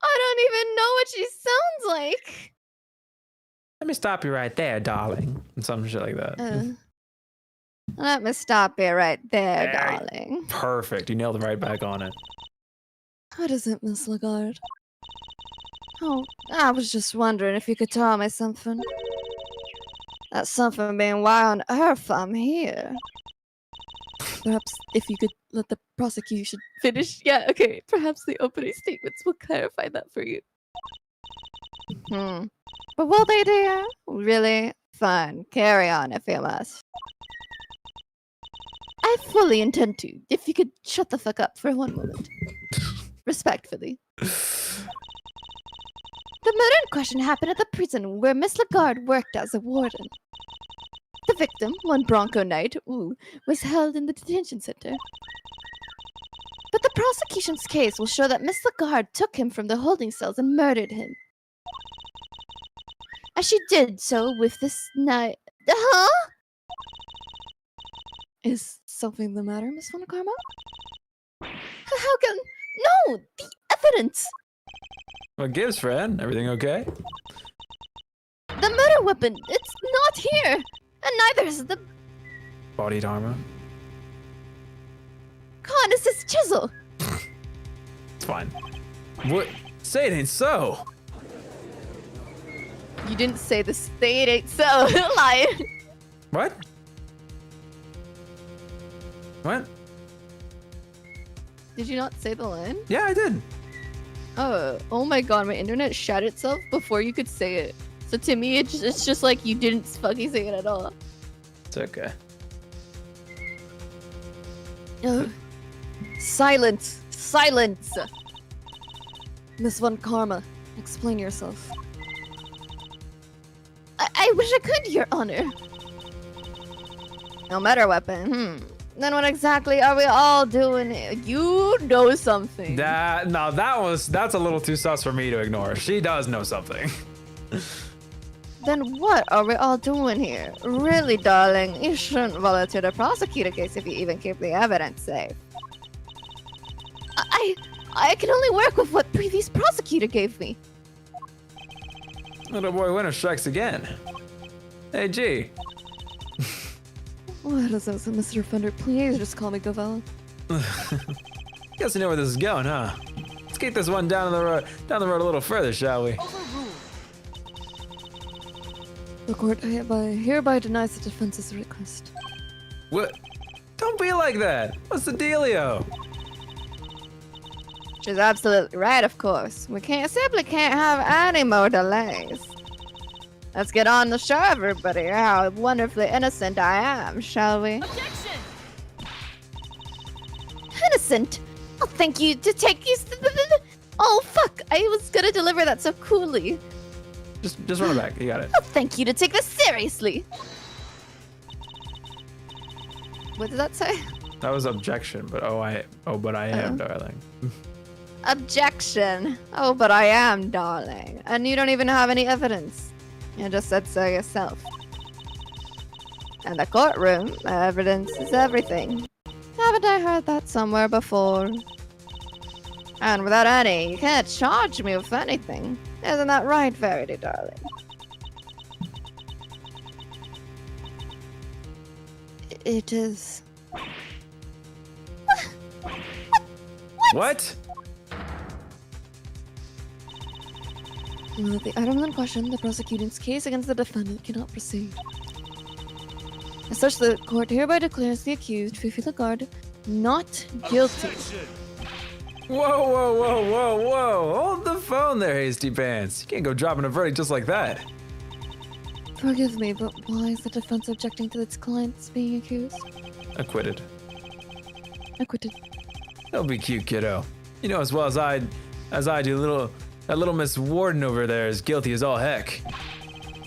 [SPEAKER 2] I don't even know what she sounds like.
[SPEAKER 1] Let me stop you right there, darling. And some shit like that.
[SPEAKER 2] Let me stop you right there,
[SPEAKER 1] Hey.
[SPEAKER 2] darling.
[SPEAKER 1] Perfect. You nailed it right back on it.
[SPEAKER 2] What is it, Miss Lagarde? Oh, I was just wondering if you could tell me something. That something being why on earth I'm here. Perhaps if you could let the prosecution finish. Yeah, okay. Perhaps the opening statements will clarify that for you. But will they, dear? Really? Fine. Carry on if you must. I fully intend to. If you could shut the fuck up for one moment. Respectfully. The murder in question happened at the prison where Miss Lagarde worked as a warden. The victim, one Bronco Knight, was held in the detention center. But the prosecution's case will show that Miss Lagarde took him from the holding cells and murdered him. As she did so with this knife. Huh? Is something the matter, Miss Von Karma? How can... No! The evidence!
[SPEAKER 1] What gives, friend? Everything okay?
[SPEAKER 2] The murder weapon! It's not here! And neither is the
[SPEAKER 1] Body armor.
[SPEAKER 2] Conus' chisel!
[SPEAKER 1] It's fine. What? Say it ain't so.
[SPEAKER 2] You didn't say the state ain't so. Lying.
[SPEAKER 1] What? What?
[SPEAKER 2] Did you not say the line?
[SPEAKER 1] Yeah, I did.
[SPEAKER 2] Oh my god, my internet shut itself before you could say it. So to me, it's just like you didn't fucking say it at all.
[SPEAKER 1] It's okay.
[SPEAKER 2] Ugh. Silence! Silence! Miss Von Karma, explain yourself. I wish I could, Your Honor. No matter weapon, Then what exactly are we all doing here? You know something.
[SPEAKER 1] That's a little too sus for me to ignore. She does know something.
[SPEAKER 2] Then what are we all doing here? Really, darling, you shouldn't volunteer the prosecutor case if you even keep the evidence safe. I can only work with what previous prosecutor gave me.
[SPEAKER 1] Little boy winner strikes again. Hey, G.
[SPEAKER 2] What is this, Mr. Offender? Please just call me Gavel.
[SPEAKER 1] Guess you know where this is going, huh? Let's get this one down the road a little further, shall we?
[SPEAKER 2] The court hereby denies the defense's request.
[SPEAKER 1] What? Don't be like that. What's the dealio?
[SPEAKER 2] She's absolutely right, of course. We simply can't have any more delays. Let's get on to show everybody how wonderfully innocent I am, shall we?
[SPEAKER 5] Objection!
[SPEAKER 2] Innocent? Oh, thank you to take you. Oh, fuck! I was gonna deliver that so coolly.
[SPEAKER 1] Just run it back. You got it.
[SPEAKER 2] Oh, thank you to take this seriously. What did that say?
[SPEAKER 1] That was objection, but but I am, darling.
[SPEAKER 2] Objection. Oh, but I am, darling. And you don't even have any evidence. You just said so yourself. And the courtroom, evidence is everything. Haven't I heard that somewhere before? And without any, you can't charge me with anything. Isn't that right, Verity, darling? It is.
[SPEAKER 1] What?
[SPEAKER 2] The item in question, the prosecuting's case against the defendant, cannot proceed. As such, the court hereby declares the accused, Fifi Lagarde, not guilty.
[SPEAKER 1] Whoa. Hold the phone there, Hasty Pants. You can't go dropping a verdict just like that.
[SPEAKER 2] Forgive me, but why is the defense objecting to its clients being accused?
[SPEAKER 1] Acquitted.
[SPEAKER 2] Acquitted.
[SPEAKER 1] Don't be cute, kiddo. You know as well as I do, that little Miss Warden over there is guilty as all heck.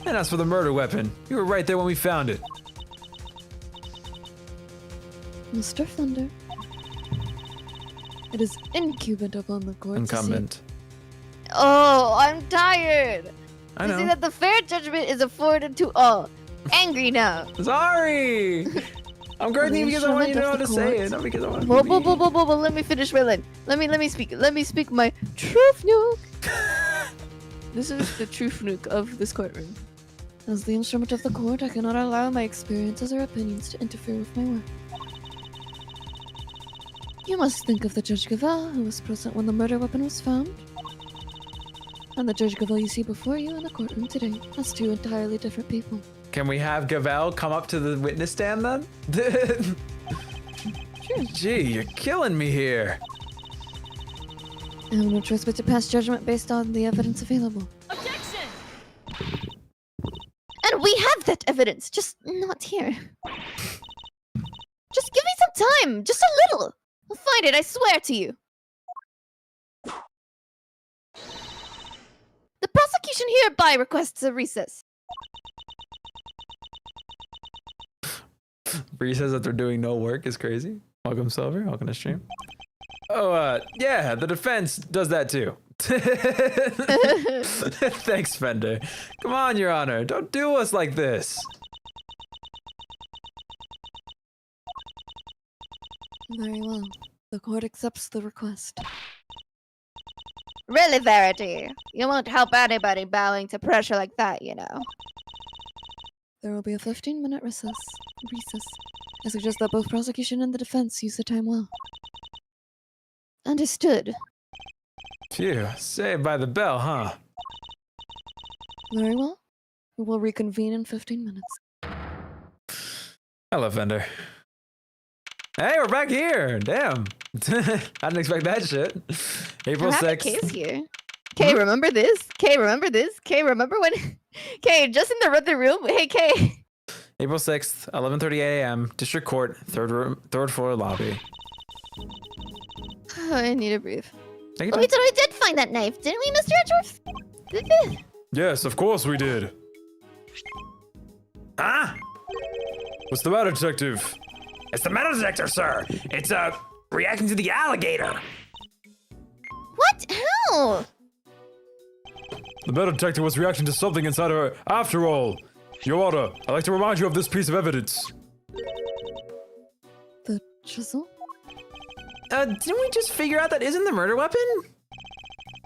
[SPEAKER 1] And as for the murder weapon, you were right there when we found it.
[SPEAKER 2] Mr. Thunder, it is incumbent upon the court
[SPEAKER 1] Incumbent.
[SPEAKER 2] to see... Oh, I'm tired.
[SPEAKER 1] I
[SPEAKER 2] You see
[SPEAKER 1] know.
[SPEAKER 2] that the fair judgment is afforded to all. Angry now.
[SPEAKER 1] Sorry. I'm grumpy because I want you to know how to say it, not because I want to.
[SPEAKER 2] Whoa, let me finish my line. Let me speak. Let me speak my truth nuke. This is the truth nuke of this courtroom. As the instrument of the court, I cannot allow my experiences or opinions to interfere with my work. You must think of the Judge Gavel, who was present when the murder weapon was found, and the Judge Gavel you see before you in the courtroom today as two entirely different people.
[SPEAKER 1] Can we have Gavel come up to the witness stand then? Gee, you're killing me here.
[SPEAKER 2] I have no choice but to pass judgment based on the evidence available.
[SPEAKER 5] Objection!
[SPEAKER 2] And we have that evidence, just not here. Just give me some time, just a little. I'll find it, I swear to you. The prosecution hereby requests a recess.
[SPEAKER 1] Bree says that they're doing no work is crazy. Welcome, Silver. Welcome to stream. Oh, yeah, the defense does that too. Thanks, Fender. Come on, Your Honor. Don't do us like this.
[SPEAKER 2] Very well. The court accepts the request.
[SPEAKER 5] Really, Verity? You won't help anybody bowing to pressure like that, you know.
[SPEAKER 2] There will be a 15-minute recess. I suggest that both prosecution and the defense use the time well. Understood.
[SPEAKER 1] Phew, saved by the bell, huh?
[SPEAKER 2] Very well. We will reconvene in 15 minutes.
[SPEAKER 1] Hello, Fender. Hey, we're back here. Damn. I didn't expect that shit. April
[SPEAKER 2] I have a
[SPEAKER 1] 6th.
[SPEAKER 2] case here. Kay, remember this? Kay, remember this? Kay, remember when? Kay, just in the other room. Hey, Kay.
[SPEAKER 1] April 6th, 11:30 a.m. District Court, third floor lobby.
[SPEAKER 2] Oh, I need to breathe.
[SPEAKER 1] Take
[SPEAKER 5] But
[SPEAKER 1] your
[SPEAKER 5] we
[SPEAKER 1] time.
[SPEAKER 5] totally did find that knife, didn't we, Mr. Edgeworth? Did we?
[SPEAKER 3] Yes, of course we did.
[SPEAKER 1] Ah!
[SPEAKER 3] What's the matter, detective?
[SPEAKER 6] It's the metal detector, sir. It's reacting to the alligator.
[SPEAKER 5] What? How?
[SPEAKER 3] The metal detector was reacting to something inside of her. After all, Your Honor, I'd like to remind you of this piece of evidence.
[SPEAKER 2] The chisel?
[SPEAKER 7] Didn't we just figure out that isn't the murder weapon?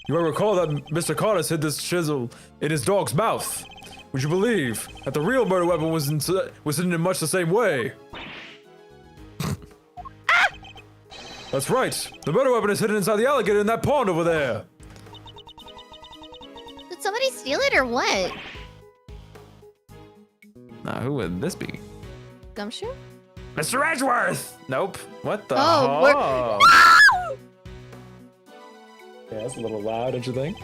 [SPEAKER 3] You may recall that Mr. Carlos hid this chisel in his dog's mouth. Would you believe that the real murder weapon was hidden in much the same way? That's right. The murder weapon is hidden inside the alligator in that pond over there.
[SPEAKER 5] Did somebody steal it or what?
[SPEAKER 1] Nah, who would this be?
[SPEAKER 2] Gumshoe?
[SPEAKER 6] Mr. Edgeworth.
[SPEAKER 1] Nope. What the?
[SPEAKER 2] Oh, we're-
[SPEAKER 1] hell? Yeah, that's a little loud, don't you think?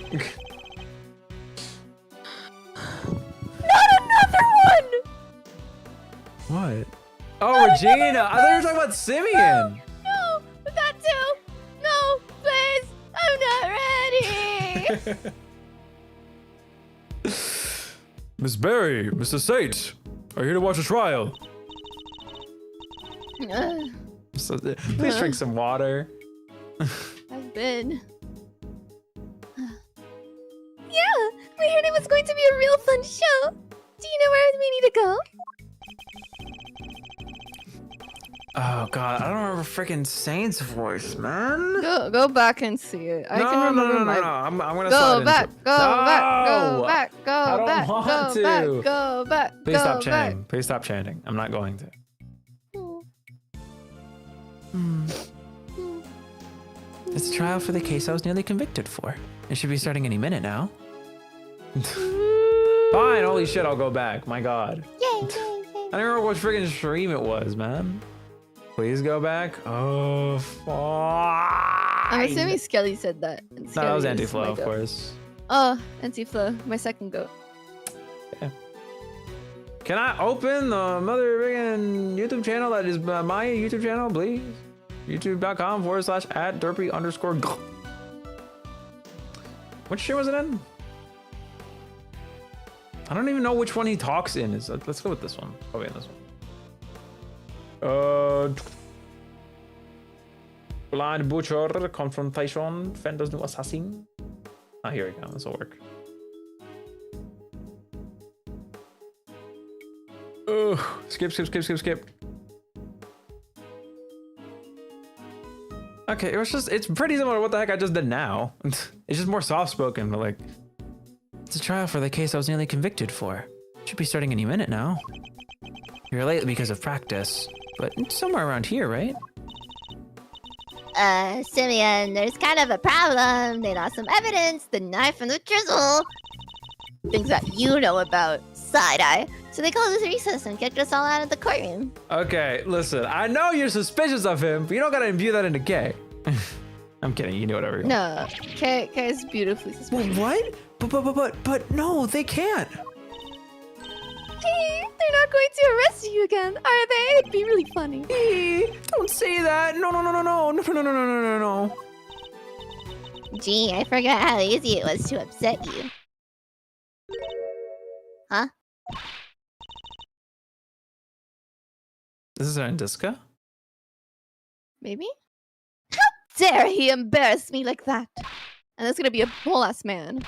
[SPEAKER 2] Not another one!
[SPEAKER 1] What? Oh, Regina! I thought you were talking about Simeon!
[SPEAKER 2] No, that too. No, please. I'm not ready.
[SPEAKER 3] Miss Berry, Mr. Sate, are you here to watch a trial?
[SPEAKER 1] So, please drink some water.
[SPEAKER 2] I've been. Yeah, we heard it was going to be a real fun show. Do you know where we need to go?
[SPEAKER 1] Oh god, I don't remember freaking Saint's voice, man.
[SPEAKER 2] Go back and see it. I can remember my.
[SPEAKER 1] I'm gonna slide
[SPEAKER 2] Go
[SPEAKER 1] into
[SPEAKER 2] back,
[SPEAKER 1] it.
[SPEAKER 2] go back,
[SPEAKER 1] No!
[SPEAKER 2] go back, go
[SPEAKER 1] I don't
[SPEAKER 2] back,
[SPEAKER 1] want
[SPEAKER 2] go
[SPEAKER 1] to.
[SPEAKER 2] back, go back.
[SPEAKER 1] Please
[SPEAKER 2] go
[SPEAKER 1] stop
[SPEAKER 2] back.
[SPEAKER 1] chanting. Please stop chanting. I'm not going to.
[SPEAKER 7] It's a trial for the case I was nearly convicted for. It should be starting any minute now.
[SPEAKER 1] Fine, holy shit, I'll go back. My god.
[SPEAKER 5] Yay, yay, yay.
[SPEAKER 1] I don't remember what freaking stream it was, man. Please go back. Oh, fuck.
[SPEAKER 2] I'm assuming Skelly said that. and
[SPEAKER 1] No, that
[SPEAKER 2] Skelly
[SPEAKER 1] was
[SPEAKER 2] is
[SPEAKER 1] anti-flow,
[SPEAKER 2] my
[SPEAKER 1] of
[SPEAKER 2] goat.
[SPEAKER 1] course.
[SPEAKER 2] Oh, anti-flow, my second goat.
[SPEAKER 1] Can I open the mother friggin' YouTube channel that is my YouTube channel, please? YouTube.com/@derpy_. Which stream was it in? I don't even know which one he talks in. Let's go with this one. Probably in this one. Blind Butcher, Confrontation, Fender's New Assassin. Ah, here we go. This will work. Ugh. Skip. Okay, it's pretty similar to what the heck I just did now. It's just more soft-spoken, but like...
[SPEAKER 7] It's a trial for the case I was nearly convicted for. It should be starting any minute now. You're late because of practice, but it's somewhere around here, right?
[SPEAKER 5] Simeon, there's kind of a problem. They lost some evidence, the knife and the chisel. Things that you know about. Side-eye. So they called us recess and kicked us all out of the courtroom.
[SPEAKER 1] Okay, listen, I know you're suspicious of him, but you don't gotta imbue that into Kay. I'm kidding, you can do whatever you want.
[SPEAKER 2] No, Kay is beautifully
[SPEAKER 7] Wait,
[SPEAKER 2] suspicious.
[SPEAKER 7] what? But no, they can't.
[SPEAKER 2] Hey, they're not going to arrest you again, are they? It'd be really funny.
[SPEAKER 7] Don't say that. No.
[SPEAKER 5] Gee, I forgot how easy it was to upset you. Huh?
[SPEAKER 1] This is Andiska?
[SPEAKER 2] Maybe? How dare he embarrass me like that? And that's gonna be a whole ass man.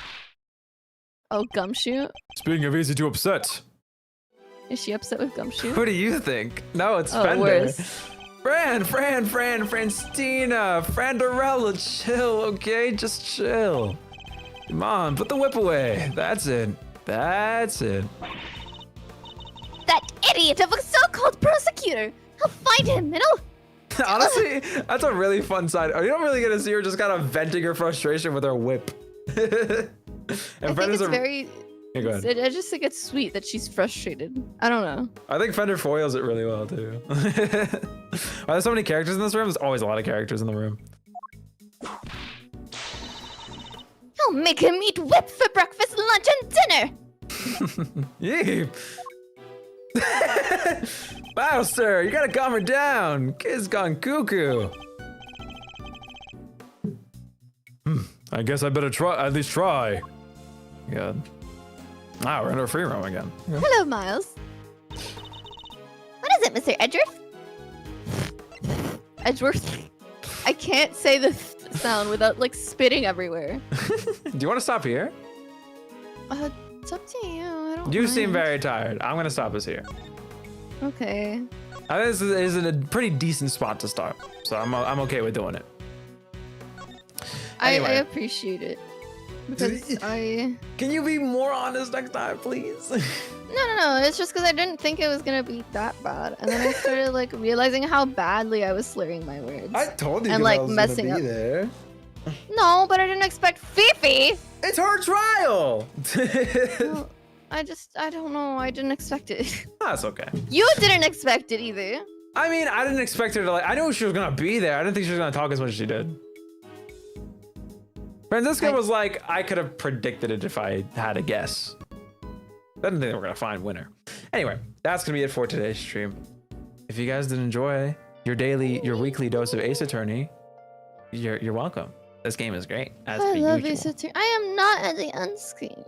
[SPEAKER 2] Oh, Gumshoe?
[SPEAKER 3] Speaking of easy to upset,
[SPEAKER 2] Is she upset with Gumshoe?
[SPEAKER 1] Who do you think? No, it's
[SPEAKER 2] Oh,
[SPEAKER 1] Fender.
[SPEAKER 2] worse.
[SPEAKER 1] Francina, Frandarella, chill, okay? Just chill. Come on, put the whip away. That's it.
[SPEAKER 5] That idiot of a so-called prosecutor! I'll find him and I'll...
[SPEAKER 1] Honestly, that's a really fun side. You don't really get to see her just kind of venting her frustration with her whip.
[SPEAKER 2] I think it's very...
[SPEAKER 1] Yeah, go ahead.
[SPEAKER 2] I just think it's sweet that she's frustrated. I don't know.
[SPEAKER 1] I think Fender foils it really well too. Are there so many characters in this room? There's always a lot of characters in the room.
[SPEAKER 5] I'll make him eat whip for breakfast, lunch, and dinner.
[SPEAKER 1] Yeah. Wow, sir, you gotta calm her down. Kid's gone cuckoo.
[SPEAKER 3] I guess I better try, at least try.
[SPEAKER 1] Good. Wow, we're in our free roam again.
[SPEAKER 5] Hello, Miles. What is it, Mr. Edgeworth?
[SPEAKER 2] Edgeworth. I can't say the sound without like spitting everywhere.
[SPEAKER 1] Do you want to stop here?
[SPEAKER 2] It's up to you. I don't.
[SPEAKER 1] You seem
[SPEAKER 2] mind.
[SPEAKER 1] very tired. I'm gonna stop us here.
[SPEAKER 2] Okay.
[SPEAKER 1] I think this is a pretty decent spot to start, so I'm okay with doing it.
[SPEAKER 2] I
[SPEAKER 1] Anyway.
[SPEAKER 2] appreciate it because I.
[SPEAKER 1] Can you be more honest next time, please?
[SPEAKER 2] No. It's just because I didn't think it was gonna be that bad, and then I started like realizing how badly I was slurring my words.
[SPEAKER 8] told
[SPEAKER 2] And, like, messing up.
[SPEAKER 8] there.
[SPEAKER 2] No, but I didn't expect Fifi.
[SPEAKER 1] It's her trial.
[SPEAKER 2] Well, I don't know. I didn't expect it.
[SPEAKER 1] That's okay.
[SPEAKER 2] You didn't expect it either.
[SPEAKER 1] I mean, I didn't expect her to I knew she was gonna be there. I didn't think she was gonna talk as much as she did. Francisca was like, I could have predicted it if I had a guess. I didn't think they were gonna find winner. Anyway, that's gonna be it for today's stream. If you guys did enjoy your weekly dose of Ace Attorney, you're welcome. This game is great, as per
[SPEAKER 2] I love
[SPEAKER 1] usual.
[SPEAKER 2] Ace Attorney. I am not at the end screen.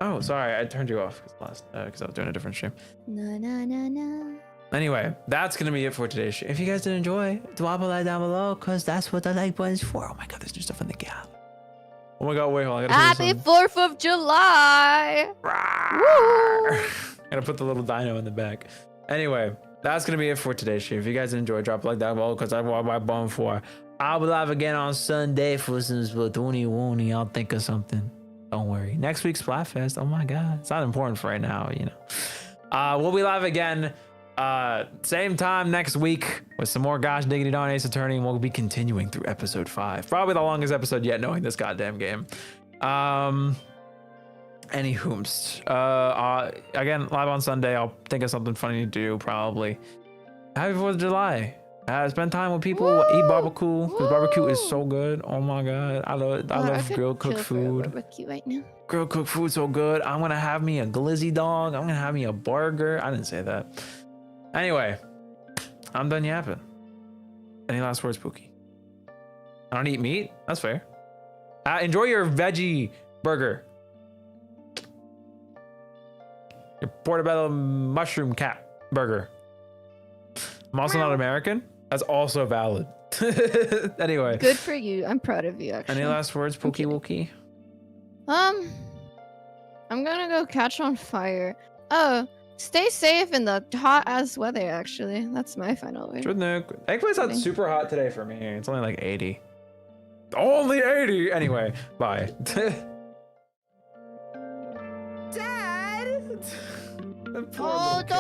[SPEAKER 1] Oh, sorry, I turned you off because I was doing a different stream.
[SPEAKER 2] No.
[SPEAKER 1] Anyway, that's gonna be it for today's stream. If you guys did enjoy, drop a like down below, cause that's what the like button's for. Oh my god, there's new stuff in the gap. Oh my god, wait, hold on. I gotta
[SPEAKER 2] Happy
[SPEAKER 1] put
[SPEAKER 2] 4th of July.
[SPEAKER 1] I gotta put the little dino in the back. Anyway, that's gonna be it for today's stream. If you guys enjoyed, drop a like down below, cause I want my bone for. I'll be live again on Sunday for some Splatoonie. I'll think of something. Don't worry. Next week's Splatfest. Oh my god, it's not important for right now, you know. We'll be live again. Same time next week with some more Gosh Diggity Darn Ace Attorney, and we'll be continuing through episode 5. Probably the longest episode yet, knowing this goddamn game. Any hoomst. Again, live on Sunday. I'll think of something funny to do, probably. Happy 4th of July. Spend time with people, eat barbecue, because barbecue is so good. Oh my god, I love grilled cooked food.
[SPEAKER 2] Barbecue right now.
[SPEAKER 1] Grilled cooked food so good. I'm gonna have me a glizzy dog. I'm gonna have me a burger. I didn't say that. Anyway, I'm done yapping. Any last words, Pookie? I don't eat meat. That's fair. Enjoy your veggie burger. Your portobello mushroom cat burger. I'm also not American. That's also valid. Anyway.
[SPEAKER 2] Good for you. I'm proud of you, actually.
[SPEAKER 1] Any last words, Pookie Wookie?
[SPEAKER 2] I'm gonna go catch on fire. Oh, stay safe in the hot ass weather, actually. That's my final word.
[SPEAKER 1] Thankfully, it's not super hot today for me. It's only like 80. Only 80! Anyway, bye.
[SPEAKER 5] Dad!
[SPEAKER 1] Poor little
[SPEAKER 5] Hold
[SPEAKER 1] kid.